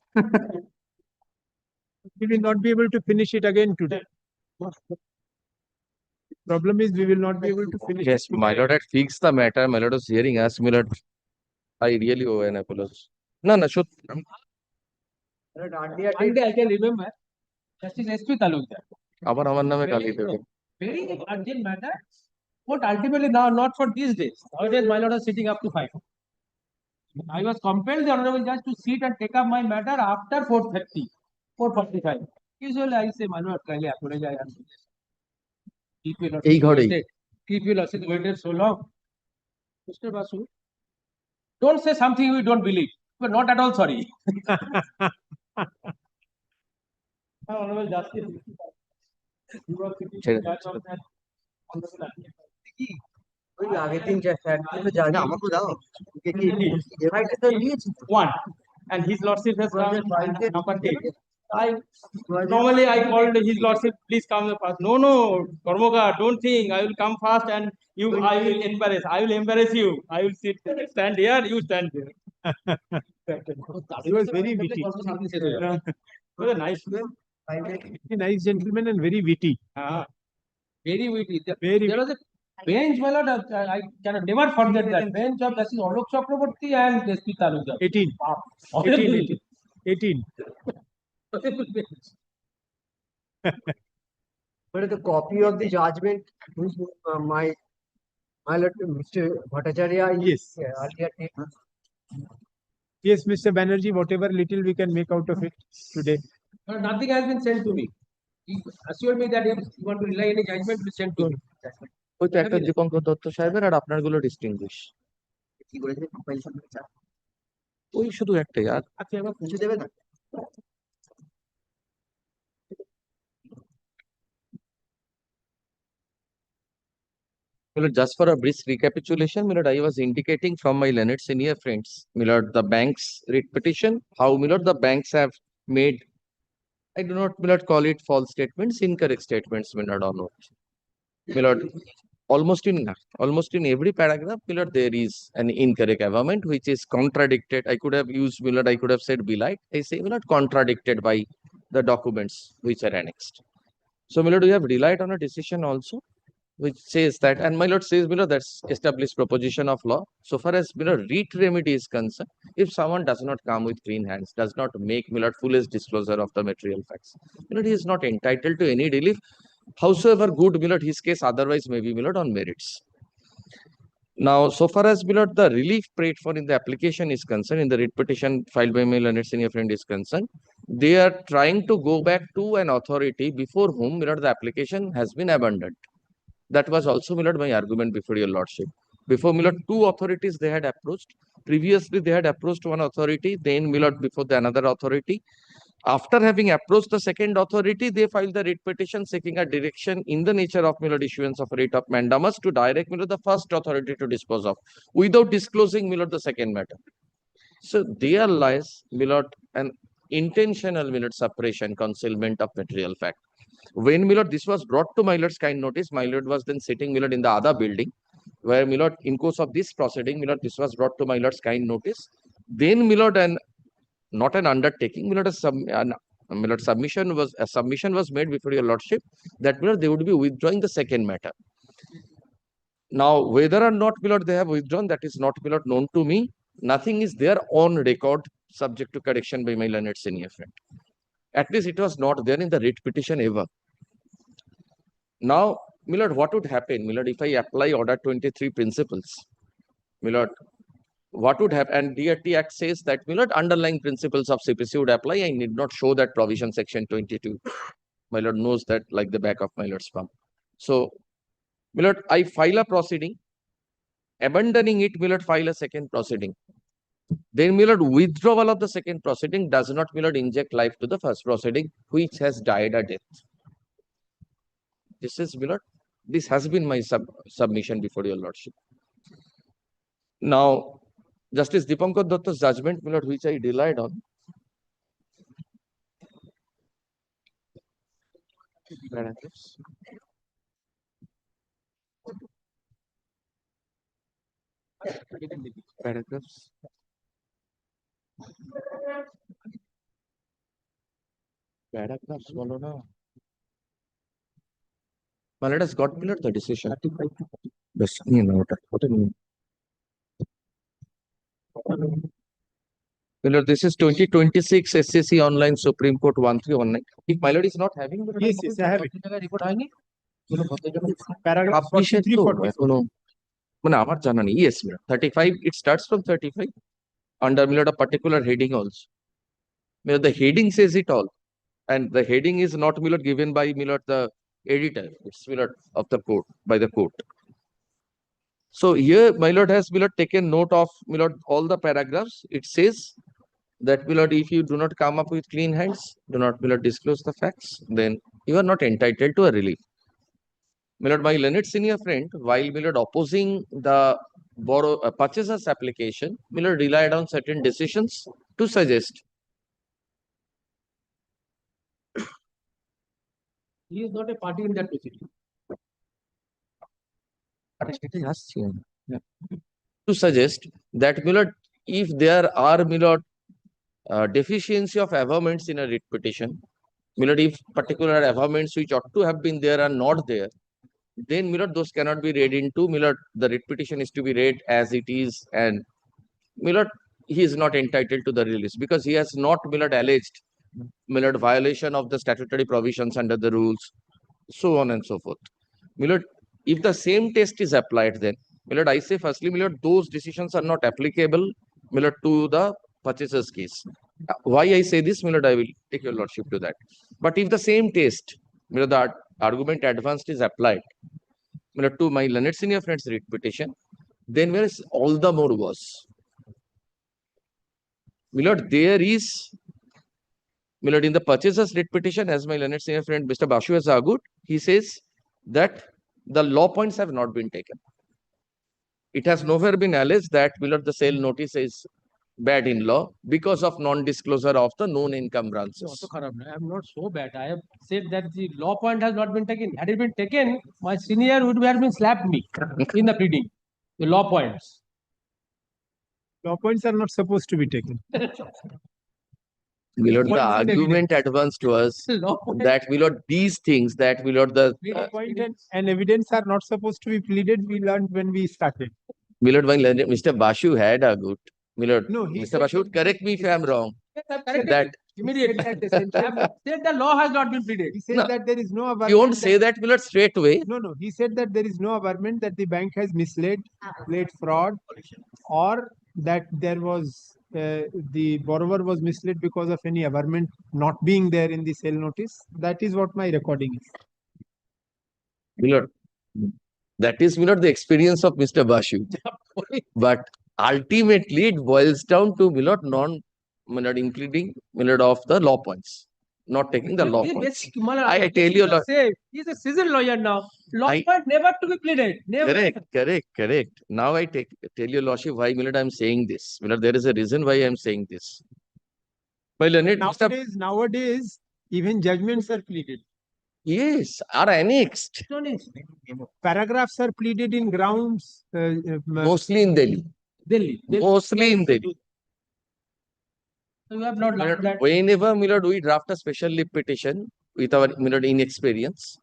We will not be able to finish it again today. Problem is we will not be able to finish Yes, it. my lord had fixed the matter. My lord was hearing us. My lord, I really owe an apology. No, no, should. One day I can remember, Justice S.P. Talukdar. আবার আমার নামে গালি দেবে। Very urgent matter, but ultimately now not for these days. Nowadays, my lord was sitting up to 5. I was compelled, the honorable judge, to sit and take up my matter after 4:30, 4:45. Usually I say, my lord, kindly apologize. Keep your এই ঘরেই। waited. Keep your lordship waited so long. Mr. Basu, don't say something we don't believe. We're not at all sorry. Honorable Justice, you were sitting ছেড়ে in judge on that. One, and his lordship has come number 10. Normally I called his lordship, please come fast. No, Karmoga, don't think I will come fast and I will embarrass you. I will stand here, you stand there. He was very witty. What a nice, Very nice gentleman and very witty. very witty. Very There was a bench, my lord, I cannot never forget that bench of Justice Alok Chakraborty and S.P. Talukdar. 18. Horrible. 18. But the copy of the judgment, which my lord, Mr. Bhattacharya, Yes. Earlier taken. Yes, Mr. Banerjee, whatever little we can make out of it today. But nothing has been sent to me. He assured me that if you want to rely any judgment, please send to me. ওই তো একটা দীপঙ্কর দত্ত সাহেবের আর আপনার গুলো distinguished. ওই শুধু একটাই আর আপনি একবার পৌঁছে দেবেন না? Milord, just for a brief recapitulation, Milord, I was indicating from my learned senior friends, Milord, the bank's writ petition, how Milord, the banks have made, I do not, Milord, call it false statements, incorrect statements, Milord, or not. Milord, almost in every paragraph, Milord, there is an incorrect averment which is contradicted. I could have used, Milord, I could have said belied. I say, Milord, contradicted by the documents which are annexed. So, Milord, we have relied on a decision also, which says that, and my lord says, Milord, that's established proposition of law. So far as, Milord, writ remedy is concerned, if someone does not come with clean hands, does not make, Milord, fullest disclosure of the material facts, Milord, he is not entitled to any relief, howsoever good, Milord, his case otherwise may be, Milord, on merits. Now, so far as, Milord, the relief prayed for in the application is concerned, in the writ petition filed by my learned senior friend is concerned, they are trying to go back to an authority before whom, Milord, the application has been abandoned. That was also, Milord, my argument before your lordship. Before, Milord, two authorities they had approached. Previously, they had approached one authority, then, Milord, before the another authority. After having approached the second authority, they filed the writ petition seeking a direction in the nature of, Milord, issuance of writ of mandamus to direct, Milord, the first authority to dispose of, without disclosing, Milord, the second matter. So there lies, Milord, an intentional, Milord, suppression, concealment of material fact. When, Milord, this was brought to my lord's kind notice, my lord was then sitting, Milord, in the other building, where, Milord, in course of this proceeding, Milord, this was brought to my lord's kind notice. Then, Milord, and not an undertaking, Milord, Milord, a submission was made before your lordship that, Milord, they would be withdrawing the second matter. Now, whether or not, Milord, they have withdrawn, that is not, Milord, known to me. Nothing is there on record subject to correction by my learned senior friend. At least it was not there in the writ petition ever. Now, Milord, what would happen, Milord, if I apply Order 23 principles? Milord, what would happen? And DRT Act says that, Milord, underlying principles of CPC would apply. I need not show that provision, section 22. My lord knows that like the back of my lord's palm. So, Milord, I file a proceeding, abandoning it, my lord, file a second proceeding. Then, my lord, withdrawal of the second proceeding does not, my lord, inject life to the first proceeding, which has died a death. This is, my lord, this has been my submission before your lordship. Now, Justice Dipankar Datta's judgment, my lord, which I relied on. Paragraphs. Paragraphs. Paragraphs, bolo na. My lord has got, my lord, the decision. Best, what a name. My lord, this is 2026 SCC Online Supreme Court 1319. If my lord is not having the Yes, yes, I have it. Paragraph 43, 44. Yes, 35. It starts from 35 under a particular heading also. The heading says it all, and the heading is not given by the editor. It's of the court by the court. So here my lord has taken note of all the paragraphs. It says that if you do not come up with clean hands, do not disclose the facts, then you are not entitled to a relief. My learned senior friend, while opposing the purchaser's application, relied on certain decisions to suggest. He is not a party in that proceeding. To suggest that if there are deficiency of averments in a writ petition, if particular averments which ought to have been there are not there, then those cannot be read into the writ petition is to be read as it is, and he is not entitled to the release because he has not alleged violation of the statutory provisions under the rules, so on and so forth. If the same test is applied, then I say firstly, those decisions are not applicable to the purchaser's case. Why I say this, I will take your lordship to that. But if the same test, the argument advanced is applied to my learned senior friend's writ petition, then where is all the more worse? There is in the purchaser's writ petition, as my learned senior friend Mr. Bashu has argued, he says that the law points have not been taken. It has nowhere been alleged that the sale notice is bad in law because of non-disclosure of the known income branches. I am not so bad. I have said that the law point has not been taken. Had it been taken, my senior would have been slapped me in the pleading. The law points. Law points are not supposed to be taken. The argument advanced was that these things that Law point and evidence are not supposed to be pleaded. We learned when we started. Mr. Bashu had argued. No, he Mr. Bashu, correct me if I am wrong. That Immediately. Said the law has not been pleaded. He said that there is no averment. you won't say that straight away. No. He said that there is no averment that the bank has misled, played fraud, or that there was the borrower was misled because of any averment not being there in the sale notice. That is what my recording is. That is the experience of Mr. Bashu. But ultimately it boils down to including of the law points, not taking the law points. I tell you, he's a seasoned lawyer now. Law point never to be pleaded. Never. Correct. Now I tell you, lordship, why I am saying this. There is a reason why I am saying this. Nowadays, even judgments are pleaded. Yes, are annexed. Paragraphs are pleaded in grounds. Mostly in Delhi. Mostly in Delhi. So you have not learned that. Whenever we draft a special lip petition with our inexperience,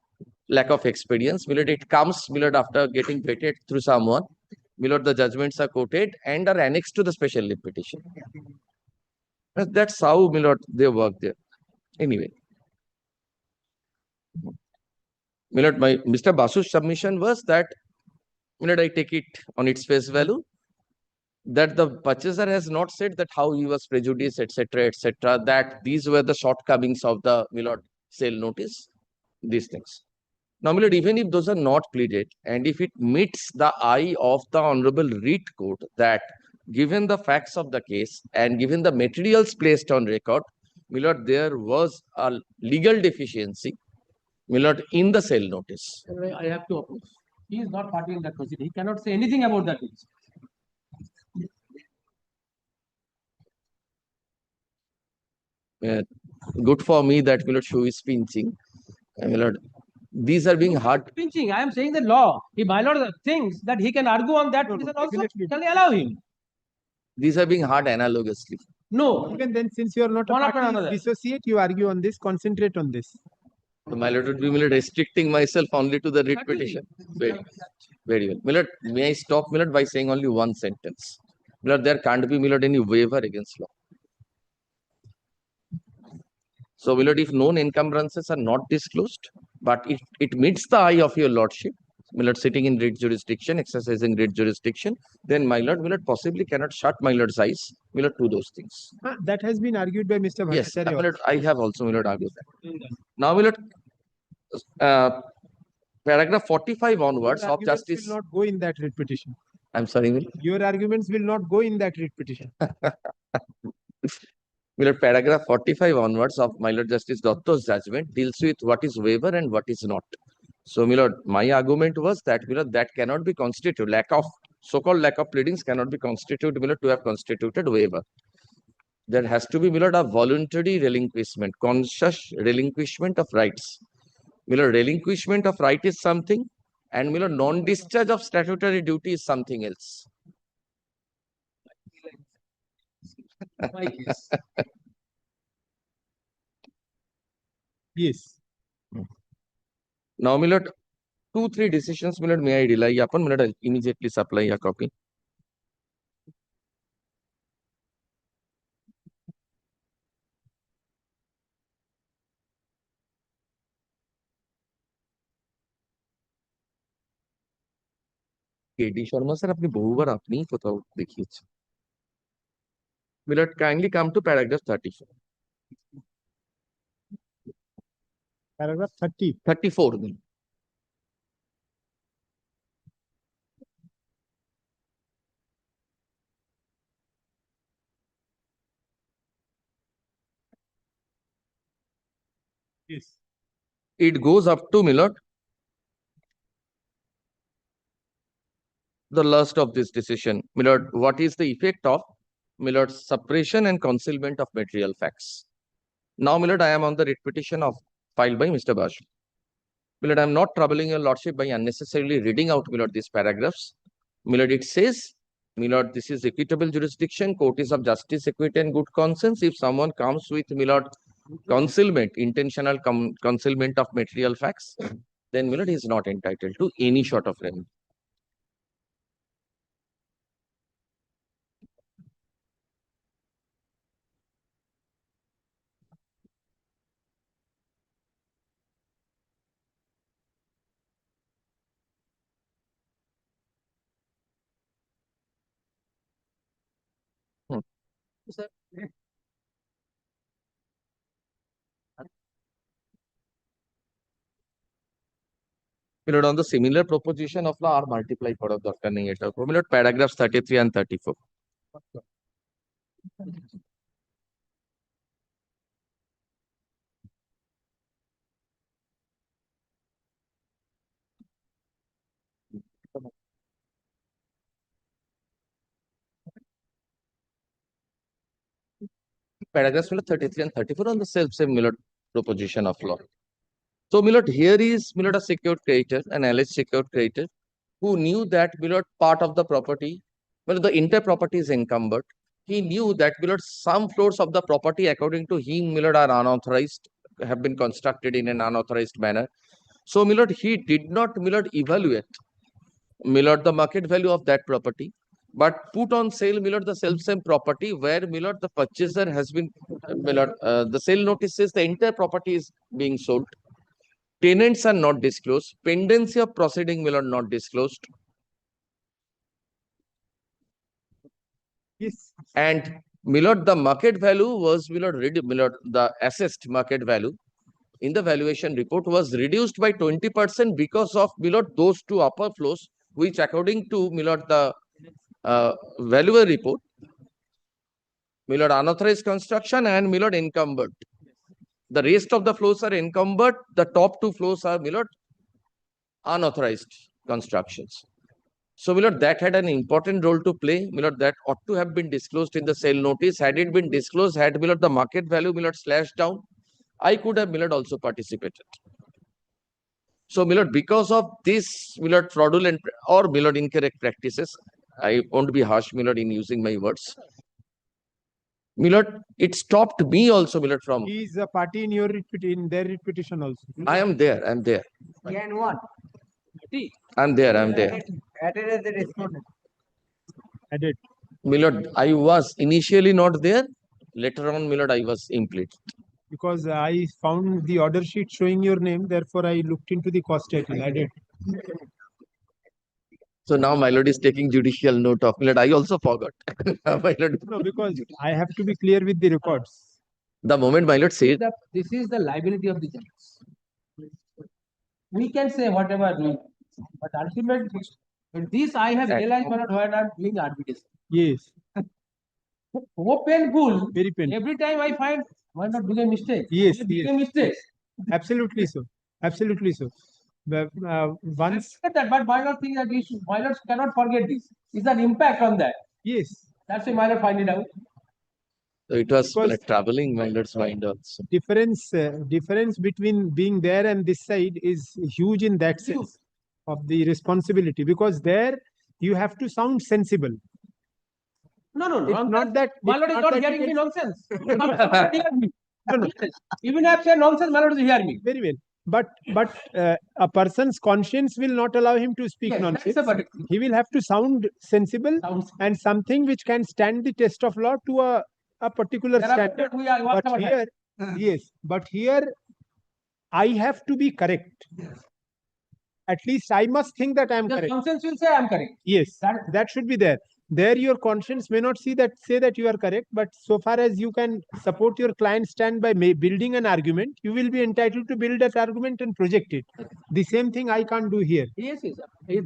lack of experience, it comes after getting vetted through someone. The judgments are quoted and are annexed to the special lip petition. That's how they work there. Anyway. Mr. Basu's submission was that I take it on its face value that the purchaser has not said that how he was prejudiced, etc., that these were the shortcomings of the sale notice, these things. Now, my lord, even if those are not pleaded, and if it meets the eye of the Honorable Read Court that given the facts of the case and given the materials placed on record, my lord, there was a legal deficiency, my lord, in the sale notice. I have to oppose. He is not party in that proceeding. He cannot say anything about that. Good for me that my lord shoe is pinching. My lord, these are being hard. Pinching. I am saying the law. If my lord thinks that he can argue on that reason also, shall I allow him? These are being hard analogously. No. Even then, since you are not a One after party, another. dissociate, you argue on this, concentrate on this. So my lord would be my lord, restricting myself only to the writ petition. Very well. My lord, may I stop, my lord, by saying only one sentence? My lord, there can't be, my lord, any waiver against law. So, my lord, if known encumbrances are not disclosed, but it meets the eye of your lordship, my lord, sitting in writ jurisdiction, exercising writ jurisdiction, then my lord possibly cannot shut my lord's eyes, my lord, to those things. That has been argued by Mr. Yes, Bhattacharya. my lord, I have also, my lord, argued that. Now, my lord, paragraph 45 onwards Your of arguments Justice. will not go in that writ petition. I'm sorry, my lord. Your arguments will not go in that writ petition. My lord, paragraph 45 onwards of my lord Justice Datta's judgment deals with what is waiver and what is not. So, my lord, my argument was that, my lord, that cannot be constituted. So-called lack of pleadings cannot be constituted, my lord, to have constituted waiver. There has to be, my lord, a voluntary relinquishment, conscious relinquishment of rights. My lord, relinquishment of right is something, and my lord, non-discharge of statutory duty is something else. Yes. Now, my lord, 2-3 decisions, my lord, may I rely upon? My lord, I'll immediately supply a copy. KD Sharma sir, আপনি বহুবার আপনিই কোথাও দেখিয়েছেন। My lord, kindly come to paragraph 34. Paragraph 30. 34. Yes. It goes up to, my lord, the last of this decision. My lord, what is the effect of, my lord, suppression and concealment of material facts? Now, my lord, I am on the writ petition filed by Mr. Basu. My lord, I am not troubling your lordship by unnecessarily reading out, my lord, these paragraphs. My lord, it says, my lord, this is equitable jurisdiction, court is of justice, equity, and good conscience. If someone comes with, my lord, concealment, intentional concealment of material facts, then, my lord, he is not entitled to any sort of remedy. My lord, on the similar proposition of law, or multiply করার দরকার নেই এটা। My lord, paragraphs 33 and 34. Paragraphs 33 and 34 on the same, my lord, proposition of law. So, my lord, here is, my lord, a secured creditor, an alleged secured creditor, who knew that, my lord, part of the property, well, the entire property is encumbered. He knew that, my lord, some floors of the property, according to him, my lord, are unauthorized, have been constructed in an unauthorized manner. So, my lord, he did not, my lord, evaluate, my lord, the market value of that property, but put on sale, my lord, the same property where, my lord, the purchaser has been, my lord, the sale notice says the entire property is being sold. Tenants are not disclosed. Pendency of proceeding, my lord, not disclosed. Yes. And, my lord, the market value was, my lord, the assessed market value in the valuation report was reduced by 20% because of, my lord, those two upper floors, which according to, my lord, the valuer report, my lord, unauthorized construction and, my lord, encumbered. The rest of the floors are encumbered. The top two floors are, my lord, unauthorized constructions. So, my lord, that had an important role to play. My lord, that ought to have been disclosed in the sale notice. Had it been disclosed, had, my lord, the market value, my lord, slashed down, I could have, my lord, also participated. So, my lord, because of this, my lord, fraudulent or, my lord, incorrect practices, I won't be harsh, my lord, in using my words. My lord, it stopped me also, my lord, from. He is a party in your in their petition also. I am there. I'm there. Can what? I'm there. I'm there. Added as a respondent. Added. My lord, I was initially not there. Later on, my lord, I was implicated. Because I found the order sheet showing your name, therefore I looked into the cost title. I did. So now my lord is taking judicial note of, my lord, I also forgot. My lord. No, because I have to be clear with the records. The moment my lord said, This is the liability of the judges. We can say whatever we want, but ultimately, this I have realized when I'm doing arbitration. Yes. So painful. Very painful. Every time I find why not doing a mistake. Yes, Doing yes. a mistake. Absolutely so. Absolutely so. But, once. That, but my lord think that we should, my lords cannot forget this. Is an impact on that. Yes. That's why my lord find it out. so it was like traveling my lord's mind also. Difference between being there and this side is huge in that sense of the responsibility, because there you have to sound sensible. No. It's not that my lord is it's not that hearing you me can- nonsense. Even if I say nonsense, my lord is hearing me. Very well. But a person's conscience will not allow him to speak Yes, nonsense. that's about it. He will have to sound sensible and something which can stand the test of law to a particular There are standard. we are what But our here, yes, but here I have to be correct. At least I must think that I am correct. Conscience will say I am correct. Yes, that should be there. There your conscience may not say that you are correct, but so far as you can support your client stand by building an argument, you will be entitled to build that argument and project it. The same thing I can't do here. Yes.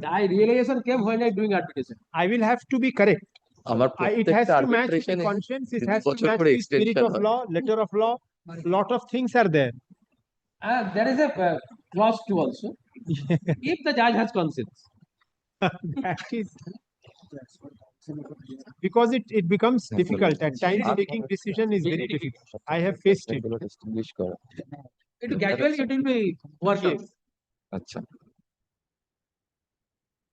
I realization came when I doing arbitration. I will have to be correct. It has to match with the conscience, it has to match the spirit of law, letter of law. Lot of things are there. There is a clause 2 also. If the judge has conscience. That is because it becomes difficult at times. Taking decision is very difficult. I have faced it. It gradually it will be worse. Acha.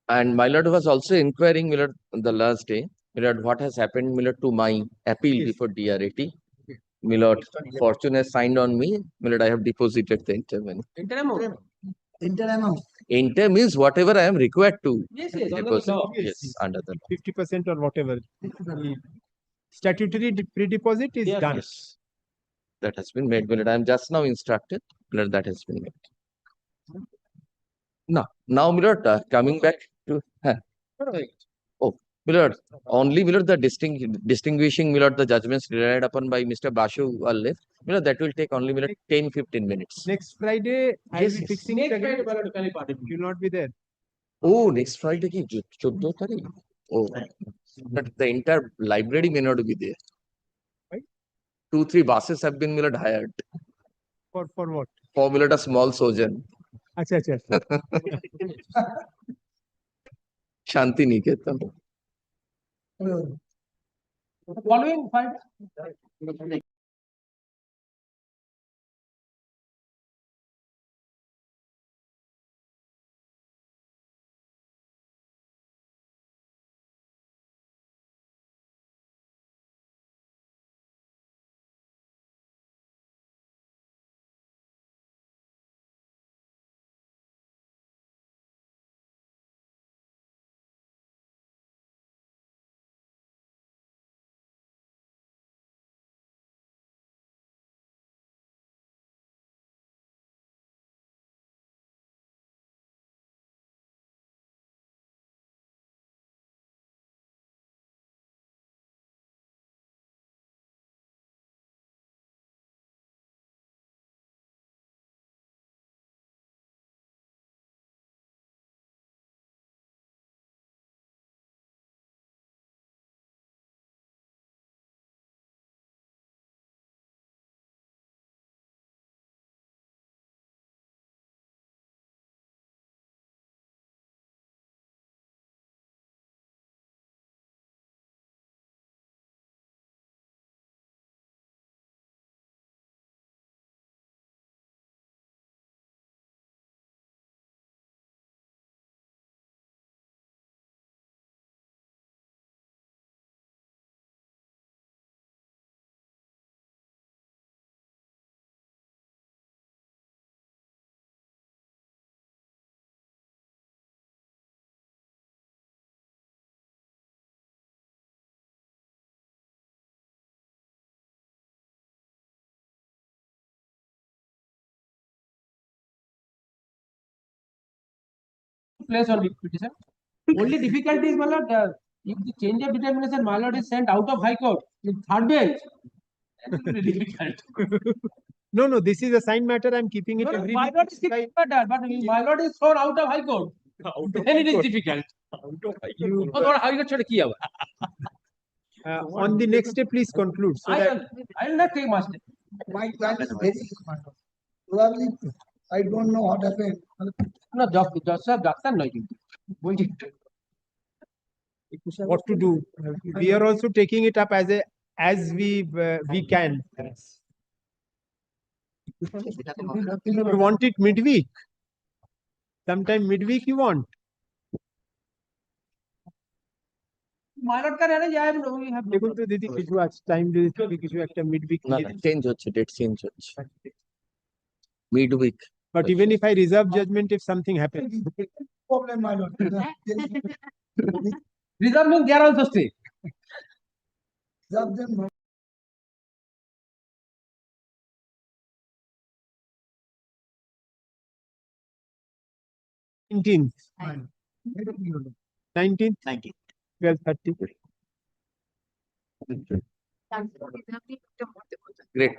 And my lord was also inquiring, my lord, the last day, my lord, what has happened, my lord, to my appeal before DRAT. My lord, fortune has signed on me. My lord, I have deposited the interim money. Interim means whatever I am required to deposit. Yes, under the law. 50% or whatever. The statutory pre-deposit is done. Yes. That has been made. My lord, I am just now instructed. My lord, that has been made. Now, my lord, coming back to. Oh, my lord, only my lord, the distinguishing, my lord, the judgments relied upon by Mr. Bashu are left. My lord, that will take only, my lord, 10-15 minutes. Next Friday, I will be fixing it Next again. Friday, You will not be there. Oh, next Friday ki 14 tarikh. Oh, but the entire library may not be there. Right? 2-3 buses have been, my lord, hired. For what? For, my lord, a small sojourn. Acha. Shanti Niketan. Following 5. place on petition. Only difficulty is, my lord, if the change of determination, my lord, is sent out of High Court, in third bench, that will be difficult. No, no, this is assigned matter. I'm keeping it No, no, every my week. lord is keeping matter, but my lord is thrown out of High Court. Then it is difficult. You, Or High Court should key on the next day, please conclude. So that I will not take much. My plan is very probably I don't know what happened. No, doctor no. what to do? We are also taking it up as we can. You want it midweek? Sometime midweek you want? My lord can arrange. I have we have. দেখুন তো দিদি কিছু আছে time যদি থাকে কিছু একটা midweek না চেঞ্জ হচ্ছে ডেট চেঞ্জ হচ্ছে মিডউইক But even if I reserve judgment, if something happens, Problem, my lord. Reserve means they are also stay. Reserve them. 19th, 19th, 12:30. Great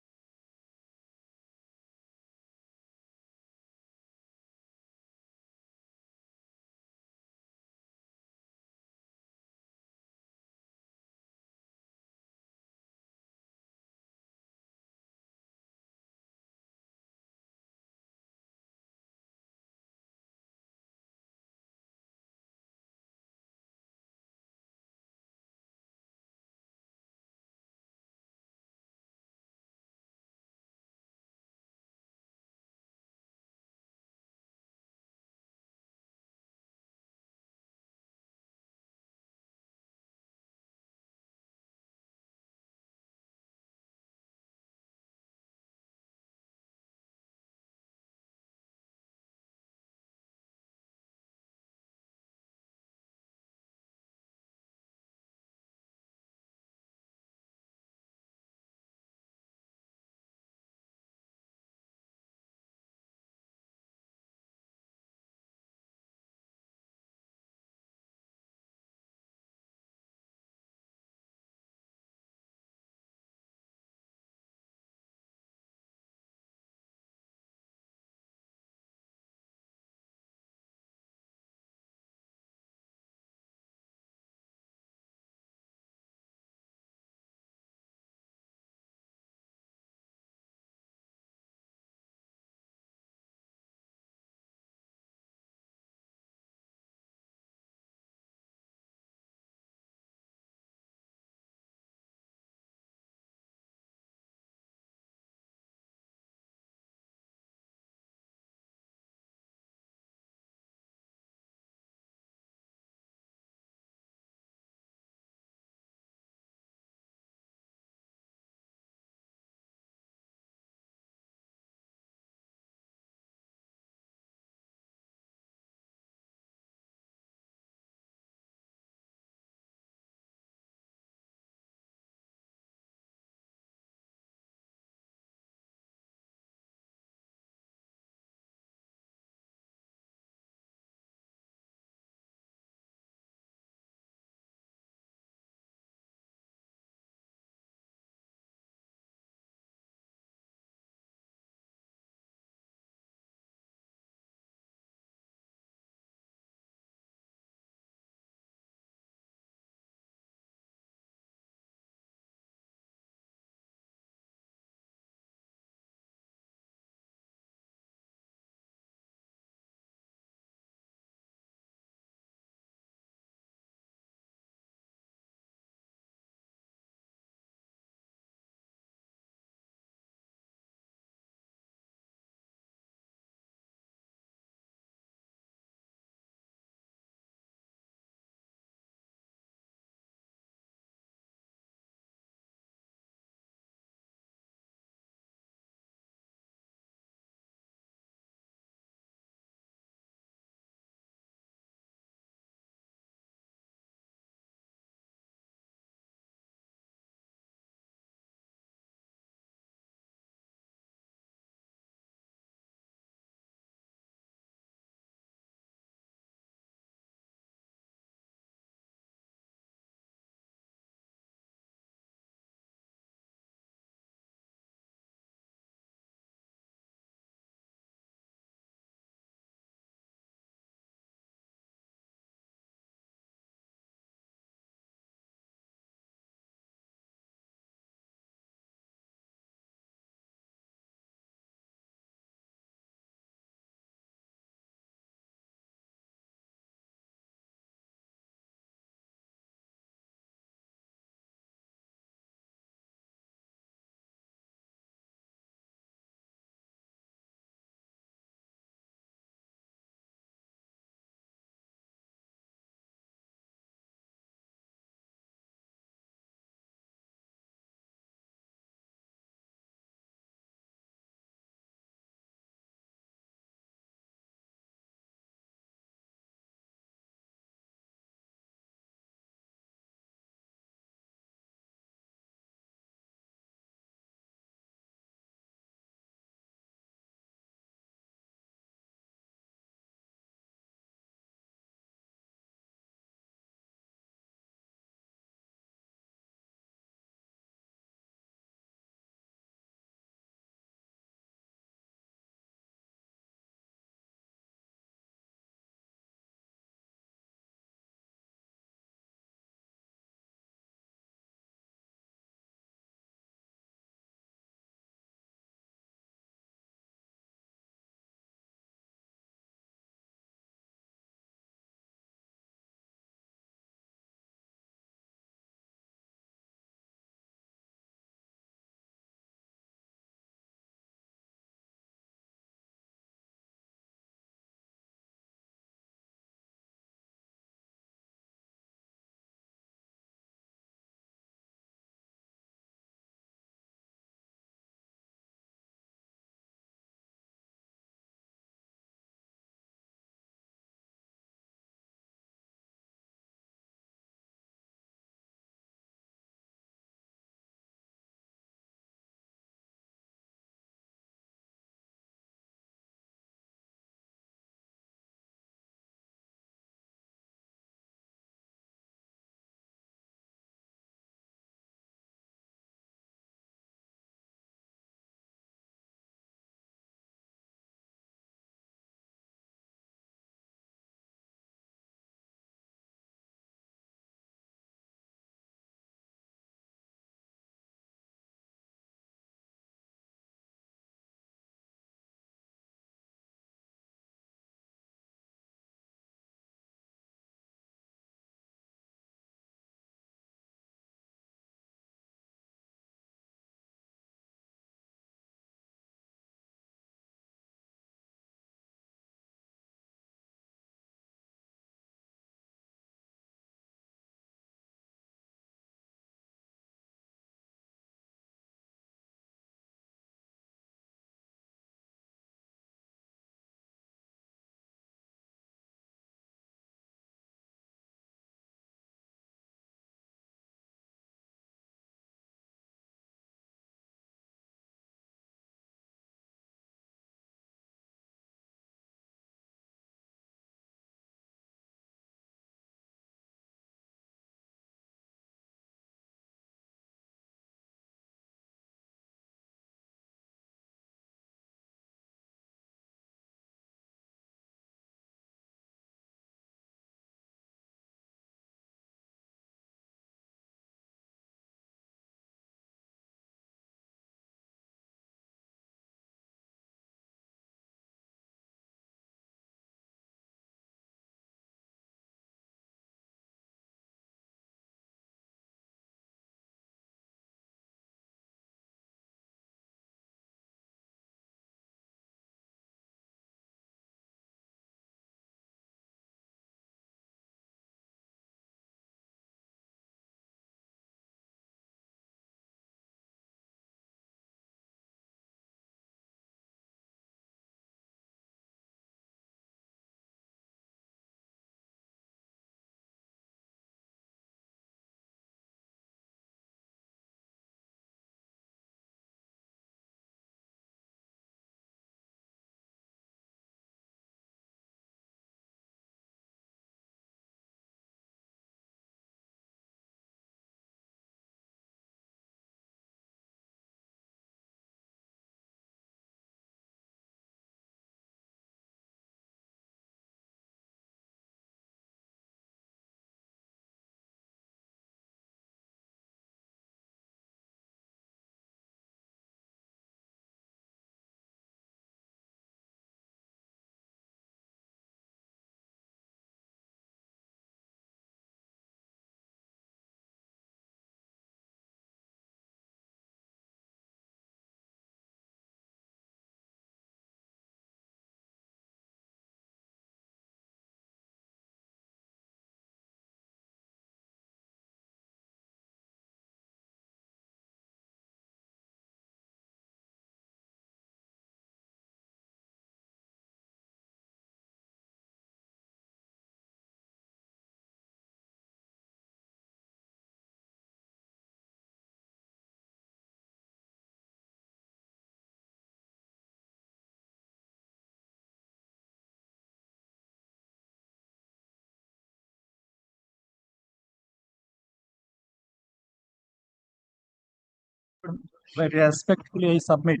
Very respectfully, I submit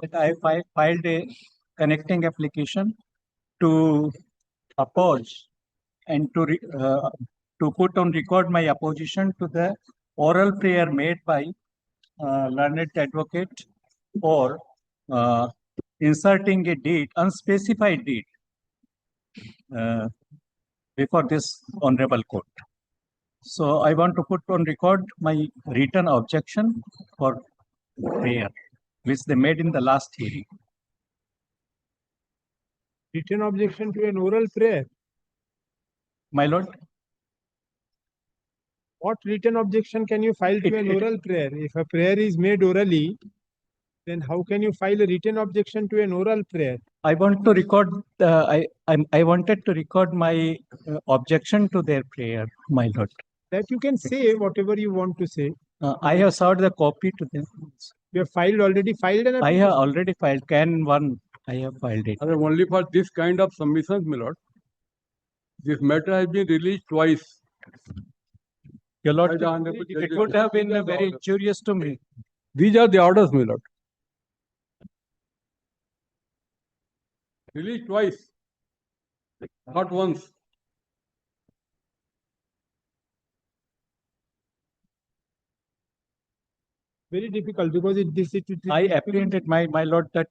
that I filed a connecting application to oppose and to put on record my opposition to the oral prayer made by learned advocate or inserting a date, unspecified date, before this honorable court. So I want to put on record my written objection for prayer, which they made in the last hearing. Written objection to an oral prayer. My lord, What written objection can you file to an oral prayer? If a prayer is made orally, then how can you file a written objection to an oral prayer? I want to record. I wanted to record my objection to their prayer, my lord. That you can say whatever you want to say. I have served the copy to them. You have already filed an I application. have already filed. Can 1. I have filed it. Only for this kind of submissions, my lord. This matter has been released twice. Your lord, By the Honorable it Judge. would have been very curious to me. These are the orders, my lord. Released twice, not once. Very difficult because I apprehended my lord that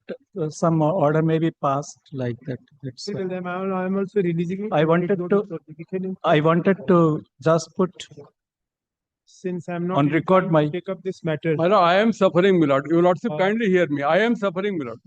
some order may be passed like that. It's, I am also releasing it. I wanted to just put since I am not on record my take up this matter. My lord, I am suffering, my lord. Your lordship, kindly hear me. I am suffering, my lord.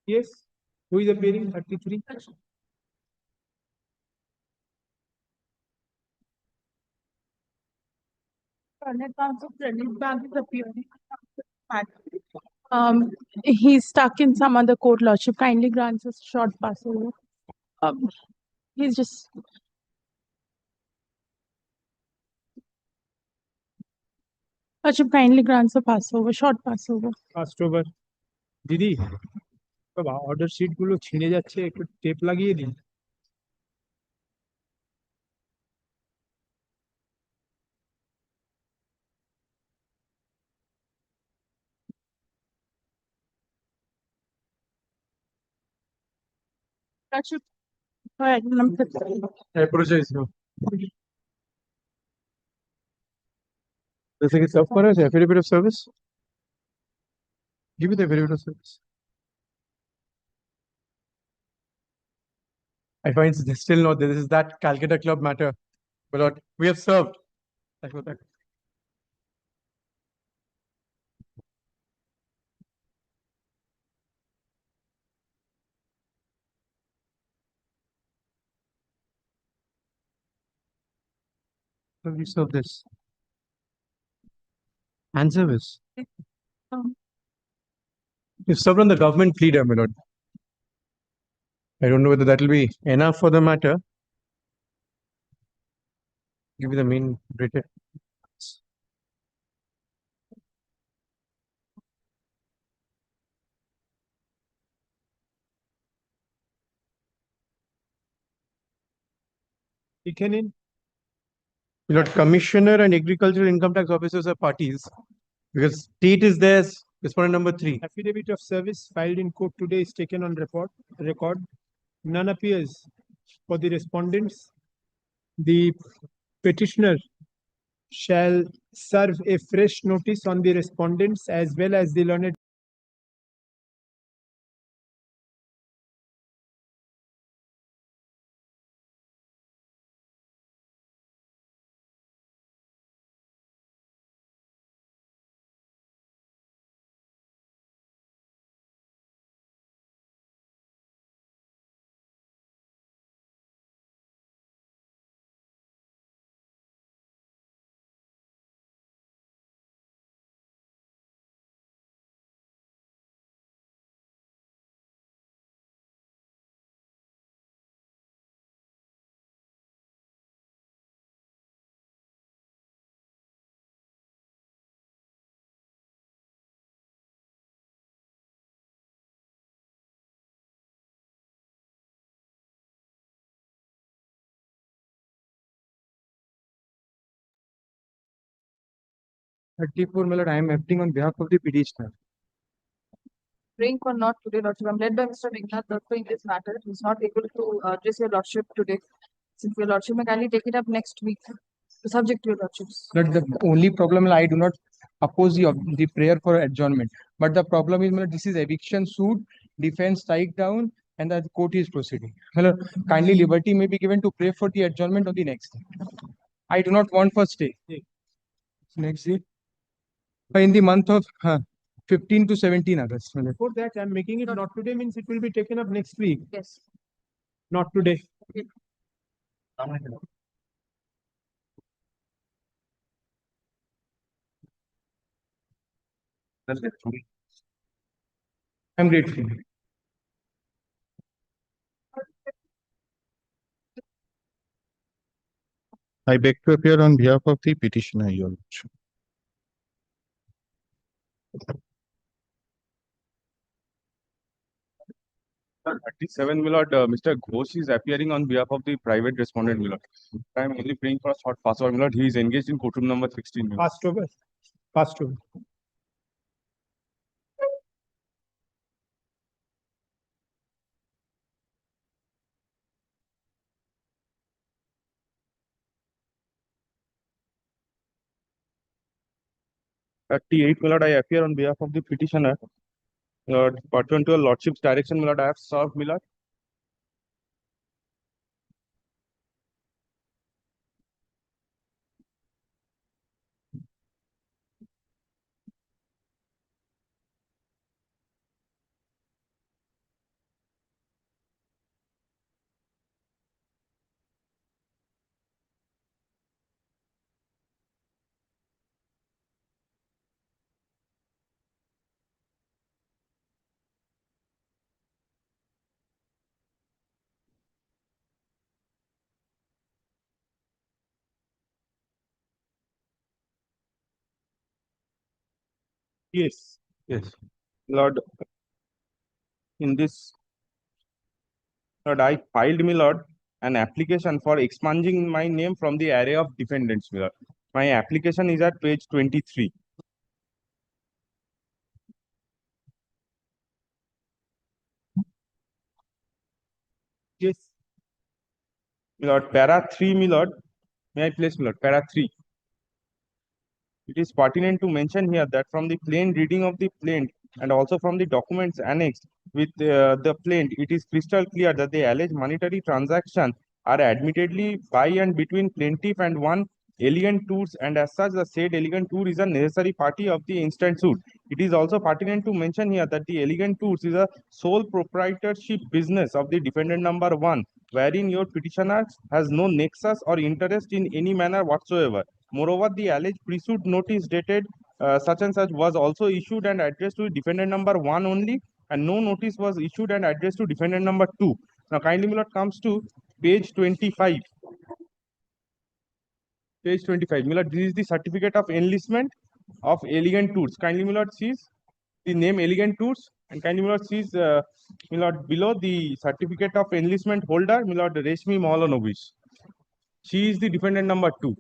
Yes. Who is appearing? 33. He's stuck in some other court, lordship. Kindly grants us short pass over. He's just. Lordship, kindly grants a passover, short passover. Passed over. দিদি বাবা order sheet গুলো ছিঁড়ে যাচ্ছে একটু tape লাগিয়ে দিন Lordship, go ahead. I apologize. जैसे कि सब पर है affidavit of service. Give me the affidavit of service. I find still not this is that Calcutta club matter, but we have served. That's what that. So we serve this. And service. You've served on the government pleader, my lord. I don't know whether that will be enough for the matter. Give me the main written. In. Lord, Commissioner and Agricultural Income Tax Officers are parties because state is there. Respondent number 3. Affidavit of service filed in court today is taken on record. None appears for the respondents. The petitioner shall serve a fresh notice on the respondents as well as the learned Thirty-four, my lord, I am acting on behalf of the petitioner. Praying for not today, Lordship. I'm led by Mr. Vignath Datta in this matter. He's not able to address your Lordship today. Since your Lordship may kindly take it up next week, subject to your Lordships. But the only problem, I do not oppose the prayer for adjournment. But the problem is, my lord, this is eviction suit, defense strike down, and the court is proceeding. My lord, kindly liberty may be given to pray for the adjournment on the next day. I do not want for stay. Next day. In the month of 15 to 17 August. My lord. For that, I'm making it not today means it will be taken up next week. Yes. Not today. I'm grateful. I beg to appear on behalf of the petitioner, Your Lordship. Sir, 37, my lord, Mr. Ghosh is appearing on behalf of the private respondent, my lord. I am only praying for a short password, my lord. He is engaged in courtroom number 16. My lord. Passed over. Passed over. At T8, my lord, I appear on behalf of the petitioner. Lord, pursuant to your lordship's direction, my lord, I have served, my lord. Yes, yes. Lord, in this, Lord, I filed, my lord, an application for expunging my name from the array of defendants, my lord. My application is at page 23. Yes. My lord, para 3, my lord. May I place, my lord, para 3. It is pertinent to mention here that from the plain reading of the plaint and also from the documents annexed with the plaint, it is crystal clear that the alleged monetary transactions are admittedly by and between plaintiff and one Elegant Tours, and as such, the said Elegant Tour is a necessary party of the instant suit. It is also pertinent to mention here that the Elegant Tours is a sole proprietorship business of the defendant number 1, wherein your petitioner has no nexus or interest in any manner whatsoever. Moreover, the alleged pre-suit notice dated such and such was also issued and addressed to defendant number 1 only, and no notice was issued and addressed to defendant number 2. Now, kindly, my lord, comes to page 25. Page 25. My lord, this is the certificate of enlistment of Elegant Tours. Kindly, my lord, sees the name Elegant Tours, and kindly, my lord, sees my lord, below the certificate of enlistment holder, my lord, Reshmi Mahalanovic. She is the defendant number 2.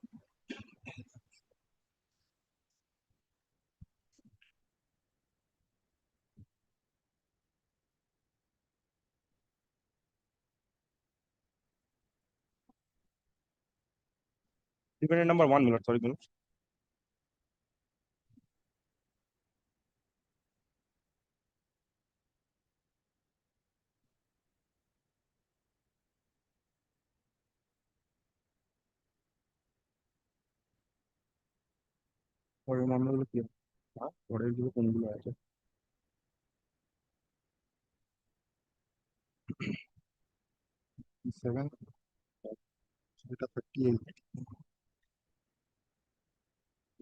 Dependent number 1, my lord. Sorry, my lord. পরের মামলাগুলো কি হবে? পরের গুলো কোনগুলো আছে? Seven এটা 38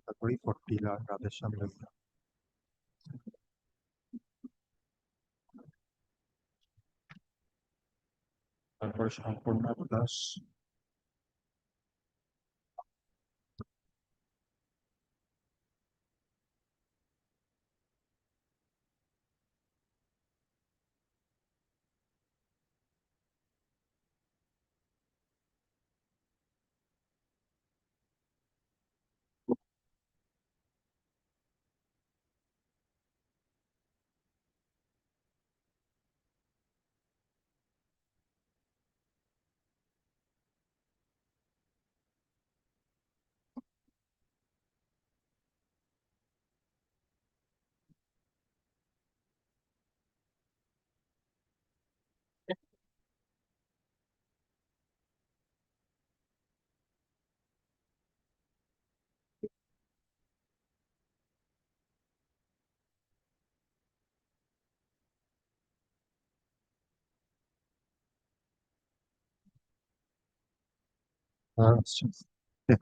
তারপরেই 40 রাধের সামনে তারপরে সম্পূর্ণ প্লাস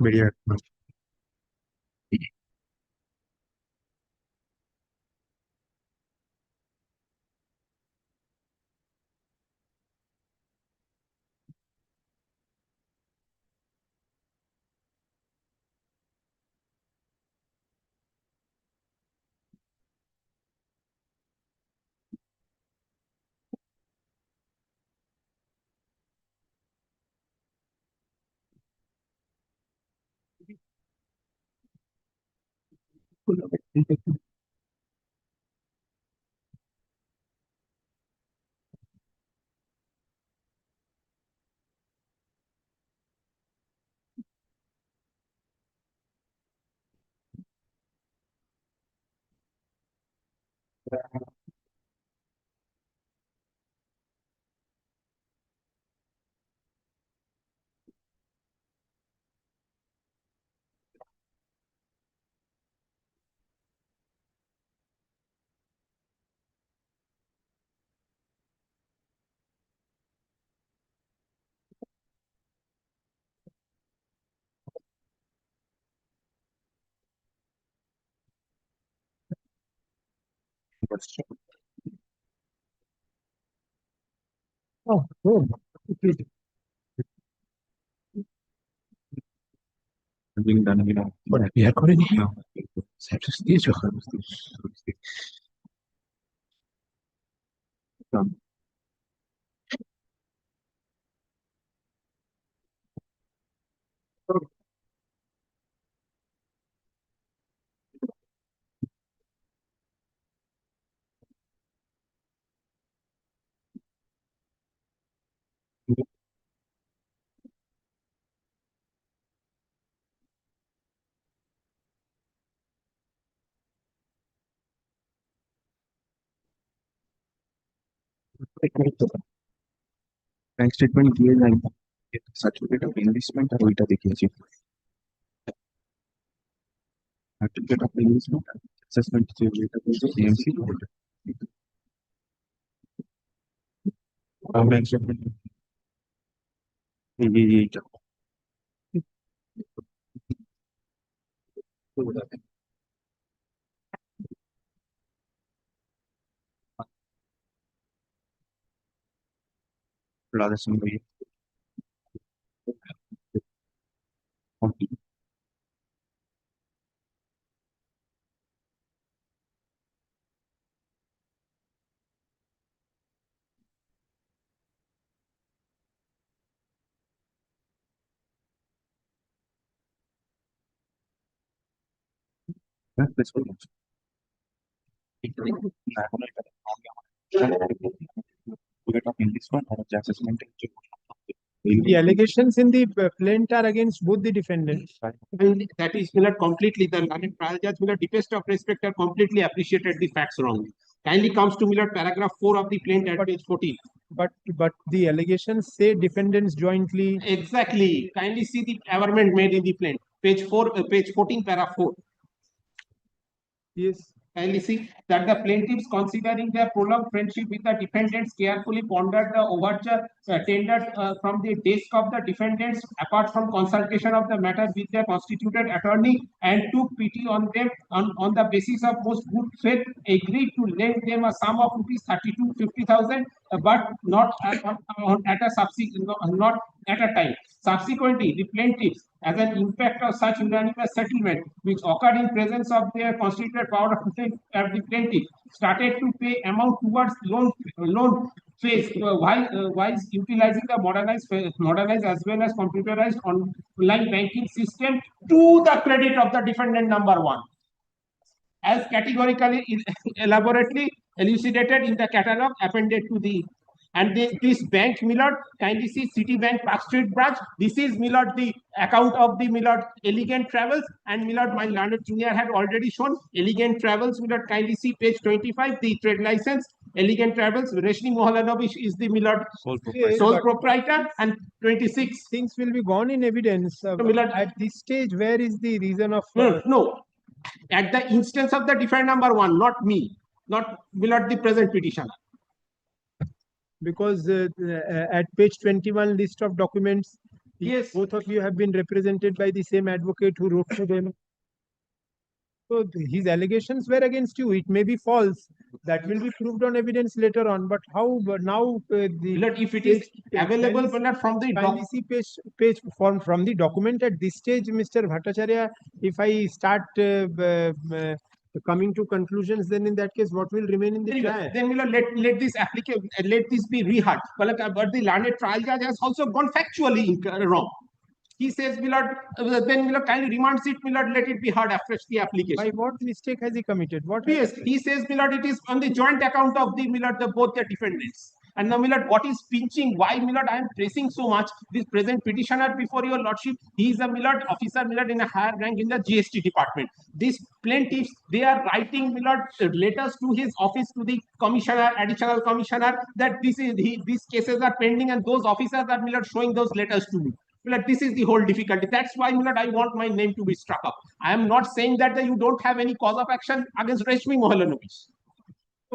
বেরিয়ে রাখবো Oh, good. বিহার করেনি সাইপ্রাস দিয়েছো ব্যাংক স্টেটমেন্ট দিয়ে যাই সার্টিফিকেট অফ ইনভেস্টমেন্ট আর ওইটা দেখিয়েছি সার্টিফিকেট অফ ইনভেস্টমেন্ট অ্যাসেসমেন্ট যে যেটা বলছে এএমসি ওইটা ব্যাংক স্টেটমেন্ট এইটা রাধার সঙ্গে প্লেস করে এখন এটা অফ ইনভেস্টমেন্ট আর অ্যাসেসমেন্টের জন্য The allegations in the plaint are against both the defendants. And that is completely the learned trial judge deepest of respect are completely appreciated the facts wrongly. Kindly comes to paragraph 4 of the plaint at page 14. But the allegations say defendants jointly. Exactly. Kindly see the averment made in the plaint. Page 4, page 14, paragraph 4. Yes. Kindly see that the plaintiffs, considering their prolonged friendship with the defendants, carefully pondered the overture tendered from the desk of the defendants, apart from consultation of the matter with their constituted attorney, and took pity on them on the basis of most good faith, agreed to lend them a sum of ₹50,000, but not at a subsequent, not at a time. Subsequently, the plaintiffs, as an impact of such unanimous settlement, which occurred in presence of their constituted power of the plaintiff, started to pay amount towards loan phase while utilizing the modernized as well as computerized online banking system to the credit of the defendant number 1, as categorically elaborately elucidated in the catalogue appended to the. And this bank, Milord, kindly see Citibank Park Street branch. This is, Milord, the account of the, Milord, Elegant Travels. And, Milord, my learned junior had already shown Elegant Travels. Milord, kindly see page 25, the trade license. Elegant Travels, Reshni Mohalanovish is the, Milord, sole proprietor. And 26. Things will be gone in evidence. Milord, at this stage, where is the reason of... No. At the instance of the defendant number 1, not me, not the present petitioner. Because at page 21 list of documents, yes, both of you have been represented by the same advocate who wrote to them. So his allegations were against you. It may be false. That will be proved on evidence later on. But how now if it is available from the page from the document at this stage, Mr. Bhattacharya, if I start coming to conclusions, then in that case, what will remain in the trial? Then let this applicable, let this be reheard. But the learned trial judge has also gone factually wrong. He says, Milord, then Milord kindly remands it, Milord, let it be heard afresh the application. By what mistake has he committed? What? Yes, he says, Milord, it is on the joint account of the, Milord, both the defendants. And now, Milord, what is pinching? Why, Milord, I am pressing so much this present petitioner before your lordship? He is a, Milord, officer, Milord, in a higher rank in the GST department. These plaintiffs, they are writing, Milord, letters to his office, to the commissioner, additional commissioner, that these cases are pending, and those officers are, Milord, showing those letters to me. Milord, this is the whole difficulty. That's why, Milord, I want my name to be struck up. I am not saying that you don't have any cause of action against Reshmi Mohalanovish.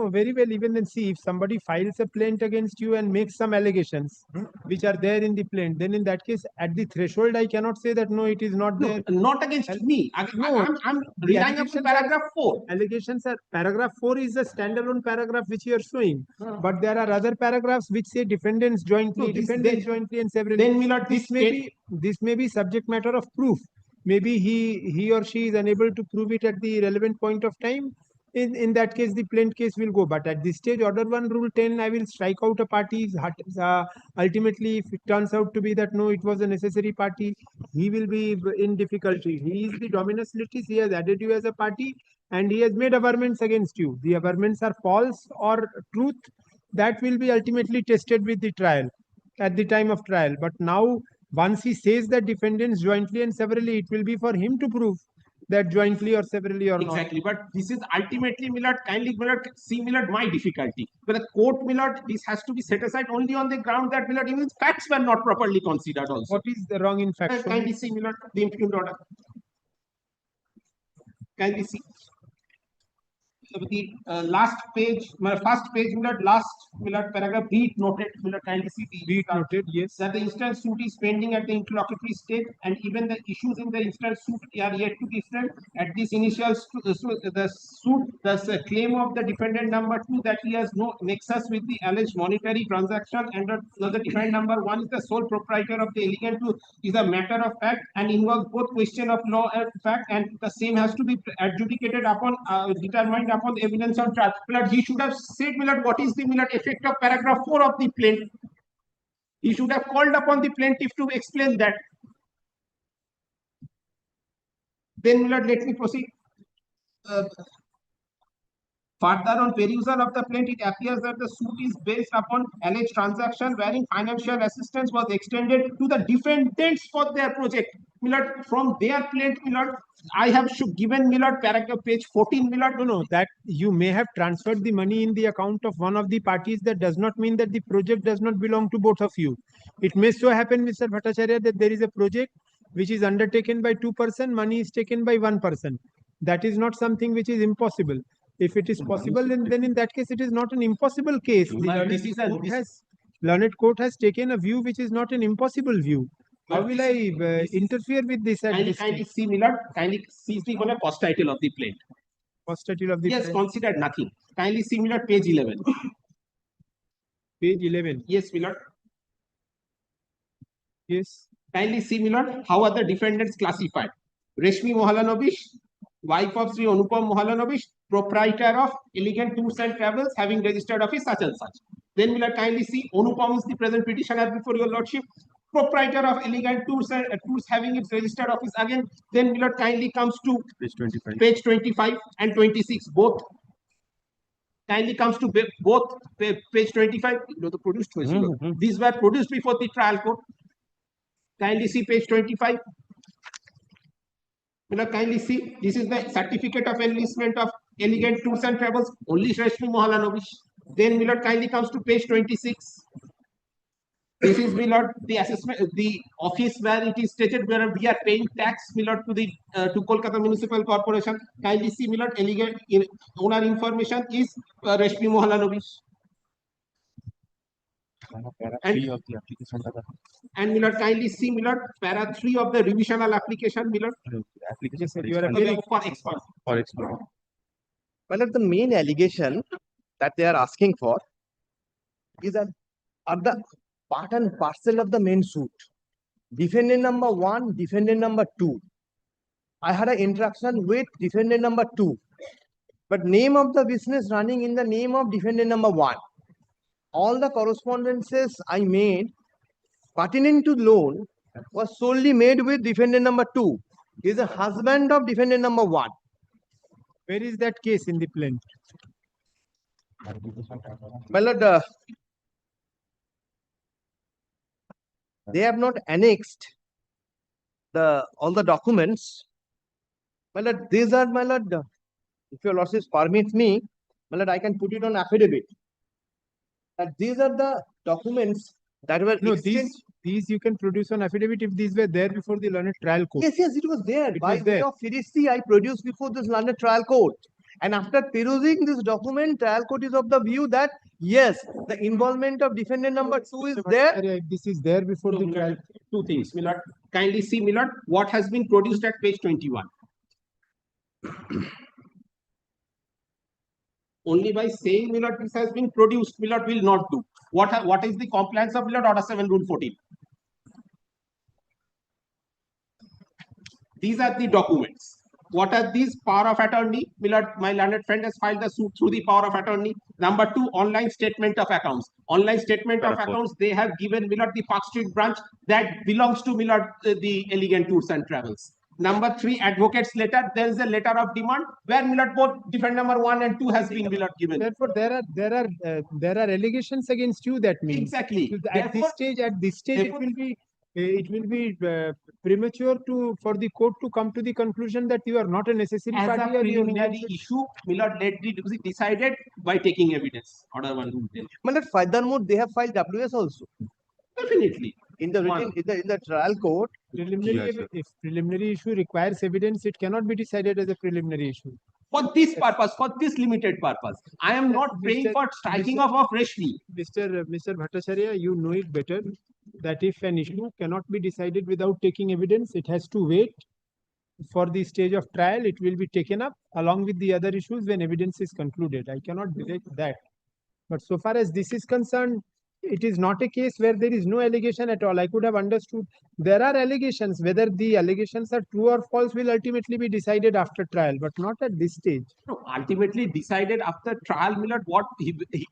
Oh, very well. Even then, see, if somebody files a plaint against you and makes some allegations which are there in the plaint, then in that case, at the threshold, I cannot say that no, it is not there. Not against me. No, I'm relying on paragraph 4. Allegations are paragraph 4 is a standalone paragraph which you are showing, but there are other paragraphs which say defendants jointly, jointly, and severally. Then, Milord, this may be subject matter of proof. Maybe he or she is unable to prove it at the relevant point of time. In that case, the plaint case will go. But at this stage, Order 1, Rule 10, I will strike out a party. Ultimately, if it turns out to be that no, it was a necessary party, he will be in difficulty. He is the dominus litis. He has added you as a party, and he has made averments against you. The averments are false or truth. That will be ultimately tested with the trial, at the time of trial. But now, once he says that defendants jointly and severally, it will be for him to prove that jointly or severally or exactly. But this is ultimately, Milord, kindly, Milord, see, Milord, my difficulty. But the court, Milord, this has to be set aside only on the ground that, Milord, even facts were not properly considered also. What is the wrong in facts? Kindly see, Milord, the impugned order. Kindly see. The last page, my first page, Milord, last, Milord, paragraph, be it noted, Milord, kindly see. Be it noted, yes. That the instant suit is pending at the interlocutory stage, and even the issues in the instant suit are yet to be framed. At this initial the suit, the claim of the defendant number 2 that he has no nexus with the alleged monetary transaction, and the defendant number 1 is the sole proprietor of the Elegant 2 is a matter of fact and involves both question of law and fact, and the same has to be adjudicated upon, determined upon the evidence on trial. Milord, he should have said, Milord, what is the, Milord, effect of paragraph 4 of the plaint. He should have called upon the plaintiff to explain that. Then, Milord, let me proceed. Further, on perusal of the plaint, it appears that the suit is based upon alleged transaction wherein financial assistance was extended to the defendants for their project. Milord, from their plaint, Milord, I have given Milord paragraph page 14, Milord. No, that you may have transferred the money in the account of one of the parties. That does not mean that the project does not belong to both of you. It may so happen, Mr. Bhattacharya, that there is a project which is undertaken by 2 persons, money is taken by 1 person. That is not something which is impossible. If it is possible, then in that case, it is not an impossible case. The learned court has taken a view which is not an impossible view. How will I interfere with this? Kindly see, Milord, kindly see the first title of the plaint. First title of the Yes, considered nothing. Kindly see, Milord, page 11. Page 11. Yes, Milord. Yes. Kindly see, Milord, how are the defendants classified? Reshmi Mohalanobish, wife of Sri Anupam Mohalanobish, proprietor of Elegant Tours and Travels, having registered office such and such. Then Milord, kindly see, Anupam is the present petitioner before your lordship. Proprietor of Elegant Tours and Tours having its registered office again. Then Milord, kindly comes to page 25 and 26, both. Kindly comes to both page 25. These were produced before the trial court. Kindly see page 25. Kindly see, this is the certificate of enlistment of Elegant Tours and Travels, only Reshmi Mohalanobish. Then Milord, kindly comes to page 26. This is, Milord, the assessment, the office where it is stated where we are paying tax, Milord, to the to Kolkata Municipal Corporation. Kindly see, Milord, Elegant owner information is Reshmi Mohalanobish. And Milord, kindly see, Milord, para 3 of the revisional application, Milord. Yes, sir, you are appealing for expert. Well, the main allegation that they are asking for is that are the part and parcel of the main suit. Defendant number 1, defendant number 2. I had an interaction with defendant number 2, but name of the business running in the name of defendant number 1. All the correspondences I made pertinent to loan was solely made with defendant number 2. He is a husband of defendant number 1. Where is that case in the plaint? Well, they have not annexed all the documents. Well, these are, my lord, if your lordship permits me, my lord, I can put it on affidavit. That these are the documents that were these you can produce on affidavit if these were there before the learned trial court. Yes, it was there. It By was way there. of fiducie, I produced before this learned trial court. And after perusing this document, trial court is of the view that yes, the involvement of defendant number 2 is there. This is there before the trial. Two things, Milord. Kindly see, Milord, what has been produced at page 21. Only by saying, Milord, this has been produced, Milord will not do. What is the compliance of Milord Order 7 Rule 14? These are the documents. What are these? Power of attorney. Milord, my learned friend has filed the suit through the power of attorney. Number 2, online statement of accounts. Online statement of accounts, they have given Milord the Park Street branch that belongs to Milord the Elegant Tours and Travels. Number 3, advocate's letter. There is a letter of demand where Milord both defendant number 1 and 2 has been Milord given. Therefore, there are allegations against you. That means exactly. At this stage, it will be premature for the court to come to the conclusion that you are not a necessary as party. a preliminary issue, Milord, let it be decided by taking evidence. Order 1 Rule 10. But furthermore, they have filed WS also. Definitely. In the written, in the trial court. If preliminary issue requires evidence, it cannot be decided as a preliminary issue. For this purpose, for this limited purpose, I am not praying for striking off of Reshmi. Mr. Bhattacharya, you know it better that if an issue cannot be decided without taking evidence, it has to wait for the stage of trial. It will be taken up along with the other issues when evidence is concluded. I cannot delay that. But so far as this is concerned, it is not a case where there is no allegation at all. I could have understood there are allegations. Whether the allegations are true or false will ultimately be decided after trial, but not at this stage. No, ultimately decided after trial, Milord,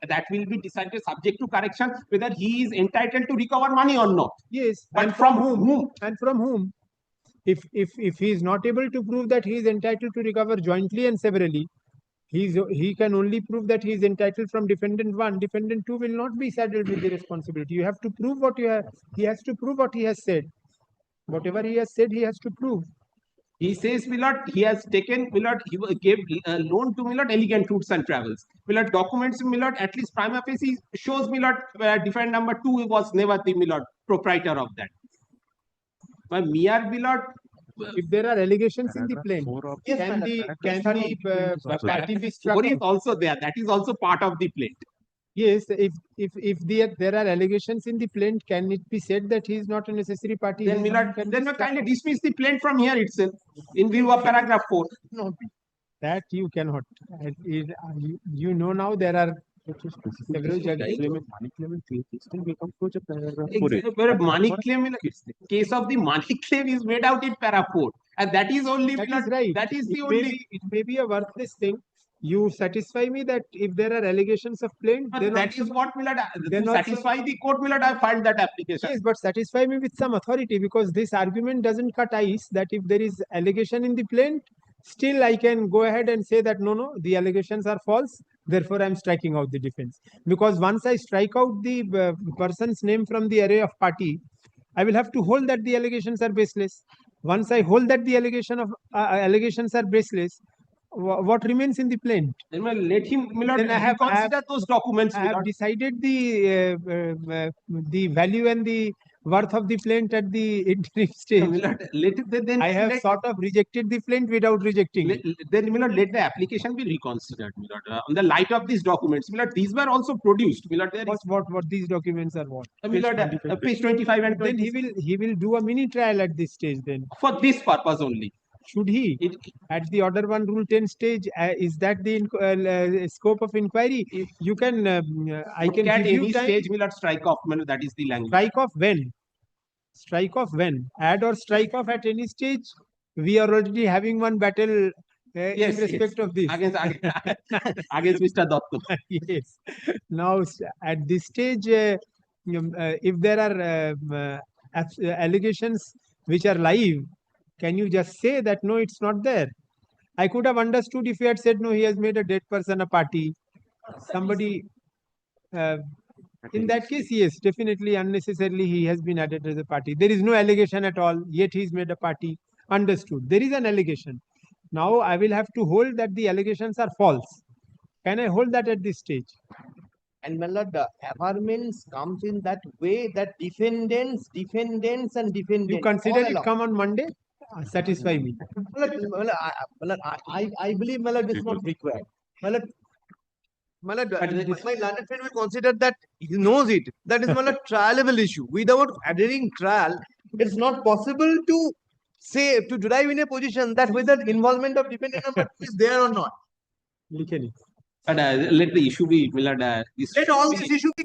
that will be decided subject to correction whether he is entitled to recover money or not. Yes, but and from whom? And from whom? If he is not able to prove that he is entitled to recover jointly and severally, He can only prove that he is entitled from defendant 1. Defendant 2 will not be saddled with the responsibility. You have to prove what you have. He has to prove what he has said. Whatever he has said, he has to prove. He says, Milord, he has taken, Milord, he gave loan to Milord Elegant Routes and Travels. Milord, documents, Milord, at least prima facie shows Milord, defendant number 2 was never the Milord proprietor of that. But mere Milord, if there are allegations in the plaint, can the party be struck is out? also there. That is also part of the plaint. Yes, if there are allegations in the plaint, can it be said that he is not a necessary party? Then Milord, then we kindly dismiss the plaint from here itself in view of paragraph 4. No, that you cannot. You know now there are several judges. Money claim, case of the money claim is made out in para 4, and that is only That is right. That is the It only. it may be a worthless thing. You satisfy me that if there are allegations of plaint, then That also, is what Milord, then to also- satisfy the court, Milord, I filed that application. yes, but satisfy me with some authority, because this argument doesn't cut ice that if there is allegation in the plaint, still I can go ahead and say that no, the allegations are false. Therefore, I'm striking out the defense. Because once I strike out the person's name from the array of party, I will have to hold that the allegations are baseless. Once I hold that the allegations are baseless, what remains in the plaint? Then let him, Milord, Then I have consider those documents. I have decided the value and the worth of the plaint at the interim stage. Then I have sort of rejected the plaint without rejecting it. Then Milord, let the application be reconsidered, Milord, on the light of these documents. Milord, these were also produced. Milord, there is What these documents are what? Milord, page 25 and Then 20. he will do a mini trial at this stage then. For this purpose only. Should he? At the order 1 rule 10 stage, is that the scope of inquiry? You can, I can At give you any time. stage, Milord, strike off. Milord, that is the language. Strike off when? Strike off when? Add or strike off at any stage? We are already having one battle in respect of this. Against Mr. Dotto. Yes. Now, at this stage, if there are allegations which are live, can you just say that no, it's not there? I could have understood if you had said no, he has made a dead person a party. Somebody, in that case, yes, definitely unnecessarily he has been added as a party. There is no allegation at all, yet he's made a party. Understood. There is an allegation. Now I will have to hold that the allegations are false. Can I hold that at this stage? And Milord, the averments comes in that way that defendants. You consider all it along. come on Monday? Satisfy me. Milord, I believe Milord is not required. Milord, my learned friend will consider that he knows it. That is not a trialable issue. Without adding trial, it's not possible to say, to derive in a position that whether involvement of defendant number 2 is there or not. But let the issue be, Milord. Let all this issue be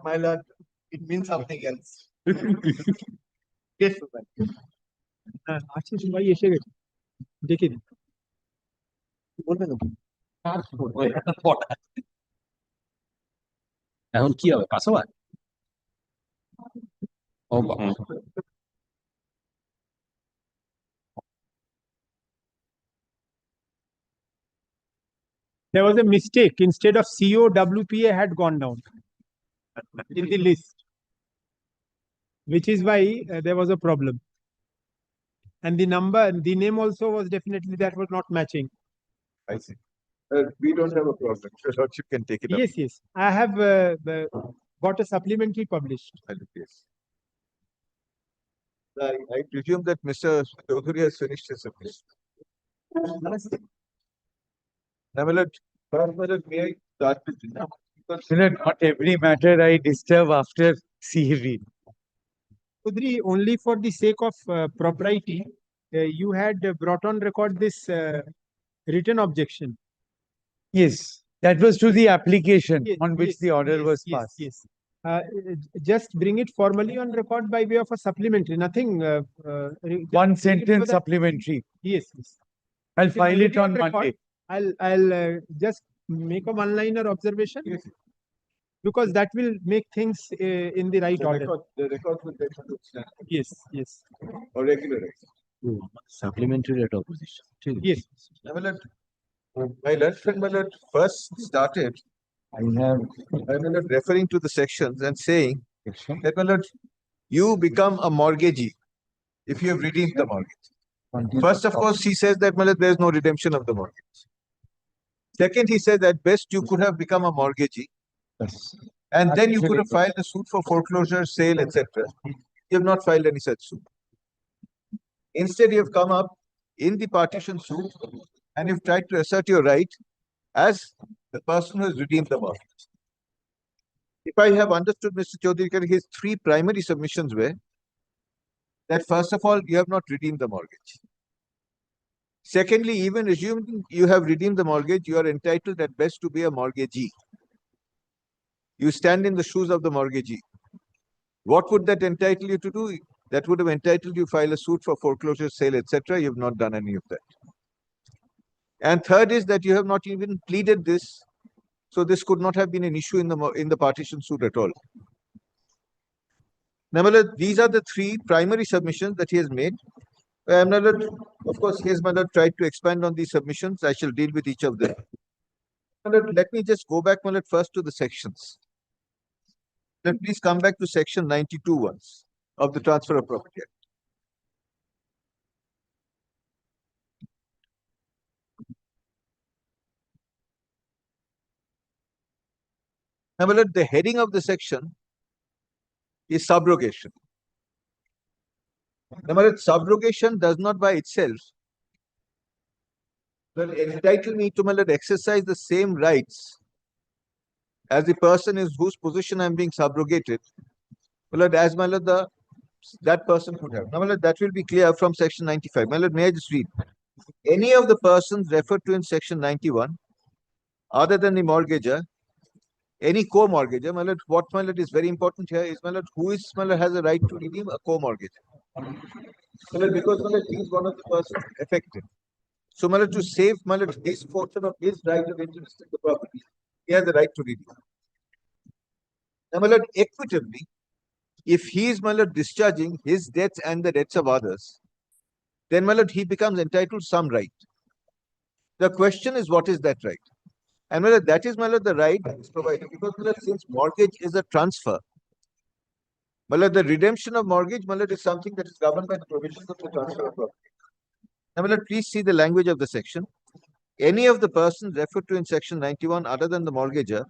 My lord, it means something else. Yes, sir. আচ্ছা ভাই এসে গেছে দেখে দিন বলবেন এখন কি হবে পাস ওভার? ও বাবা। There was a mistake. Instead of CO, WPA had gone down in the list, which is why there was a problem. And the number, the name also was definitely that was not matching. I see. We don't have a problem. Your Lordship can take it up. Yes, yes. I have got a supplementary published. Yes. I presume that Mr. Chaudhary has finished his submission. Now, my lord, may I start with this? Not every matter I disturb after CAV. Chaudhary, only for the sake of propriety, you had brought on record this written objection. Yes, that was to the application Yes, on which yes, the order yes, was yes, passed. Yes. Just bring it formally on record by way of a supplementary. Nothing. One just bring it sentence for the- supplementary. Yes, yes. I'll It is file it already on record. Monday. I'll just make a one-liner observation because that will make things in the right order. The record will take into account. Yes, yes. Or regularize. Supplementary rate opposition. Yes. Now, my lord, when my lord first started, I'm referring to the sections and saying that, my lord, you become a mortgagee if you have redeemed the mortgage. First, of course, he says that, my lord, there is no redemption of the mortgage. Second, he says at best you could have become a mortgagee. And then you could have filed a suit for foreclosure, sale, etc. You have not filed any such suit. Instead, you have come up in the partition suit and you've tried to assert your right as the person who has redeemed the mortgage. If I have understood Mr. Chaudhary, his three primary submissions were that first of all, you have not redeemed the mortgage. Secondly, even assuming you have redeemed the mortgage, you are entitled at best to be a mortgagee. You stand in the shoes of the mortgagee. What would that entitle you to do? That would have entitled you to file a suit for foreclosure, sale, etc. You have not done any of that. And third is that you have not even pleaded this, so this could not have been an issue in the partition suit at all. Now, my lord, these are the three primary submissions that he has made. My lord, of course, he has, my lord, tried to expand on these submissions. I shall deal with each of them. My lord, let me just go back, my lord, first to the sections. Please come back to section 92 once of the Transfer of Property Act. Now, my lord, the heading of the section is subrogation. Now, my lord, subrogation does not by itself entitle me to, my lord, exercise the same rights as the person is whose position I am being subrogated. My lord, as my lord, that person could have. Now, my lord, that will be clear from section 95. My lord, may I just read? Any of the persons referred to in section 91, other than the mortgager, any co-mortgager, my lord, what, my lord, is very important here is, my lord, who is, my lord, has a right to redeem a co-mortgager. My lord, because, my lord, he is one of the persons affected. So, my lord, to save, my lord, his portion of his right of interest in the property, he has the right to redeem. Now, my lord, equitably, if he is, my lord, discharging his debts and the debts of others, then, my lord, he becomes entitled to some right. The question is, what is that right? And, my lord, that is, my lord, the right that is provided. Because, my lord, since mortgage is a transfer, my lord, the redemption of mortgage, my lord, is something that is governed by the provisions of the Transfer of Property. Now, my lord, please see the language of the section. Any of the persons referred to in section 91 other than the mortgager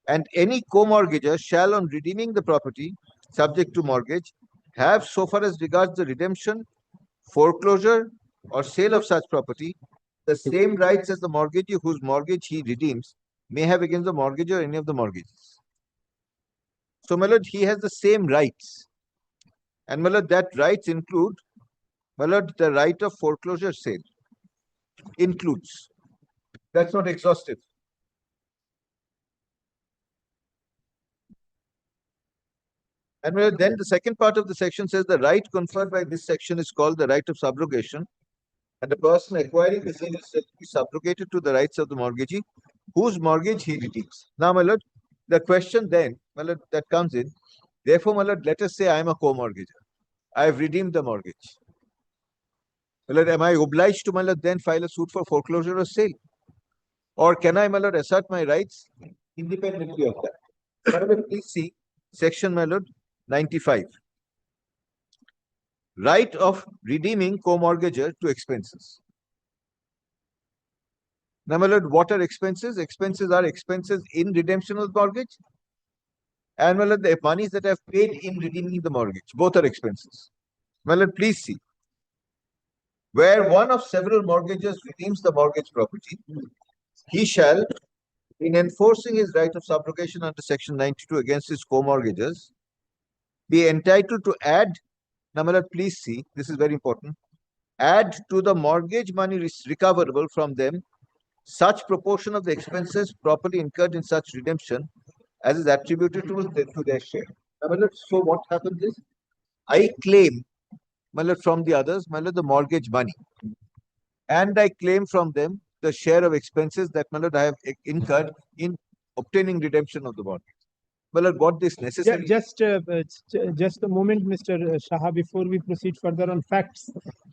and any co-mortgager shall, on redeeming the property subject to mortgage, have, so far as regards the redemption, foreclosure, or sale of such property, the same rights as the mortgagee whose mortgage he redeems may have against the mortgagor or any of the mortgages. So, my lord, he has the same rights. And, my lord, that rights include, my lord, the right of foreclosure sale includes. That's not exhaustive. And then the second part of the section says the right conferred by this section is called the right of subrogation. And the person acquiring the same is said to be subrogated to the rights of the mortgagee, whose mortgage he redeems. Now, my lord, the question then, my lord, that comes in, therefore, my lord, let us say I am a co-mortgager. I have redeemed the mortgage. My lord, am I obliged to, my lord, then file a suit for foreclosure or sale? Or can I, my lord, assert my rights independently of that? My lord, please see section, my lord, 95. Right of redeeming co-mortgager to expenses. Now, my lord, what are expenses? Expenses are expenses in redemption of mortgage, and my lord, the monies that I have paid in redeeming the mortgage. Both are expenses. My lord, please see. Where one of several mortgagors redeems the mortgage property, he shall, in enforcing his right of subrogation under section 92 against his co-mortgagors, be entitled to add, now my lord, please see, this is very important, add to the mortgage money recoverable from them such proportion of the expenses properly incurred in such redemption as is attributed to their share. Now, my lord, so what happens is, I claim, my lord, from the others, my lord, the mortgage money, and I claim from them the share of expenses that, my lord, I have incurred in obtaining redemption of the mortgage. Well, lord, what this necessary? Just a moment, Mr. Shah, before we proceed further on facts.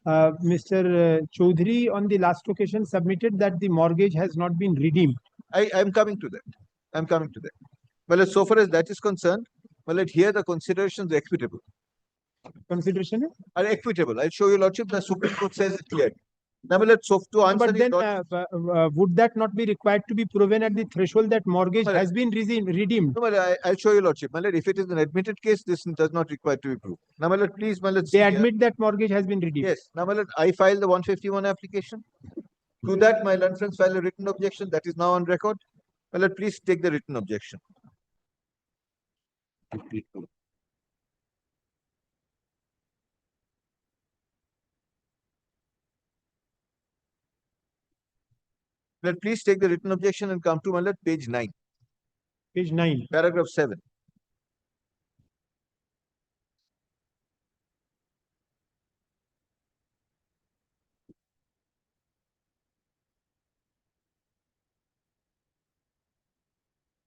Mr. Chaudhary on the last occasion submitted that the mortgage has not been redeemed. I am coming to that. I'm coming to that. Well, so far as that is concerned, well, here the considerations are equitable. Consideration are equitable. I'll show you, Lordship. The Supreme Court says it clearly. Now, so to answer but then would that not be required to be proven at the threshold that mortgage has been redeemed? No, I'll show you, Lordship. If it is an admitted case, this does not require to be proved. Now, please, they admit that mortgage has been redeemed. Yes. Now, I filed the 151 application. To that, my learned friends filed a written objection that is now on record. Well, please take the written objection. Please take the written objection and come to page 9. Page 9. Paragraph 7.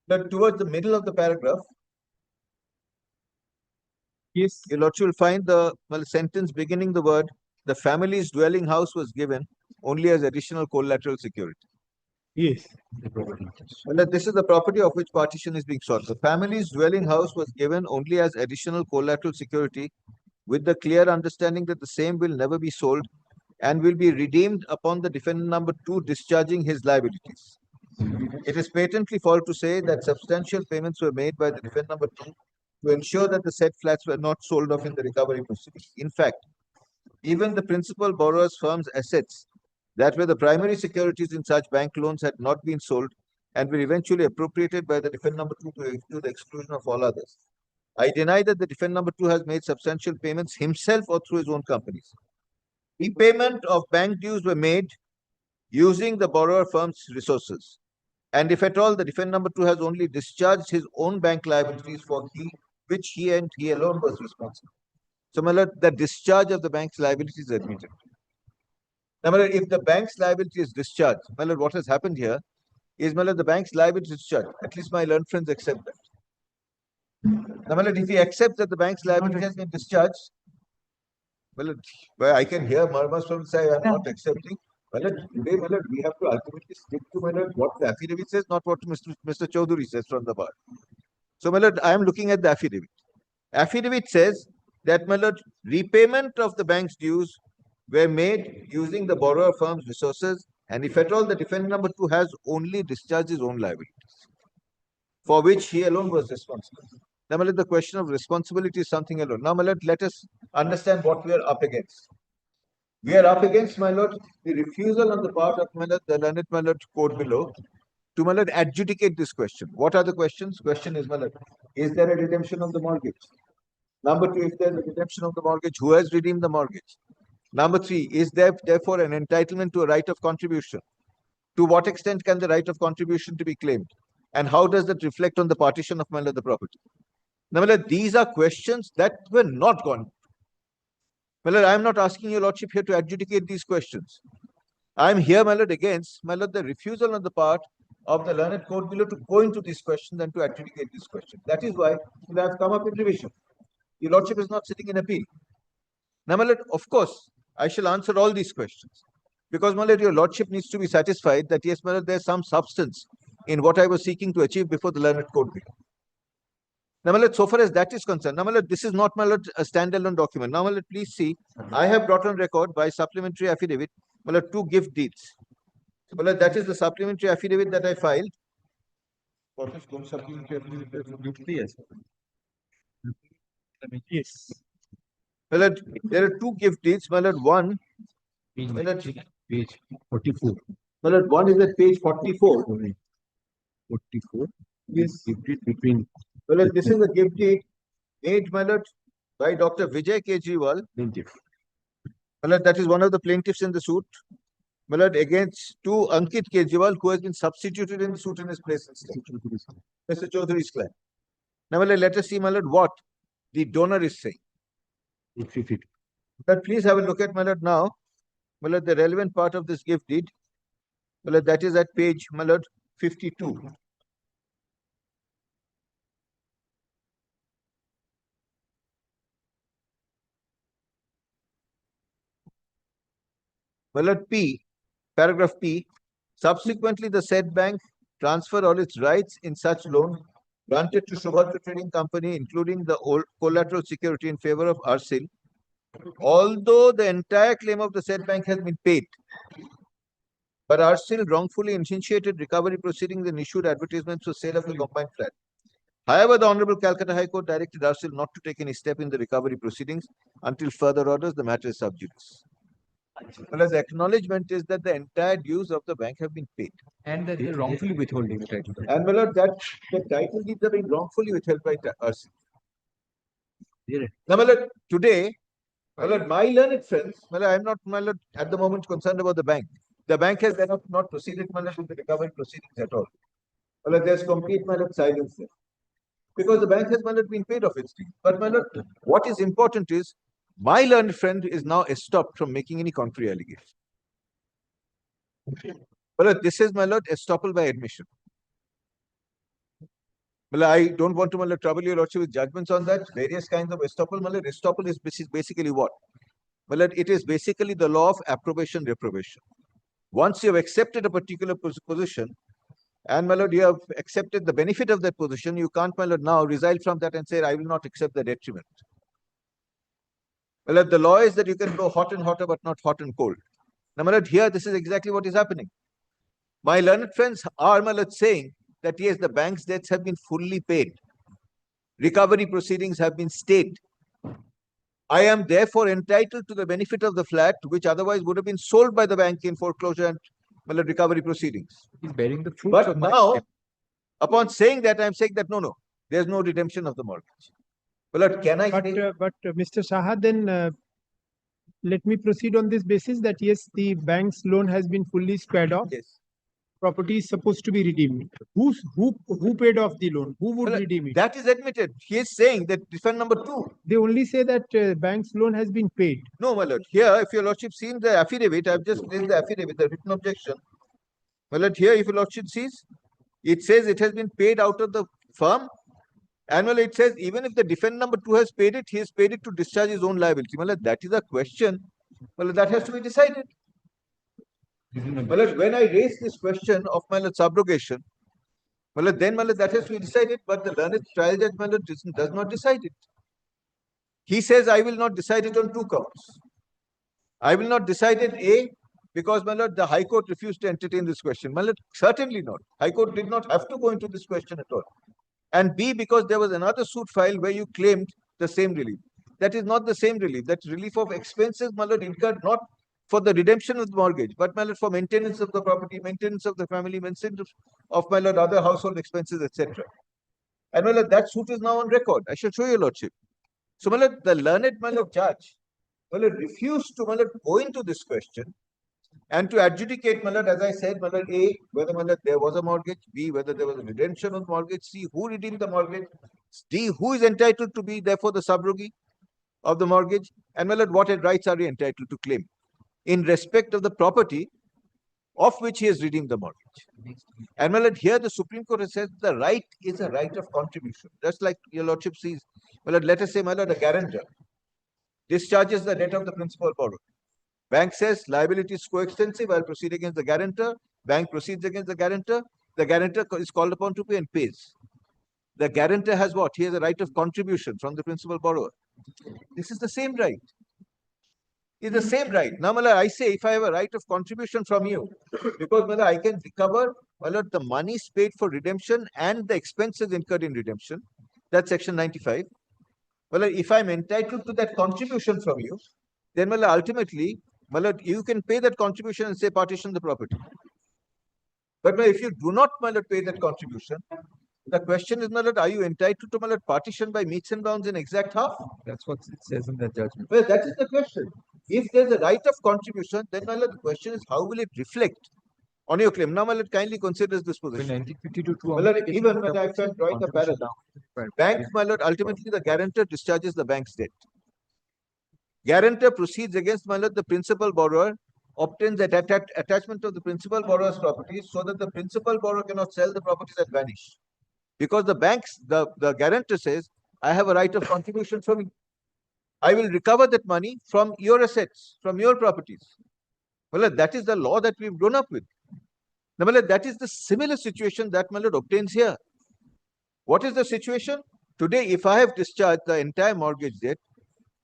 But towards the middle of the paragraph, yes, your lordship will find the sentence beginning the word, the family's dwelling house was given only as additional collateral security. Yes. Well, this is the property of which partition is being sought. The family's dwelling house was given only as additional collateral security with the clear understanding that the same will never be sold and will be redeemed upon the defendant number 2 discharging his liabilities. It is patently false to say that substantial payments were made by the defendant number 2 to ensure that the said flats were not sold off in the recovery proceedings. In fact, even the principal borrower's firm's assets that were the primary securities in such bank loans had not been sold and were eventually appropriated by the defendant number 2 to the exclusion of all others. I deny that the defendant number 2 has made substantial payments himself or through his own companies. Repayment of bank dues were made using the borrower firm's resources. And if at all, the defendant number 2 has only discharged his own bank liabilities for which he and he alone was responsible. So, my lord, the discharge of the bank's liabilities is admitted. Now, my lord, if the bank's liability is discharged, my lord, what has happened here is, my lord, the bank's liability is discharged. At least my learned friends accept that. Now, my lord, if he accepts that the bank's liability has been discharged, well, I can hear murmurs from say I'm not accepting. Well, today, my lord, we have to ultimately stick to, my lord, what the affidavit says, not what Mr. Chaudhary says from the bar. So, my lord, I am looking at the affidavit. Affidavit says that, my lord, repayment of the bank's dues were made using the borrower firm's resources, and if at all, the defendant number 2 has only discharged his own liabilities, for which he alone was responsible. Now, my lord, the question of responsibility is something alone. Now, my lord, let us understand what we are up against. We are up against, my lord, the refusal on the part of, my lord, the learned, my lord, court below, to, my lord, adjudicate this question. What are the questions? Question is, my lord, is there a redemption of the mortgage? Number 2, if there is a redemption of the mortgage, who has redeemed the mortgage? Number 3, is there therefore an entitlement to a right of contribution? To what extent can the right of contribution to be claimed? And how does that reflect on the partition of, my lord, the property? Now, my lord, these are questions that were not gone. My lord, I am not asking your lordship here to adjudicate these questions. I am here, my lord, against, my lord, the refusal on the part of the learned court below to go into these questions and to adjudicate these questions. That is why I have come up in revision. Your lordship is not sitting in appeal. Now, my lord, of course, I shall answer all these questions. Because, my lord, your lordship needs to be satisfied that, yes, my lord, there's some substance in what I was seeking to achieve before the learned court below. Now, my lord, so far as that is concerned, now, my lord, this is not, my lord, a standalone document. Now, my lord, please see, I have brought on record by supplementary affidavit, my lord, 2 gift deeds. My lord, that is the supplementary affidavit that I filed. What is called supplementary affidavit? Yes. My lord, there are 2 gift deeds. My lord, one, my lord, Page 44. my lord, one is at page 44. 44. Yes. Between. My lord, this is a gift deed made, my lord, by Dr. Vijay Kejriwal. Plaintiff. My lord, that is one of the plaintiffs in the suit. My lord, against to Ankit Kejriwal, who has been substituted in the suit in his place instead. Mr. Chaudhary's client. Now, my lord, let us see, my lord, what the donor is saying. But please have a look at, my lord, now. My lord, the relevant part of this gift deed. My lord, that is at page, my lord, 52. My lord, P, paragraph P, subsequently the said bank transfer all its rights in such loan granted to Shubhadra Trading Company, including the collateral security in favor of Arsil, although the entire claim of the said bank has been paid. But Arsil wrongfully initiated recovery proceedings and issued advertisements for sale of the combined flat. However, the Honorable Calcutta High Court directed Arsil not to take any step in the recovery proceedings until further orders. The matter is sub judice. Well, as acknowledgement is that the entire dues of the bank have been paid. And that they're wrongfully withholding title. And my lord, that the title deeds are being wrongfully withheld by us. Now, my lord, today, my lord, my learned friends, my lord, I am not, my lord, at the moment concerned about the bank. The bank has not proceeded, my lord, with the recovery proceedings at all. My lord, there's complete, my lord, silence there. Because the bank has, my lord, been paid off its deed. But, my lord, what is important is, my learned friend is now stopped from making any contrary allegation. My lord, this is, my lord, estoppel by admission. Well, I don't want to, my lord, trouble your lordship with judgments on that. Various kinds of estoppel. My lord, estoppel is basically what? Well, lord, it is basically the law of approbation reprobation. Once you have accepted a particular position, and my lord, you have accepted the benefit of that position, you can't, my lord, now resile from that and say, I will not accept the detriment. Well, lord, the law is that you can go hot and hotter, but not hot and cold. Now, my lord, here, this is exactly what is happening. My learned friends are, my lord, saying that yes, the bank's debts have been fully paid. Recovery proceedings have been stayed. I am therefore entitled to the benefit of the flat, which otherwise would have been sold by the bank in foreclosure and, my lord, recovery proceedings. He's bearing the fruits But of now, upon saying that, I am saying that no, there's no redemption of the mortgage. Well, lord, can I say? But Mr. Saha, then let me proceed on this basis that yes, the bank's loan has been fully squared off. Yes. Property is supposed to be redeemed. Who paid off the loan? Who would redeem it? That is admitted. He is saying that defend number 2. They only say that bank's loan has been paid. No, my lord. Here, if your lordship seen the affidavit, I've just placed the affidavit, the written objection. My lord, here, if your lordship sees, it says it has been paid out of the firm. And well, it says even if the defendant number 2 has paid it, he has paid it to discharge his own liability. My lord, that is a question. Well, that has to be decided. Well, when I raise this question of my lord subrogation, well, then my lord, that has to be decided, but the learned trial judge, my lord, does not decide it. He says, I will not decide it on 2 counts. I will not decide it, A, because, my lord, the High Court refused to entertain this question. My lord, certainly not. High Court did not have to go into this question at all. And B, because there was another suit filed where you claimed the same relief. That is not the same relief. That relief of expenses, my lord, incurred not for the redemption of the mortgage, but, my lord, for maintenance of the property, maintenance of the family, maintenance of, my lord, other household expenses, etc. And, my lord, that suit is now on record. I shall show you, lordship. So, my lord, the learned, my lord, judge, my lord, refused to, my lord, go into this question and to adjudicate, my lord, as I said, my lord, A, whether, my lord, there was a mortgage, B, whether there was a redemption of mortgage, C, who redeemed the mortgage, D, who is entitled to be therefore the subrogee of the mortgage, and my lord, what rights are he entitled to claim in respect of the property of which he has redeemed the mortgage. And my lord, here the Supreme Court has said the right is a right of contribution. Just like your lordship sees, my lord, let us say, my lord, a guarantor discharges the debt of the principal borrower. Bank says liability is coextensive, I'll proceed against the guarantor. Bank proceeds against the guarantor is called upon to pay and pays. The guarantor has what? He has a right of contribution from the principal borrower. This is the same right. It's the same right. Now, Mala, I say if I have a right of contribution from you, because Mala, I can recover Mala, the monies paid for redemption and the expenses incurred in redemption. That's section 95. Well, if I'm entitled to that contribution from you, then Mala, ultimately, Mala, you can pay that contribution and say partition the property. But Mala, if you do not Mala, pay that contribution, the question is, Mala, are you entitled to Mala, partition by meets and bounds in exact half? That's what it says in the judgment. Well, that is the question. If there's a right of contribution, then Mala, the question is how will it reflect on your claim? Now, Mala, kindly considers this position. Mala, even when I am drawing a parallel, bank, Mala, ultimately the guarantor discharges the bank's debt. Guarantor proceeds against Mala, the principal borrower, obtains that attachment of the principal borrower's properties so that the principal borrower cannot sell the properties that vanish. Because the the guarantor says, I have a right of contribution from you. I will recover that money from your assets, from your properties. Well, that is the law that we've grown up with. Now, well, that is the similar situation that Malad obtains here. What is the situation? Today, if I have discharged the entire mortgage debt,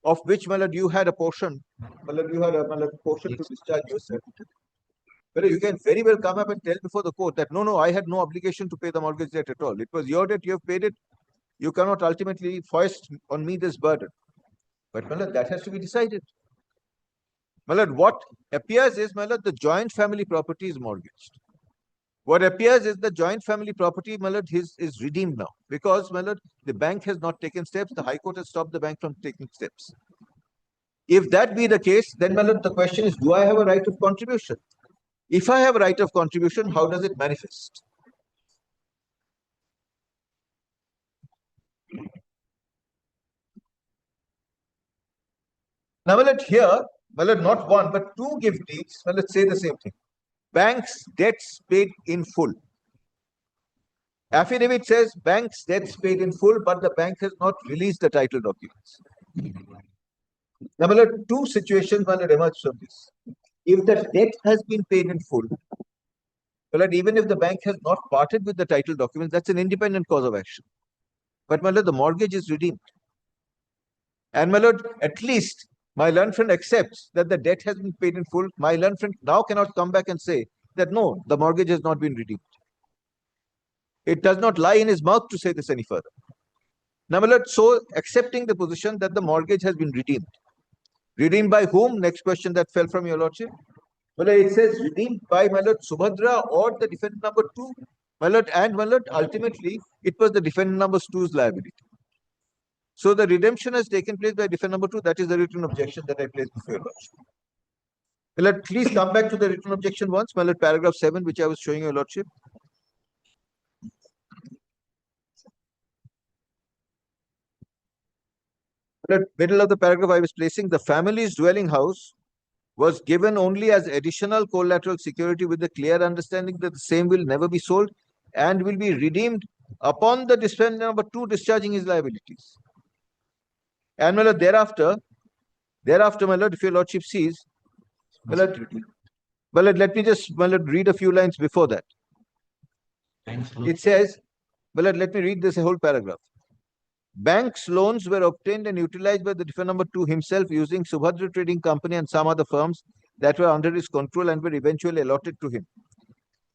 of which Malad you had a portion, Malad you had a portion to discharge yourself. Well, you can very well come up and tell before the court that no, I had no obligation to pay the mortgage debt at all. It was your debt, you have paid it. You cannot ultimately foist on me this burden. But Malad, that has to be decided. Malad, what appears is, Malad, the joint family property is mortgaged. What appears is the joint family property, Malad, is redeemed now. Because, Malad, the bank has not taken steps. The High Court has stopped the bank from taking steps. If that be the case, then, Malad, the question is, do I have a right of contribution? If I have a right of contribution, how does it manifest? Now, here, not one, but two gift deeds, let's say the same thing. Bank's debts paid in full. Affidavit says bank's debts paid in full, but the bank has not released the title documents. Now, two situations emerge from this. If the debt has been paid in full, even if the bank has not parted with the title documents, that's an independent cause of action. But the mortgage is redeemed. And at least my learned friend accepts that the debt has been paid in full. My learned friend now cannot come back and say that no, the mortgage has not been redeemed. It does not lie in his mouth to say this any further. Now, so accepting the position that the mortgage has been redeemed. Redeemed by whom? Next question that fell from your lordship. Well, it says redeemed by Subhadra or the defendant number 2. And ultimately, it was the defendant number 2's liability. So the redemption has taken place by defendant number 2. That is the written objection that I placed before your lordship. Please come back to the written objection once. Paragraph 7, which I was showing your lordship. Middle of the paragraph I was placing, the family's dwelling house was given only as additional collateral security with the clear understanding that the same will never be sold and will be redeemed upon the defendant number 2 discharging his liabilities. And thereafter, my lord, if your lordship sees, let me just read a few lines before that. It says, let me read this whole paragraph. Bank's loans were obtained and utilized by the defendant number 2 himself using Subhadra Trading Company and some other firms that were under his control and were eventually allotted to him.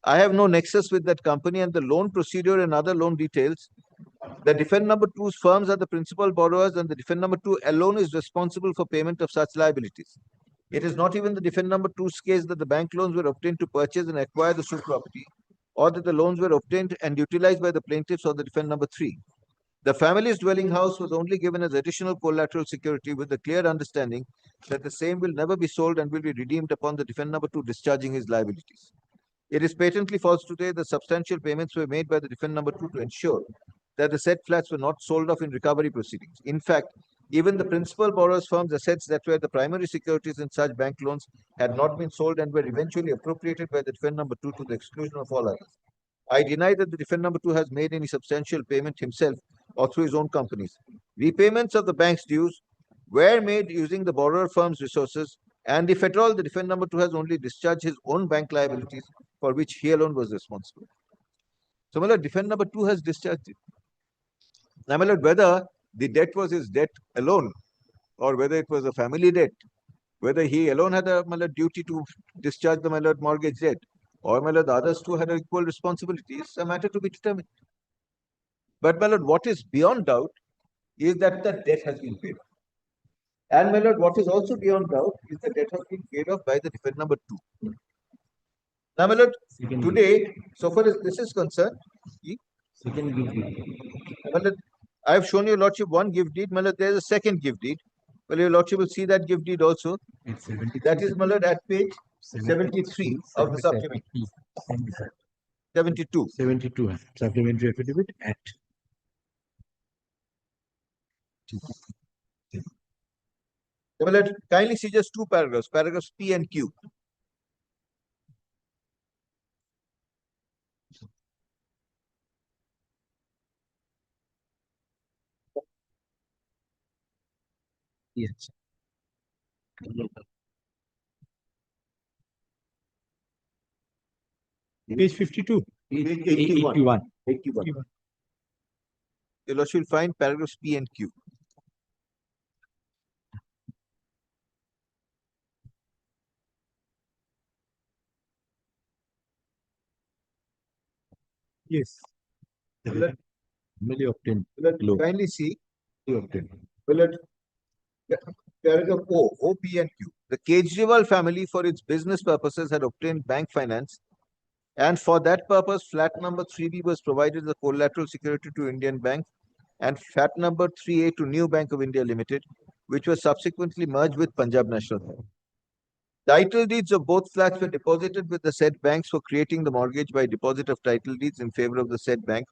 I have no nexus with that company and the loan procedure and other loan details. The defendant number 2's firms are the principal borrowers and the defendant number 2 alone is responsible for payment of such liabilities. It is not even the defendant number 2's case that the bank loans were obtained to purchase and acquire the suit property or that the loans were obtained and utilized by the plaintiffs or the defendant number 3. The family's dwelling house was only given as additional collateral security with the clear understanding that the same will never be sold and will be redeemed upon the defendant number 2 discharging his liabilities. It is patently false today that substantial payments were made by the defendant number 2 to ensure that the said flats were not sold off in recovery proceedings. In fact, even the principal borrowers firm's assets that were the primary securities in such bank loans had not been sold and were eventually appropriated by the defendant number 2 to the exclusion of all others. I deny that the defendant number 2 has made any substantial payment himself or through his own companies. Repayments of the bank's dues were made using the borrower firm's resources, and if at all, the defendant number 2 has only discharged his own bank liabilities for which he alone was responsible. So, my lord, defendant number 2 has discharged it. Now, my lord, whether the debt was his debt alone or whether it was a family debt, whether he alone had a duty to discharge the mortgage debt, or the others too had an equal responsibility, is a matter to be determined. But my lord, what is beyond doubt is that the debt has been paid off. And my lord, what is also beyond doubt is the debt has been paid off by the defendant number 2. Now, my lord, today, so far as this is concerned, I have shown your lordship one gift deed. My lord, there is a second gift deed. Well, your lordship will see that gift deed also. That is, my lord, at page 73 of the supplementary. 72. 72. Supplementary affidavit at. Well, let kindly see just two paragraphs, paragraphs P and Q. Yes. Page 52. Page 81. 81. Your lordship will find paragraphs P and Q. Yes. Merely obtained. Kindly see. Obtained. Paragraph O, P and Q. The Kejriwal family, for its business purposes, had obtained bank finance, and for that purpose, flat number 3B was provided as a collateral security to Indian Bank, and flat number 3A to New Bank of India Limited, which was subsequently merged with Punjab National Bank. Title deeds of both flats were deposited with the said banks for creating the mortgage by deposit of title deeds in favor of the said bank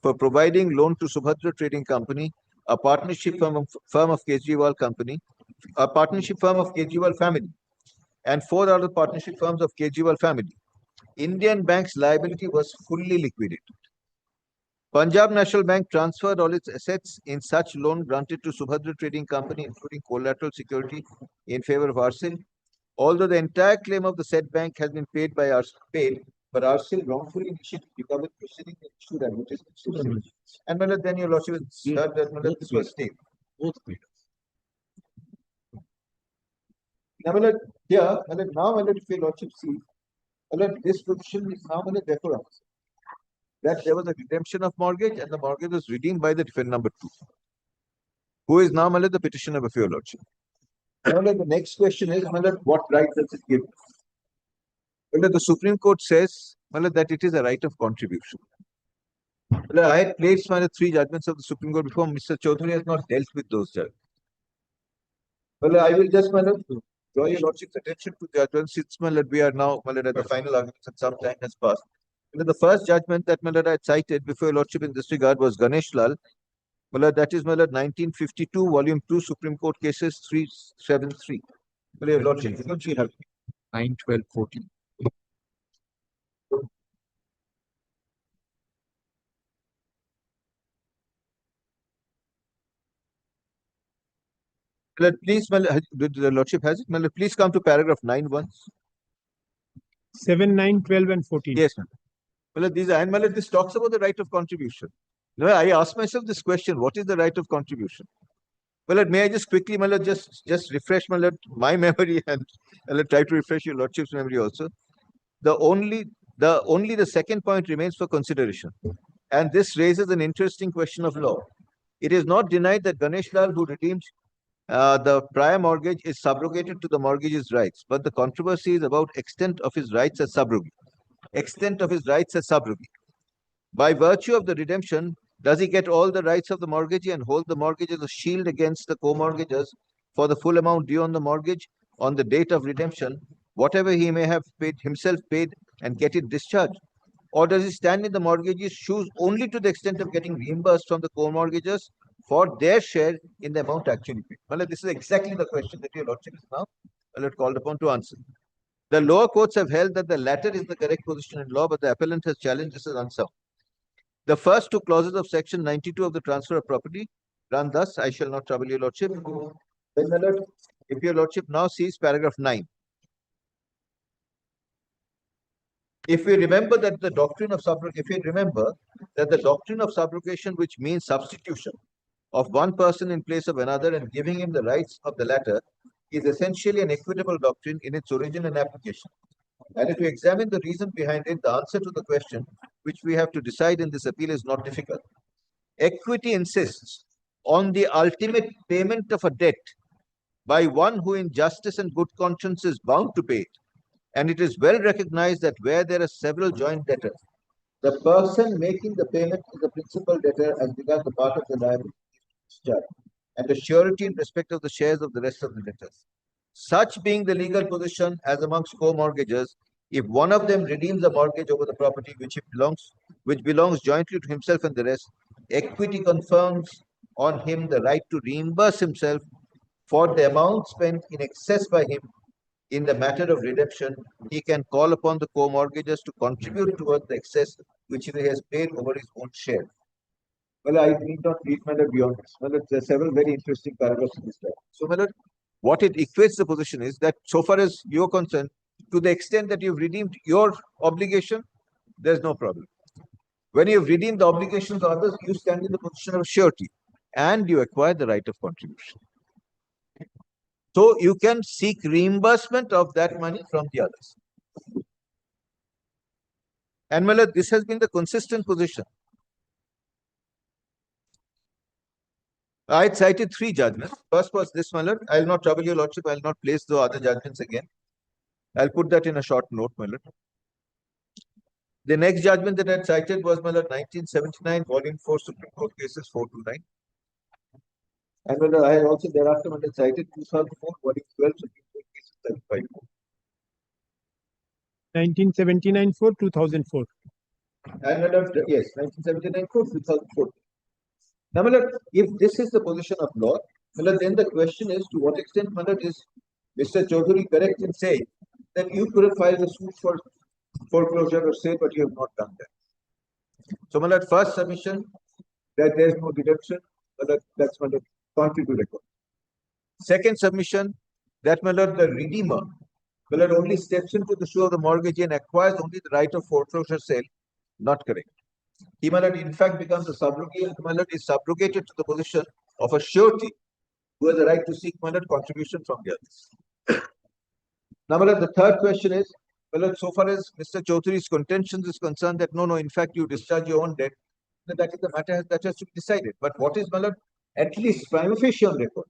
for providing loan to Subhadra Trading Company, a partnership firm of Kejriwal Company, a partnership firm of Kejriwal family, and 4 other partnership firms of Kejriwal family. Indian Bank's liability was fully liquidated. Punjab National Bank transferred all its assets in such loan granted to Subhadra Trading Company, including collateral security in favor of RCIL. Although the entire claim of the said bank has been paid by but RCIL wrongfully initiated recovery proceeding and issued advertisement. And then your lordship heard that this was stayed. Both paid. Now, here, now, if your lordship sees, this position is now therefore that there was a redemption of mortgage and the mortgage was redeemed by the defendant number 2, who is now the petitioner of your lordship. Now, the next question is, what right does it give? Well, the Supreme Court says that it is a right of contribution. Well, I had placed 3 judgments of the Supreme Court before. Mr. Chaudhary has not dealt with those judgments. Well, I will just draw your lordship's attention to the judgments since we are now at the final arguments and some time has passed. The first judgment that I had cited before your lordship in this regard was Ganesh Lal. That is 1952, volume 2, Supreme Court cases 373. Your lordship, don't you have 9, 12, 14. Please, the lordship has it. Please come to paragraph 9 once. 7, 9, 12, and 14. Yes, ma'am. These are, and this talks about the right of contribution. I asked myself this question: what is the right of contribution? May I just quickly, just refresh my memory and try to refresh your lordship's memory also. Only the second point remains for consideration, and this raises an interesting question of law. It is not denied that Ganesh Lal, who redeemed the prior mortgage, is subrogated to the mortgagee's rights, but the controversy is about extent of his rights as subrogate. Extent of his rights as subrogate. By virtue of the redemption, does he get all the rights of the mortgagee and hold the mortgage as a shield against the co-mortgagors for the full amount due on the mortgage on the date of redemption, whatever he may have paid himself and get it discharged? or does he stand in the mortgagee's shoes only to the extent of getting reimbursed from the co-mortgagors for their share in the amount actually paid? Well, this is exactly the question that your lordship is now called upon to answer. The lower courts have held that the latter is the correct position in law, but the appellant has challenged this as unsound. The first two clauses of section 92 of the transfer of property run thus. I shall not trouble your lordship. Then, my lord, if your lordship now sees paragraph 9. If we remember that the doctrine of subrogation, which means substitution of one person in place of another and giving him the rights of the latter, is essentially an equitable doctrine in its origin and application. And if we examine the reason behind it, the answer to the question which we have to decide in this appeal is not difficult. Equity insists on the ultimate payment of a debt by one who in justice and good conscience is bound to pay it. And it is well recognized that where there are several joint debtors, the person making the payment is the principal debtor as regards the part of the liability discharged, and the surety in respect of the shares of the rest of the debtors. Such being the legal position as amongst co-mortgagers, if one of them redeems a mortgage over the property which belongs jointly to himself and the rest, equity confirms on him the right to reimburse himself for the amount spent in excess by him. In the matter of redemption, he can call upon the co-mortgagers to contribute towards the excess which he has paid over his own share. Well, I need not read matter beyond this. Well, there are several very interesting paragraphs in this document. So, Miller, what it equates the position is that so far as you're concerned, to the extent that you've redeemed your obligation, there's no problem. When you've redeemed the obligations of others, you stand in the position of surety and you acquire the right of contribution. So you can seek reimbursement of that money from the others. And Miller, this has been the consistent position. I had cited three judgments. First was this, Miller. I'll not trouble your lordship. I'll not place the other judgments again. I'll put that in a short note, Miller. The next judgment that I had cited was, Miller, 1979, Volume 4, Supreme Court Cases 429. And Miller, I had also thereafter, Miller, cited 2004, Volume 12, Supreme Court Cases 35. 1979 for 2004. And Miller, yes, 1979 for 2004. Now, Miller, if this is the position of law, Miller, then the question is, to what extent, Miller, is Mr. Chaudhary correct in saying that you could have filed a suit for foreclosure or sale, but you have not done that? So, Miller, first submission that there is no deduction, Miller, that's Miller, contrary to record. Second submission that, Miller, the redeemer, Miller, only steps into the shoe of the mortgagee and acquires only the right of foreclosure sale. Not correct. He, Miller, in fact, becomes a subrogate, and Miller is subrogated to the position of a surety who has the right to seek, Miller, contribution from the others. Now, Miller, the third question is, Miller, so far as Mr. Chaudhary's contentions is concerned, that no, in fact, you discharge your own debt, that is the matter that has to be decided. But what is, Miller, at least prima facie on record,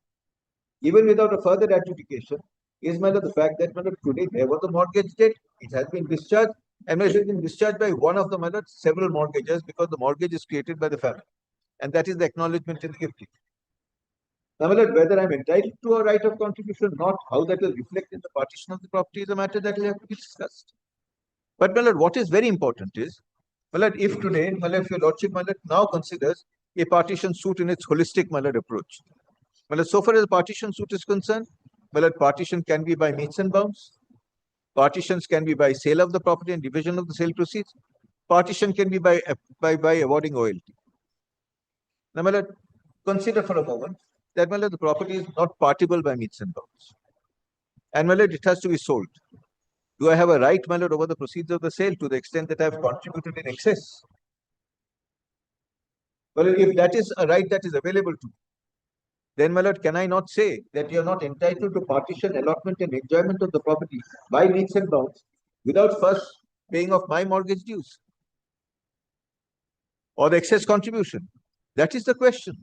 even without a further adjudication, is, Miller, the fact that, Miller, today there was a mortgage debt, it has been discharged, and it has been discharged by one of the, Miller, several mortgagers, because the mortgage is created by the family. And that is the acknowledgement in the gift deed. Now, Miller, whether I'm entitled to a right of contribution or not, how that will reflect in the partition of the property is a matter that will have to be discussed. But, Miller, what is very important is, Miller, if today, Miller, if your lordship, Miller, now considers a partition suit in its holistic, Miller, approach. Miller, so far as the partition suit is concerned, Miller, partition can be by metes and bounds. Partitions can be by sale of the property and division of the sale proceeds. Partition can be by awarding OLT. Now, Miller, consider for a moment that, Miller, the property is not partible by metes and bounds. And, Miller, it has to be sold. Do I have a right, Miller, over the proceeds of the sale to the extent that I have contributed in excess? Well, if that is a right that is available to me, then, Miller, can I not say that you are not entitled to partition, allotment, and enjoyment of the property by metes and bounds without first paying off my mortgage dues or the excess contribution? That is the question.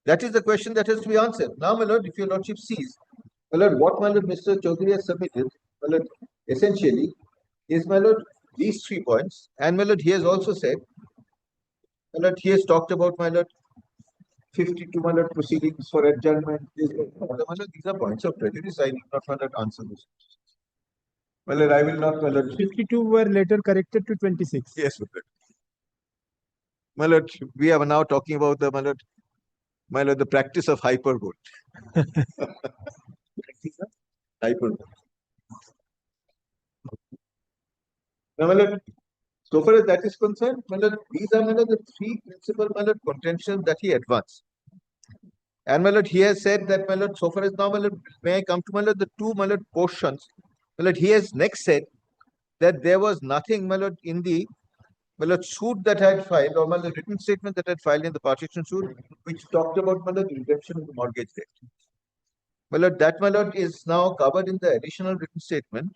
That is the question that has to be answered. Now, Miller, if your lordship sees, Miller, what, Miller, Mr. Chaudhary has submitted, Miller, essentially is, Miller, these 3 points. And, Miller, he has also said, Miller, he has talked about, Miller, 52, Miller, proceedings for adjournment. These are points of prejudice. I need not, Miller, answer this. Well, I will not, my lord. 52 were later corrected to 26. Yes, my lord. We are now talking about the, my lord, the practice of hyperbole. Hyperbole. Now, my lord, so far as that is concerned, my lord, these are, my lord, the three principal, my lord, contentions that he advanced. And, my lord, he has said that, my lord, so far as now, my lord, may I come to, my lord, the two, my lord, portions. My lord, he has next said that there was nothing, my lord, in the, my lord, suit that I had filed, or my lord, written statement that I had filed in the partition suit, which talked about, my lord, the redemption of the mortgage debt. My lord, that, my lord, is now covered in the additional written statement.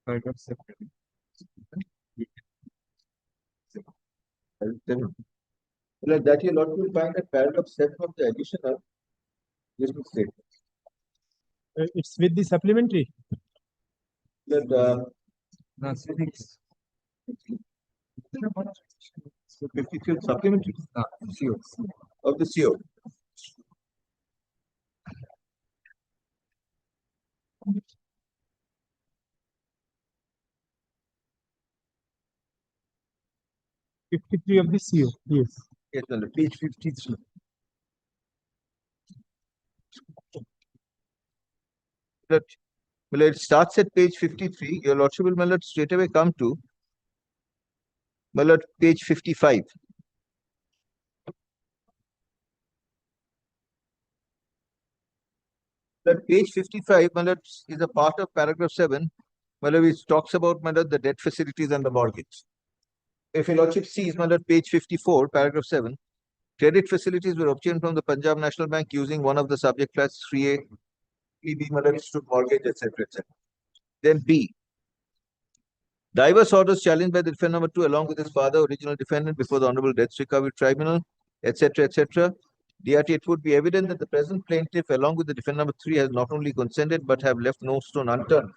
Paragraph 7. Well, that you lot will find that paragraph 7 of the additional written statement. It's with the supplementary. That so 53 supplementary CO of the CO. Fifty-three of the CO. Yes. Yes, no, page 53. That, well, it starts at page 53. Your lordship will, my lord, straight away come to, my lord, page 55. That page 55, my lord, is a part of paragraph 7, my lord, which talks about, my lord, the debt facilities and the mortgage. If your lordship sees, my lord, page 54, paragraph 7, credit facilities were obtained from the Punjab National Bank using one of the subject flats 3A, 3B, my lord, stood mortgage, etc., etc. Then B. Diverse orders challenged by the defendant number 2 along with his father, original defendant, before the Honorable Death Recovery Tribunal, etc., etc. DRT, it would be evident that the present plaintiff, along with the defendant number 3, has not only consented but have left no stone unturned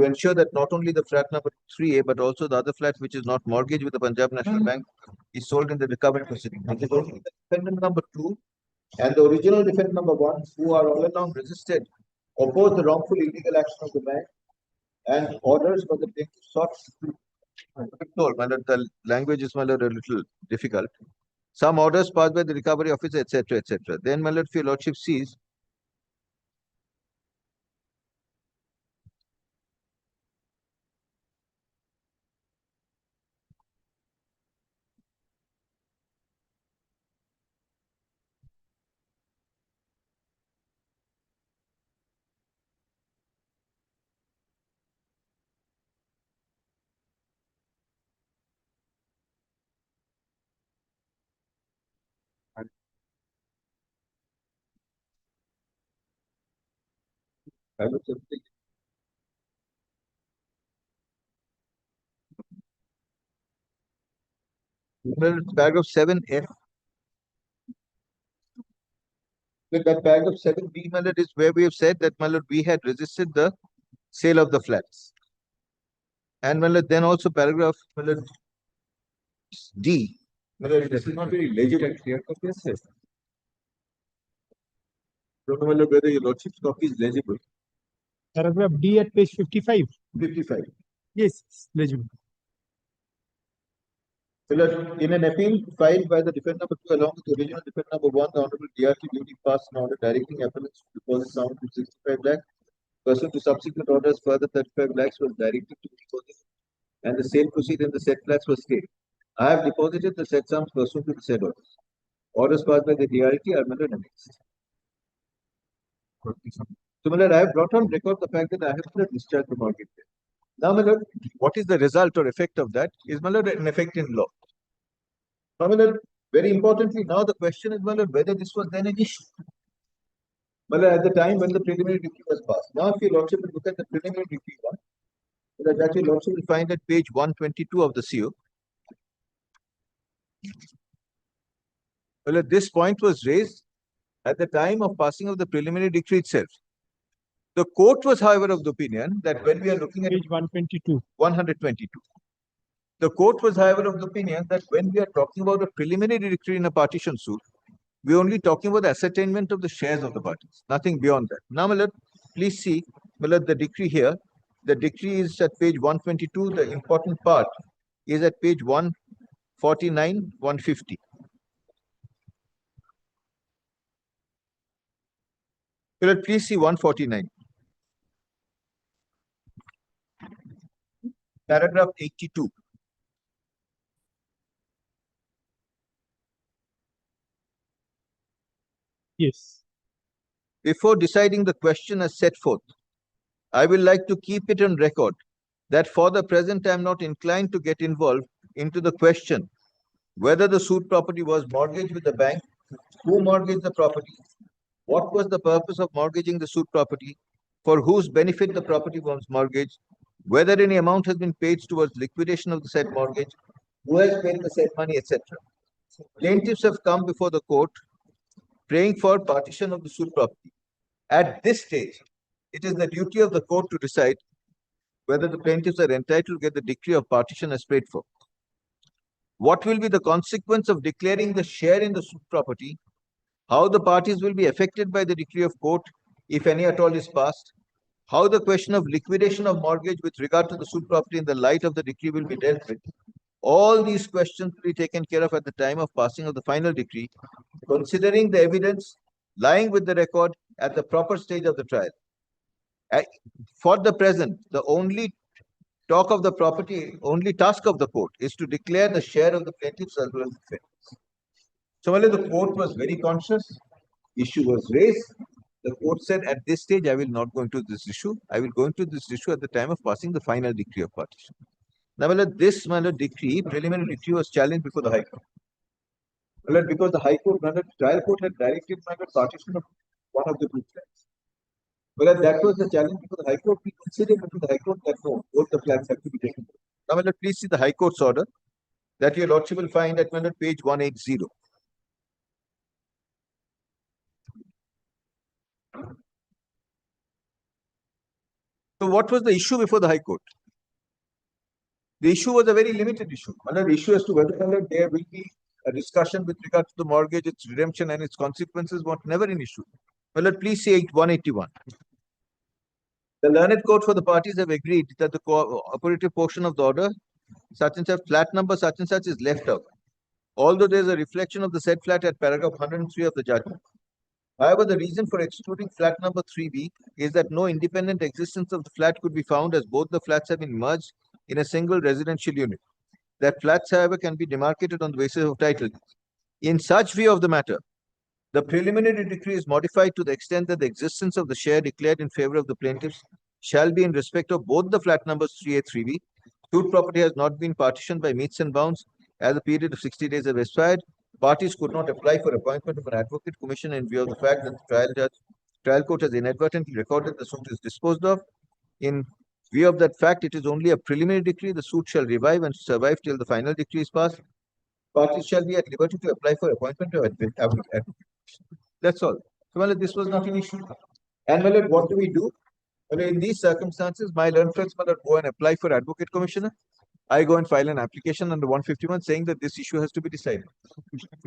to ensure that not only the flat number 3A but also the other flat which is not mortgaged with the Punjab National Bank is sold in the recovery proceeding. And the defendant number 2 and the original defendant number 1, who are all along resisted, opposed the wrongful illegal action of the bank and orders for the plaintiff sought the language is a little difficult. Some orders passed by the recovery officer, etc., etc. Then, my lord, if your lordship sees, paragraph 7F. With that paragraph 7B, my lord, is where we have said that, my lord, we had resisted the sale of the flats. And, my lord, then also paragraph, my lord, D. My lord, this is not very legible. Don't know, my lord, whether your lordship's copy is legible. Paragraph D at page 55. 55. Yes, legible. So, Lord, in an appeal filed by the defendant number 2 along with the original defendant number 1, the Honorable DRT duty passed an order directing appellants to deposit sum to 65 lakhs. Pursuant to subsequent orders, further 35 lakhs was directed to deposit and the sale proceed in the said flats was stayed. I have deposited the said sums pursuant to the said orders. Orders passed by the DRT are annexed. So, my lord, I have brought on record the fact that I have not discharged the mortgage debt. Now, my lord, what is the result or effect of that? Is, my lord, an effect in law. Now, my lord, very importantly, now the question is, my lord, whether this was then an issue. My lord, at the time when the preliminary decree was passed. Now, if your lordship will look at the preliminary decree one, that your lordship will find at page 122 of the CO. Well, this point was raised at the time of passing of the preliminary decree itself. The court was, however, of the opinion that when we are looking at page 122, 122, The court was, however, of the opinion that when we are talking about a preliminary decree in a partition suit, we're only talking about the ascertainment of the shares of the parties, nothing beyond that. Now, my lord, please see, my lord, the decree here. The decree is at page 122. The important part is at page 149, 150. My lord, please see 149. Paragraph 82. Yes. Before deciding the question as set forth, I will like to keep it on record that for the present I am not inclined to get involved into the question whether the suit property was mortgaged with the bank, who mortgaged the property, what was the purpose of mortgaging the suit property, for whose benefit the property was mortgaged, whether any amount has been paid towards liquidation of the said mortgage, who has paid the said money, etc. Plaintiffs have come before the court praying for partition of the suit property. At this stage, it is the duty of the court to decide whether the plaintiffs are entitled to get the decree of partition as prayed for. What will be the consequence of declaring the share in the suit property? How the parties will be affected by the decree of court, if any at all is passed? How the question of liquidation of mortgage with regard to the suit property in the light of the decree will be dealt with? All these questions will be taken care of at the time of passing of the final decree, considering the evidence lying with the record at the proper stage of the trial. For the present, the only talk of the property, only task of the court is to declare the share of the plaintiffs as well as the defendants. So, the court was very conscious, issue was raised. The court said, at this stage, I will not go into this issue. I will go into this issue at the time of passing the final decree of partition. Now, this decree, preliminary decree, was challenged before the High Court. Because the High Court, trial court had directed partition of one of the two flats. Whereas that was the challenge before the High Court. We considered before the High Court that no, both the flats have to be taken. Now, please see the High Court's order that your lordship will find at page 180. So, what was the issue before the High Court? The issue was a very limited issue. The issue as to whether there will be a discussion with regard to the mortgage, its redemption, and its consequences was never an issue. Please see 181. The learned court for the parties have agreed that the cooperative portion of the order, such and such, flat number such and such, is left out, although there is a reflection of the said flat at paragraph 103 of the judgment. However, the reason for excluding flat number 3B is that no independent existence of the flat could be found, as both the flats have been merged in a single residential unit. That flats, however, can be demarcated on the basis of title. In such view of the matter, the preliminary decree is modified to the extent that the existence of the share declared in favor of the plaintiffs shall be in respect of both the flat numbers 3A, 3B. Suit property has not been partitioned by metes and bounds, as the period of 60 days have expired. Parties could not apply for appointment of an advocate commission in view of the fact that the trial court has inadvertently recorded the suit is disposed of. In view of that fact, it is only a preliminary decree. The suit shall revive and survive till the final decree is passed. Parties shall be at liberty to apply for appointment of advocate. That's all. So, this was not an issue. And what do we do? In these circumstances, my learned friends go and apply for advocate commissioner. I go and file an application under 151 saying that this issue has to be decided.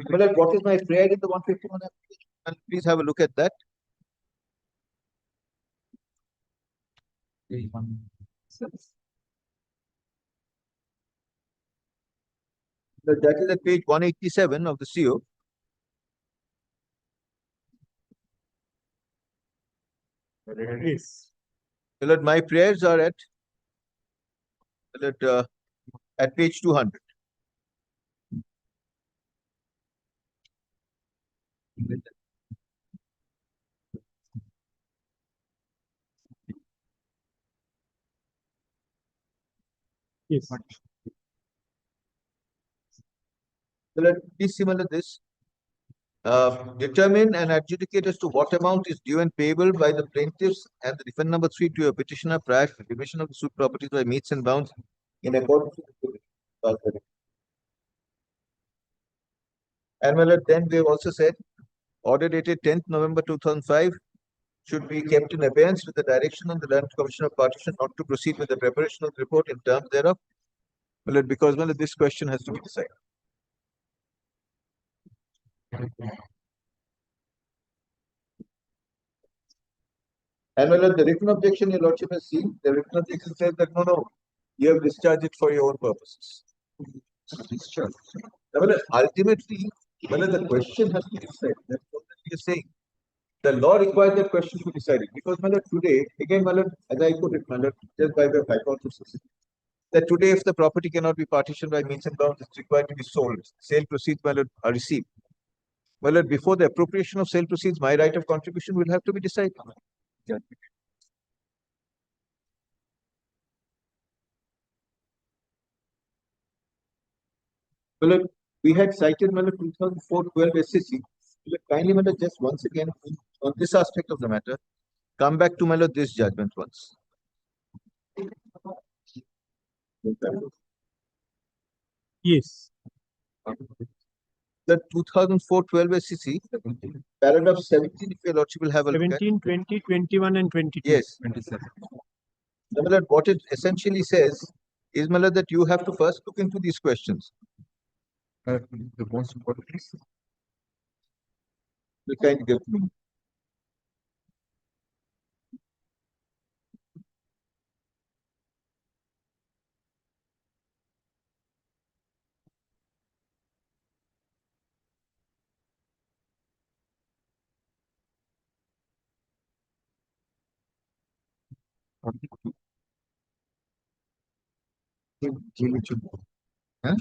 What is my prayer in the 151 application? And please have a look at that. That is at page 187 of the CO. Yes. My prayers are at page 200. Yes. Please similar this. Determine and adjudicate as to what amount is due and payable by the plaintiffs and the defendant number 3 to a petitioner prior to the division of the suit properties by metes and bounds in accordance with the and then we have also said order dated 10th November 2005 should be kept in abeyance with the direction of the Land Commission of Partition not to proceed with the preparation of the report in terms thereof. Well, because well, this question has to be decided. And well, the written objection your lordship has seen, the written objection says that no, you have discharged it for your own purposes. Discharge. Well, ultimately, well, the question has to be decided. That's what we are saying. The law requires that question to be decided because today, again, as I put it, just by way of hypothesis, that today if the property cannot be partitioned by means and bounds, it's required to be sold. Sale proceeds are received. Well, before the appropriation of sale proceeds, my right of contribution will have to be decided. Yeah. Well, we had cited 2004-12 SCC. Kindly, just once again on this aspect of the matter, come back to this judgment once. Yes. The 2004-12 SCC, paragraph 17, if your lordship will have a look at. 17, 20, 21 and 22. Yes. 27. What it essentially says is that you have to first look into these questions. The most important is the kind of Huh?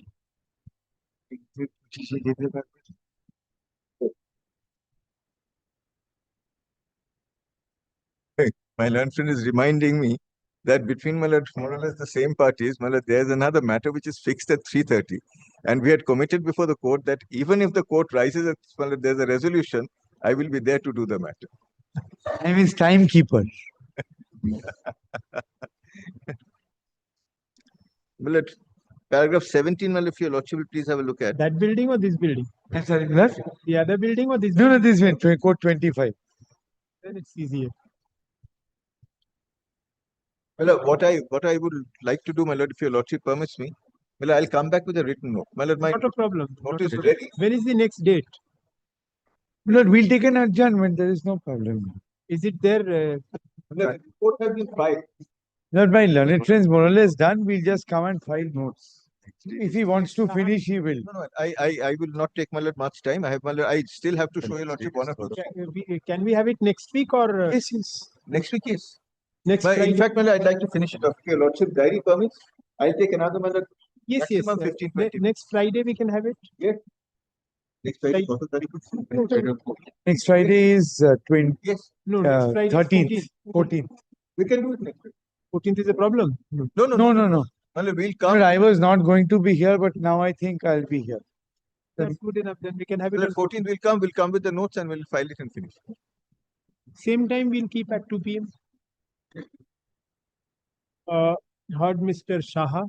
My learned friend is reminding me that between more or less the same parties, there's another matter which is fixed at 3:30. And we had committed before the court that even if the court rises at there's a resolution, I will be there to do the matter. I mean, timekeeper. Paragraph 17, if your lordship will please have a look at. That building or this building? I'm sorry, left? The other building or this? No, this one, code 25. Then it's easier. Well, what I would like to do, my lord, if your lordship permits me, I'll come back with a written note. My lord, Not a problem. note is ready. When is the next date? Lord, we'll take an adjournment. There is no problem. Is it there? The report has been filed. Lord, my learned friends more or less done. We'll just come and file notes. If he wants to finish, he will. No, I will not take much time. I still have to show your lordship one or two. Can we have it next week or? Yes. Next week, yes. Next But Friday. in fact, I'd like to finish it off. If your lordship diary permits, I'll take another Yes. maximum 15, 20 Next Friday we can have it. Yes. Next Friday. Next Friday is 20. Yes. No, next Friday. 13th. 14th. We can do it next week. 14th is a problem. No. No. We'll come. Lord, I was not going to be here, but now I think I'll be here. That's good enough. Then we can have it. Well, 14th we'll come. We'll come with the notes and we'll file it and finish. Same time we'll keep at 2 p.m. Heard Mr. Shaha.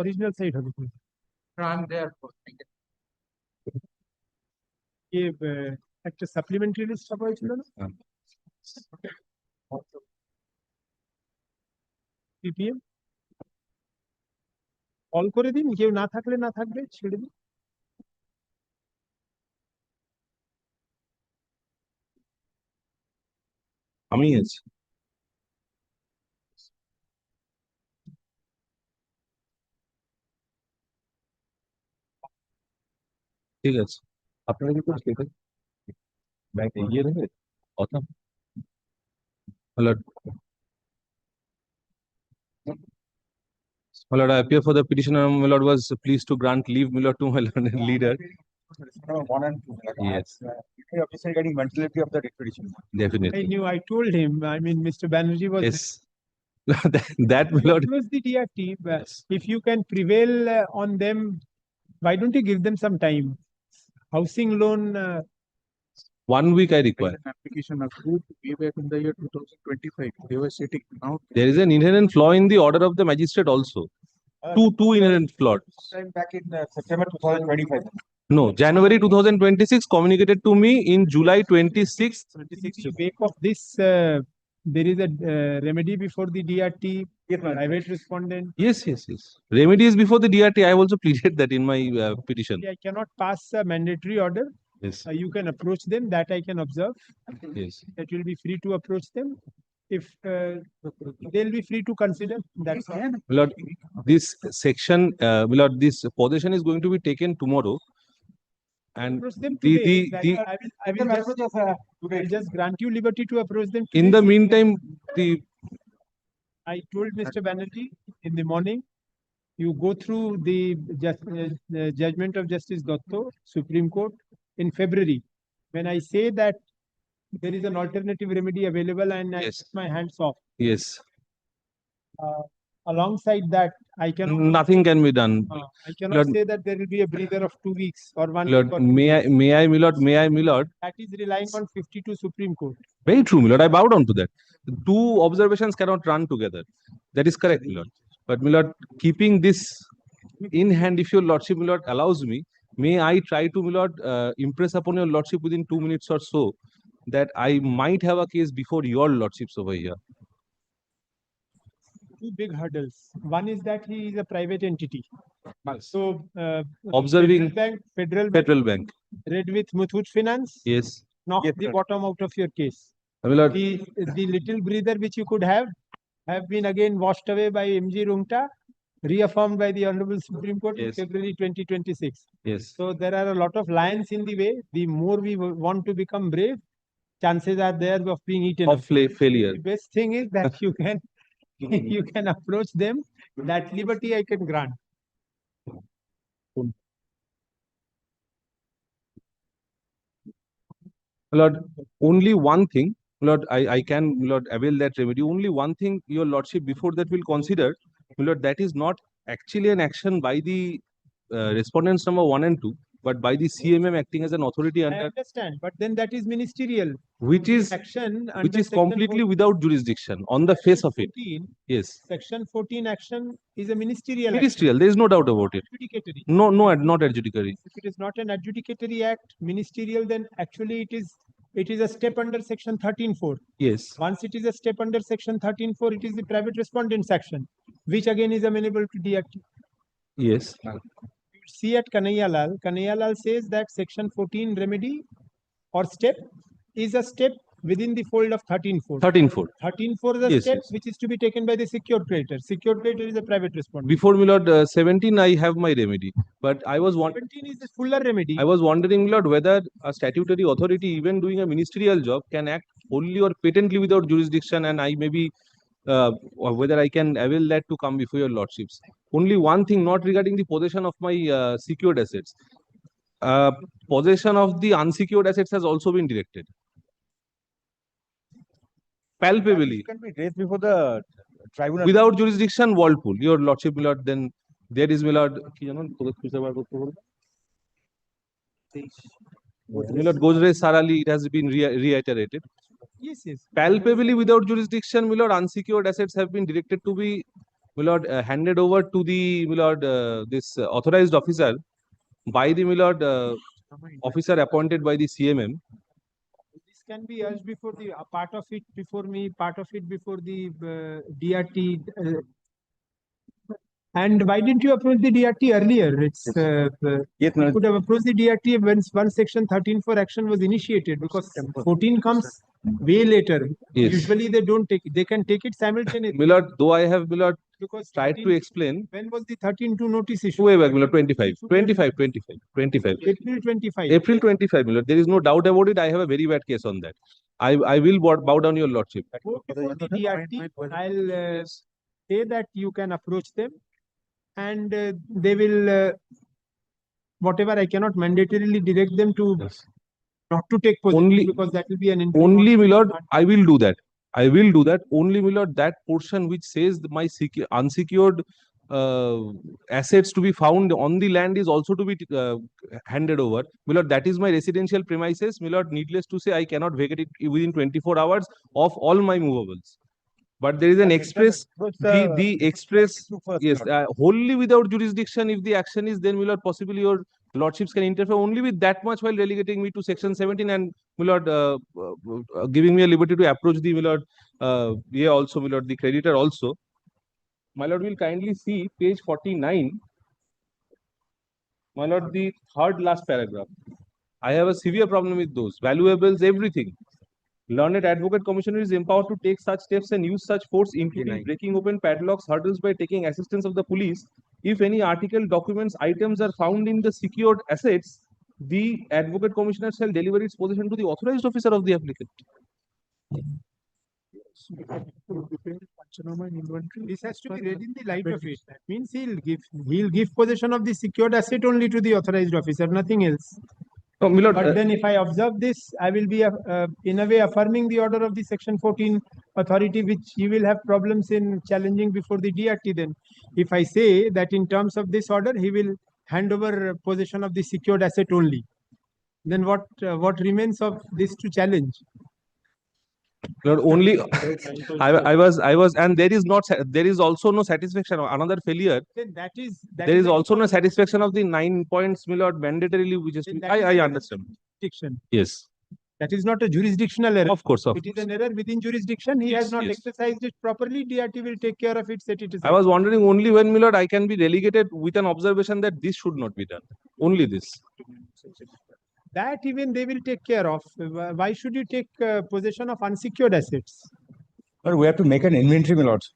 original side হবে I'm there. একটা supplementary list ছাপা হয়েছিল না PPM call করে দিন কেউ না থাকলে না থাকবে ছেড়ে দিন আমি আছি ঠিক আছে আপনারা কি করছেন ব্যাংক এগিয়ে দেবে কথা hello My lord, I appear for the petitioner. My lord was pleased to grant leave, my lord, to my lord leader. One and two. Yes, Officer getting mentality of the expedition. I definitely. knew I told him I mean Mr. Banerjee was Yes, that my lord. close the DRT if you can prevail on them why don't you give them some time housing loan 1 week I require. Application approved way back in the year 2025. They were sitting now. There is an inherent flaw in the order of the magistrate also. Two inherent flaws. Sometime back in September 2025. No, January 2026 communicated to me in July 26th. in the wake of this there is a remedy before the DRT private respondent Yes. Remedy is before the DRT. I have also pleaded that in my petition. I cannot pass a mandatory order Yes. You can approach them that I can observe Yes. that will be free to approach them if they'll be free to consider that's all. My lord, this section, my lord, this possession is going to be taken tomorrow. And Approach them the today. I will just grant you liberty to approach them in today. the meantime, the I told Mr. Banerjee in the morning, you go through the judgment of Justice Dotto, Supreme Court in February. When I say that there is an alternative remedy available and I Yes. take my hands off. yes, Alongside that, I cannot nothing can be done. I cannot Lord, say that there will be a breather of 2 weeks or 1 Lord, week or 2 may I, weeks. my lord. That is relying on 52 Supreme Court. Very true, my lord. I bow down to that. Two observations cannot run together. That is correct, my lord. But my lord, keeping this in hand, if your lordship, my lord, allows me, may I try to, my lord, impress upon your lordship within 2 minutes or so that I might have a case before your lordships over here. Two big hurdles. One is that he is a private entity. So, Observing Federal Bank, Bank. read with Muthoot Finance, Yes. knock Yes, the sir. bottom out of your case. My lord, The little breather which you could have been again washed away by MG Rungta, reaffirmed by the Honorable Supreme Court in Yes. February 2026. yes. So there are a lot of lions in the way. The more we want to become brave, chances are there of being eaten Of up. failure. The best thing is that you can you can approach them. That liberty I can grant. My lord, only one thing, my lord, I can, my lord, avail that remedy. Only one thing, your lordship, before that will consider, my lord, that is not actually an action by the respondents number 1 and 2, but by the CMM acting as an authority I under, understand, but then that is ministerial which is action. which under is section completely 14 without jurisdiction on the face of it. 14, Yes. Section 14 action is a ministerial action. Ministerial, there is no doubt about it. Adjudicatory. No, not adjudicatory. If it is not an adjudicatory act, ministerial, then actually it is a step under section 13(4). Yes. Once it is a step under section 13(4), it is the private respondent's action, which again is amenable to DRT. Yes. You see at Kanhaiya Lal says that section 14 remedy or step is a step within the fold of 13(4). 13(4). 13(4) is a Yes, step yes. which is to be taken by the secured creditor. Secured creditor is a private respondent. Before, my lord, 17, I have my remedy. But I was wondering. 17 is a fuller remedy. I was wondering, my lord, whether a statutory authority, even doing a ministerial job, can act wholly or patently without jurisdiction, and I may be, or whether I can avail that to come before your lordships. Only one thing, not regarding the possession of my secured assets. Possession of the unsecured assets has also been directed. Palpably. Can be raised before the tribunal. Without jurisdiction, Walpole. Your lordship, my lord, then there is, my lord, কি জানো, তোকে খুঁজে বার করতে বলবো। My lord, Godrej Sarali, it has been reiterated. Yes, yes. Palpably without jurisdiction, my lord, unsecured assets have been directed to be, my lord, handed over to the, my lord, this authorized officer by the, my lord, officer appointed by the CMM. This can be urged before the part of it before me, part of it before the DRT. And why didn't you approach the DRT earlier? It's Yes, you could have approached the DRT when section 13 for action was initiated, because 14 comes way later. Yes. Usually they don't take it. They can take it simultaneously. My lord, though I have, my lord, Because tried to 13 explain. When was the 13-2 notice issued? Way back, my lord, 25. April 25. April 25, my lord. There is no doubt about it. I have a very bad case on that. I will bow down, your lordship. Go before the DRT. I'll say that you can approach them, and they will, whatever, I cannot mandatorily direct them to not to take position, Only- because that will be an Only, my lord, I will do that. I will do that. Only, my lord, that portion which says my unsecured assets to be found on the land is also to be handed over. My lord, that is my residential premises. My lord, needless to say, I cannot vacate it within 24 hours of all my movables. But there is an express, the express, yes, wholly without jurisdiction. If the action is, then, my lord, possibly your lordships can interfere only with that much, while relegating me to section 17, and, my lord, giving me a liberty to approach the, my lord, also, my lord, the creditor also. My lord, will kindly see page 49. My lord, the third last paragraph. I have a severe problem with those valuables, everything. Learned Advocate Commissioner is empowered to take such steps and use such force, including breaking open padlocks, hurdles, by taking assistance of the police. If any article, documents, items are found in the secured assets, the Advocate Commissioner shall deliver its possession to the authorized officer of the applicant. This has to be read in the light of it. That means he'll give possession of the secured asset only to the authorized officer, nothing else. No, my lord, But then if I observe this, I will be in a way affirming the order of the section 14 authority, which he will have problems in challenging before the DRT then. If I say that in terms of this order, he will hand over possession of the secured asset only, then what remains of this to challenge? Lord, only I was, and there is also no satisfaction. Another failure. Then There is also no satisfaction of the 9 points, my lord, mandatorily, which is. I understand. Jurisdiction. Yes. That is not a jurisdictional error. Of course, It is an error within jurisdiction. He has not yes. exercised it properly. DRT will take care of it. Set it aside. I was wondering only when, my lord, I can be relegated with an observation that this should not be done. Only this. That even they will take care of. Why should you take possession of unsecured assets? But we have to make an inventory, my lords.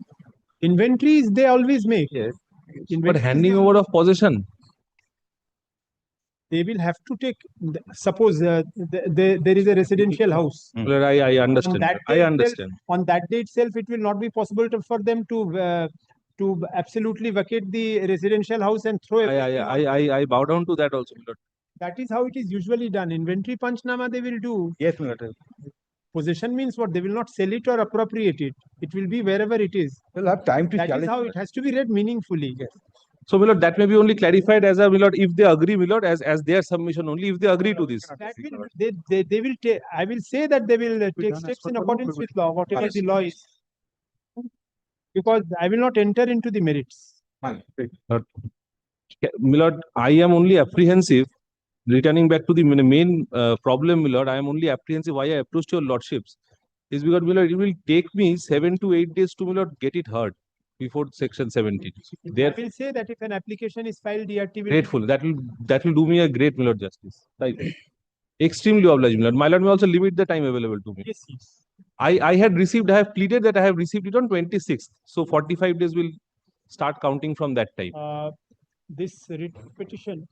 Inventories they always make. Yes. But handing over of possession. They will have to take. Suppose there is a residential house. Lord, I understand. On that I day understand. Itself, on that day itself, it will not be possible for them to absolutely vacate the residential house and throw everything out. I bow down to that also, my lord. That is how it is usually done. Inventory panchnama they will do. Yes, my lord. Possession means what? They will not sell it or appropriate it. It will be wherever it is. They'll have time to That is challenge. how it has to be read meaningfully. Yes. So, my lord, that may be only clarified as a, my lord, if they agree, my lord, as their submission only, if they agree to this. That will they will take. I will say that they will take steps in accordance with law, whatever the law is, because I will not enter into the merits. My lord, I am only apprehensive. Returning back to the main problem, my lord, I am only apprehensive why I approached your lordships is because, my lord, it will take me 7 to 8 days to, my lord, get it heard before section 17. I will say that if an application is filed, DRT will. Grateful. That will do me a great, my lord, justice. Right. Extremely obliged, my lord. My lord may also limit the time available to me. Yes, yes. I have pleaded that I have received it on 26th. So 45 days will start counting from that time. This writ petition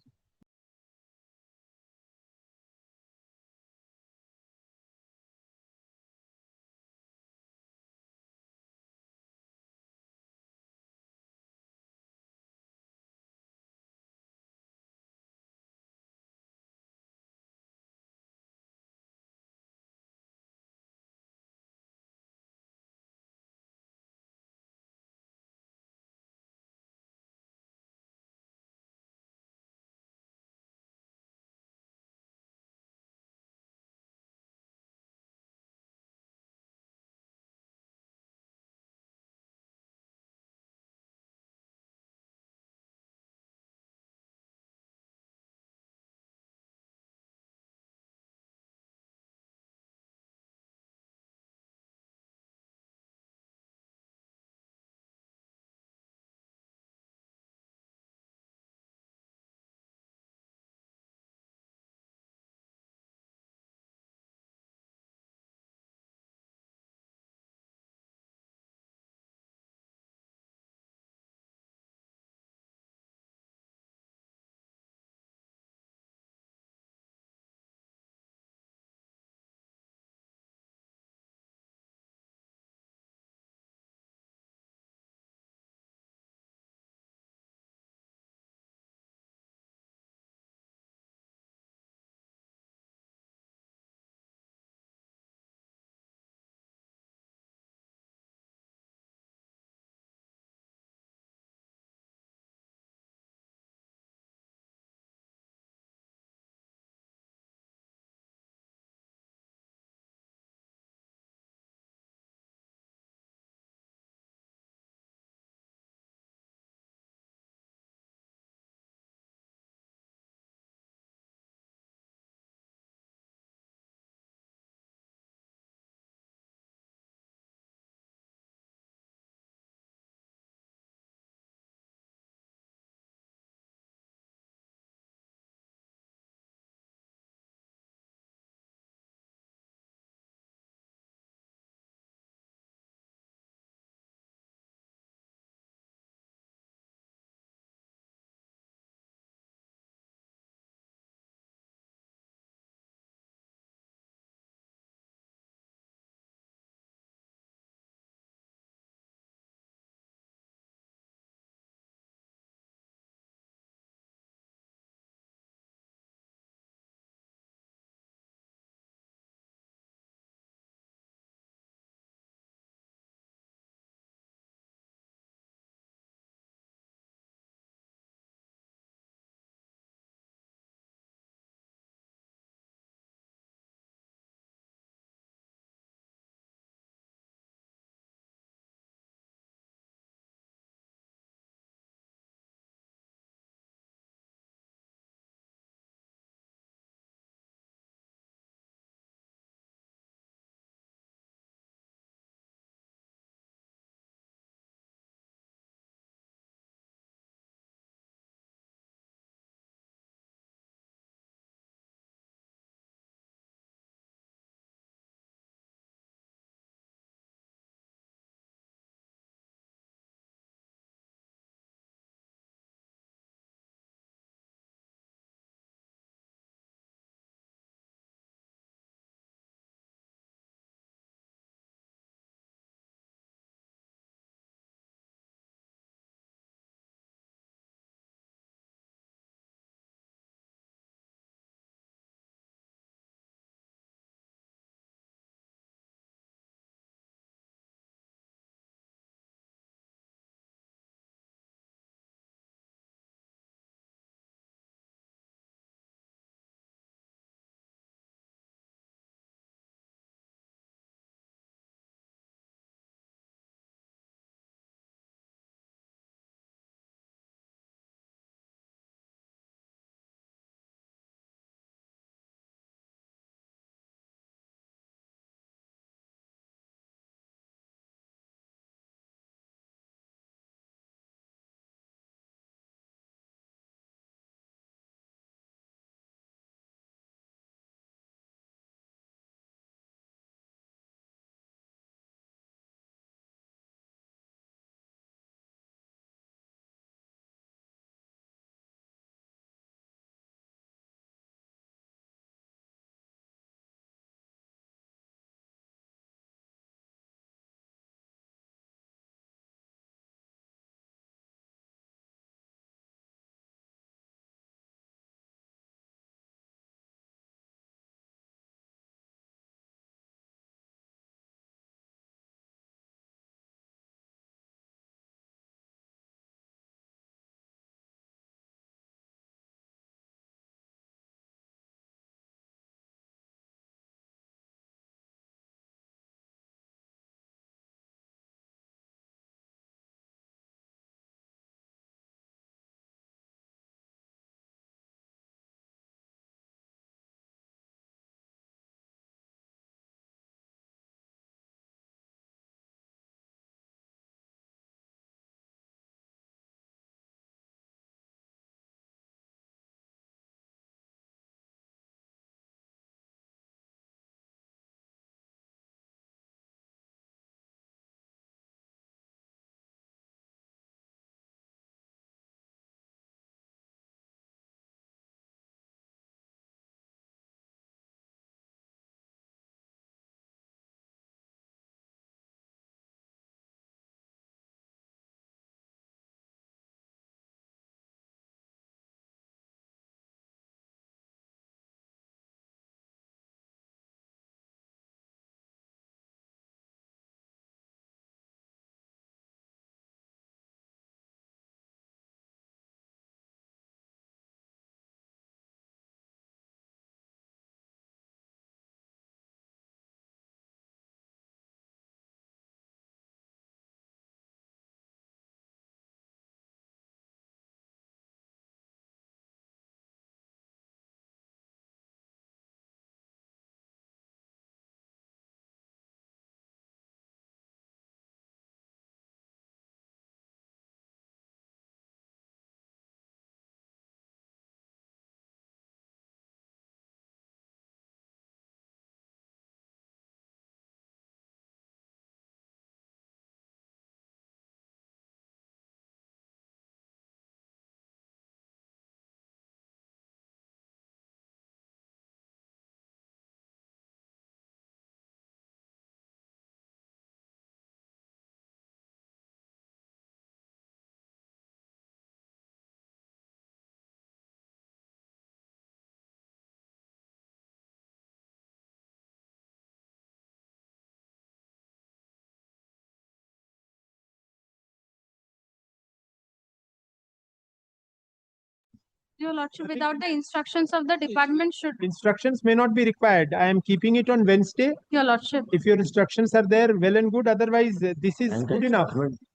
Your Lordship, without the instructions of the department should. Instructions may not be required. I am keeping it on Wednesday. Your Lordship. If your instructions are there, well and good. Otherwise, this is good enough.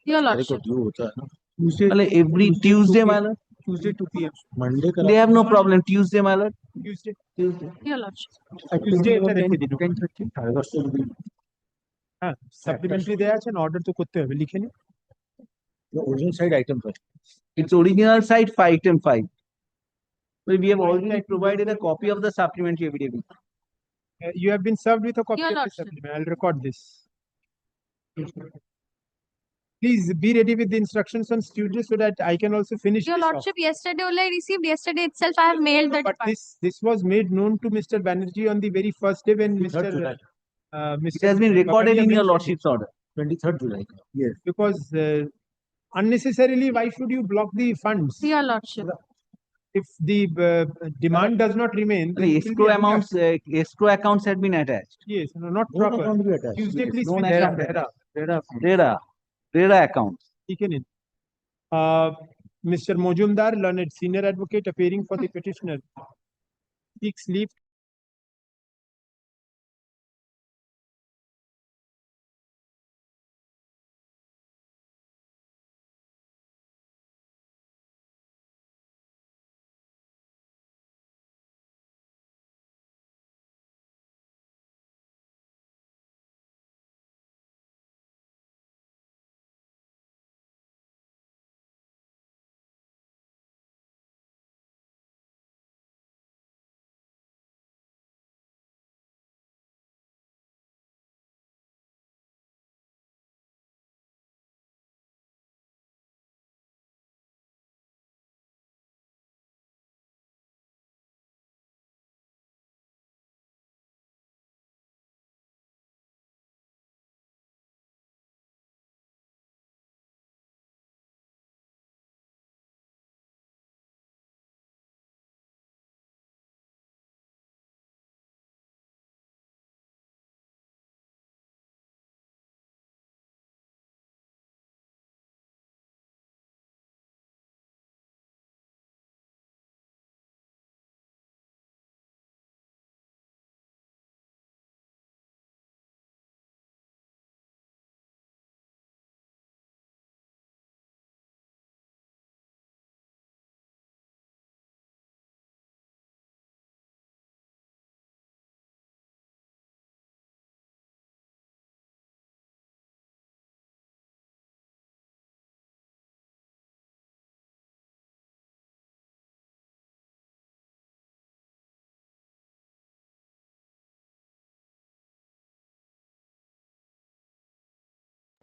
Your Lordship. Every Tuesday, my lord. Tuesday 2 p.m. Monday. They have no problem. Tuesday, my lord. Tuesday. Your Lordship. Tuesday এটা রেখে দিন। হ্যাঁ, supplementary দেয়া আছে না, order তো করতে হবে, লিখে নিন। The original side item 5. It's original side 5 item 5. But we have already provided a copy of the supplementary affidavit. You have been served with a copy Your of the Lordship. supplement. I'll record this. Please be ready with the instructions on Tuesday so that I can also finish Your this off. Lordship, yesterday only I received. Yesterday itself I have mailed the But department. this was made known to Mr. Banerjee on the very first day when Mr. It has been recorded Bagadia in your mentioned lordship's order. 23rd July. Yes. because unnecessarily, why should you block the funds? Your Lordship. If the demand does not remain, then The it will escrow be amounts, escrow accounts had been attached. Yes, no, not proper. Tuesday, please Known finish as up. RERA accounts. ठीक है नहीं? Mr. Mojumdar, learned senior advocate appearing for the petitioner, seeks leave.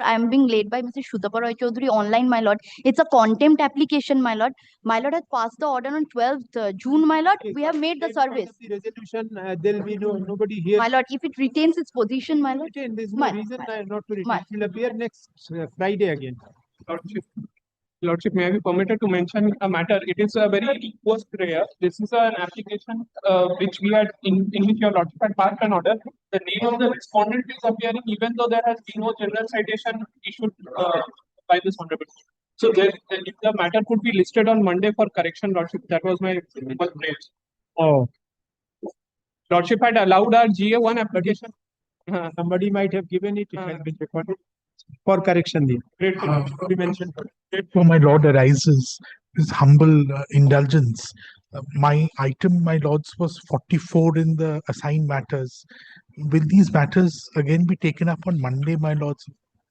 I am being laid by Mr. Shutapa Roy Chaudhary online, my lord. It's a contempt application, my lord. My lord has passed the order on 12th June, my lord. We have made the service. The resolution, there will be nobody here. My lord, if it retains its position, my lord. There's no reason not to retain. It will appear next Friday again. Lordship, may I be permitted to mention a matter? It is a very post prayer. This is an application which we had in which your Lordship had passed an order. The name of the respondent is appearing, even though there has been no general citation issued by this honorable. So if the matter could be listed on Monday for correction, Lordship, that was my simple prayer. Oh. Lordship had allowed our GA1 application. Somebody might have given it. It has been recorded for correction. We mentioned. For my lord arises this humble indulgence. My item, my lords, was 44 in the assigned matters. Will these matters again be taken up on Monday, my lords?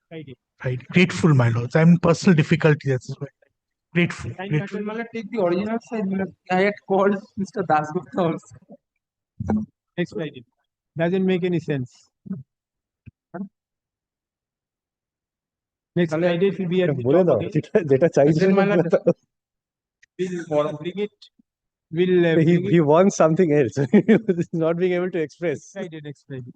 Friday. Friday. Grateful, my lords. I'm in personal difficulty. That's why. Grateful. Grateful. Take the original side. I had called Mr. Dasgupta also. Next Friday. Doesn't make any sense. Next Friday will be at the top again. We'll bring it. We'll he wants something else. He's not being able to express. Next Friday.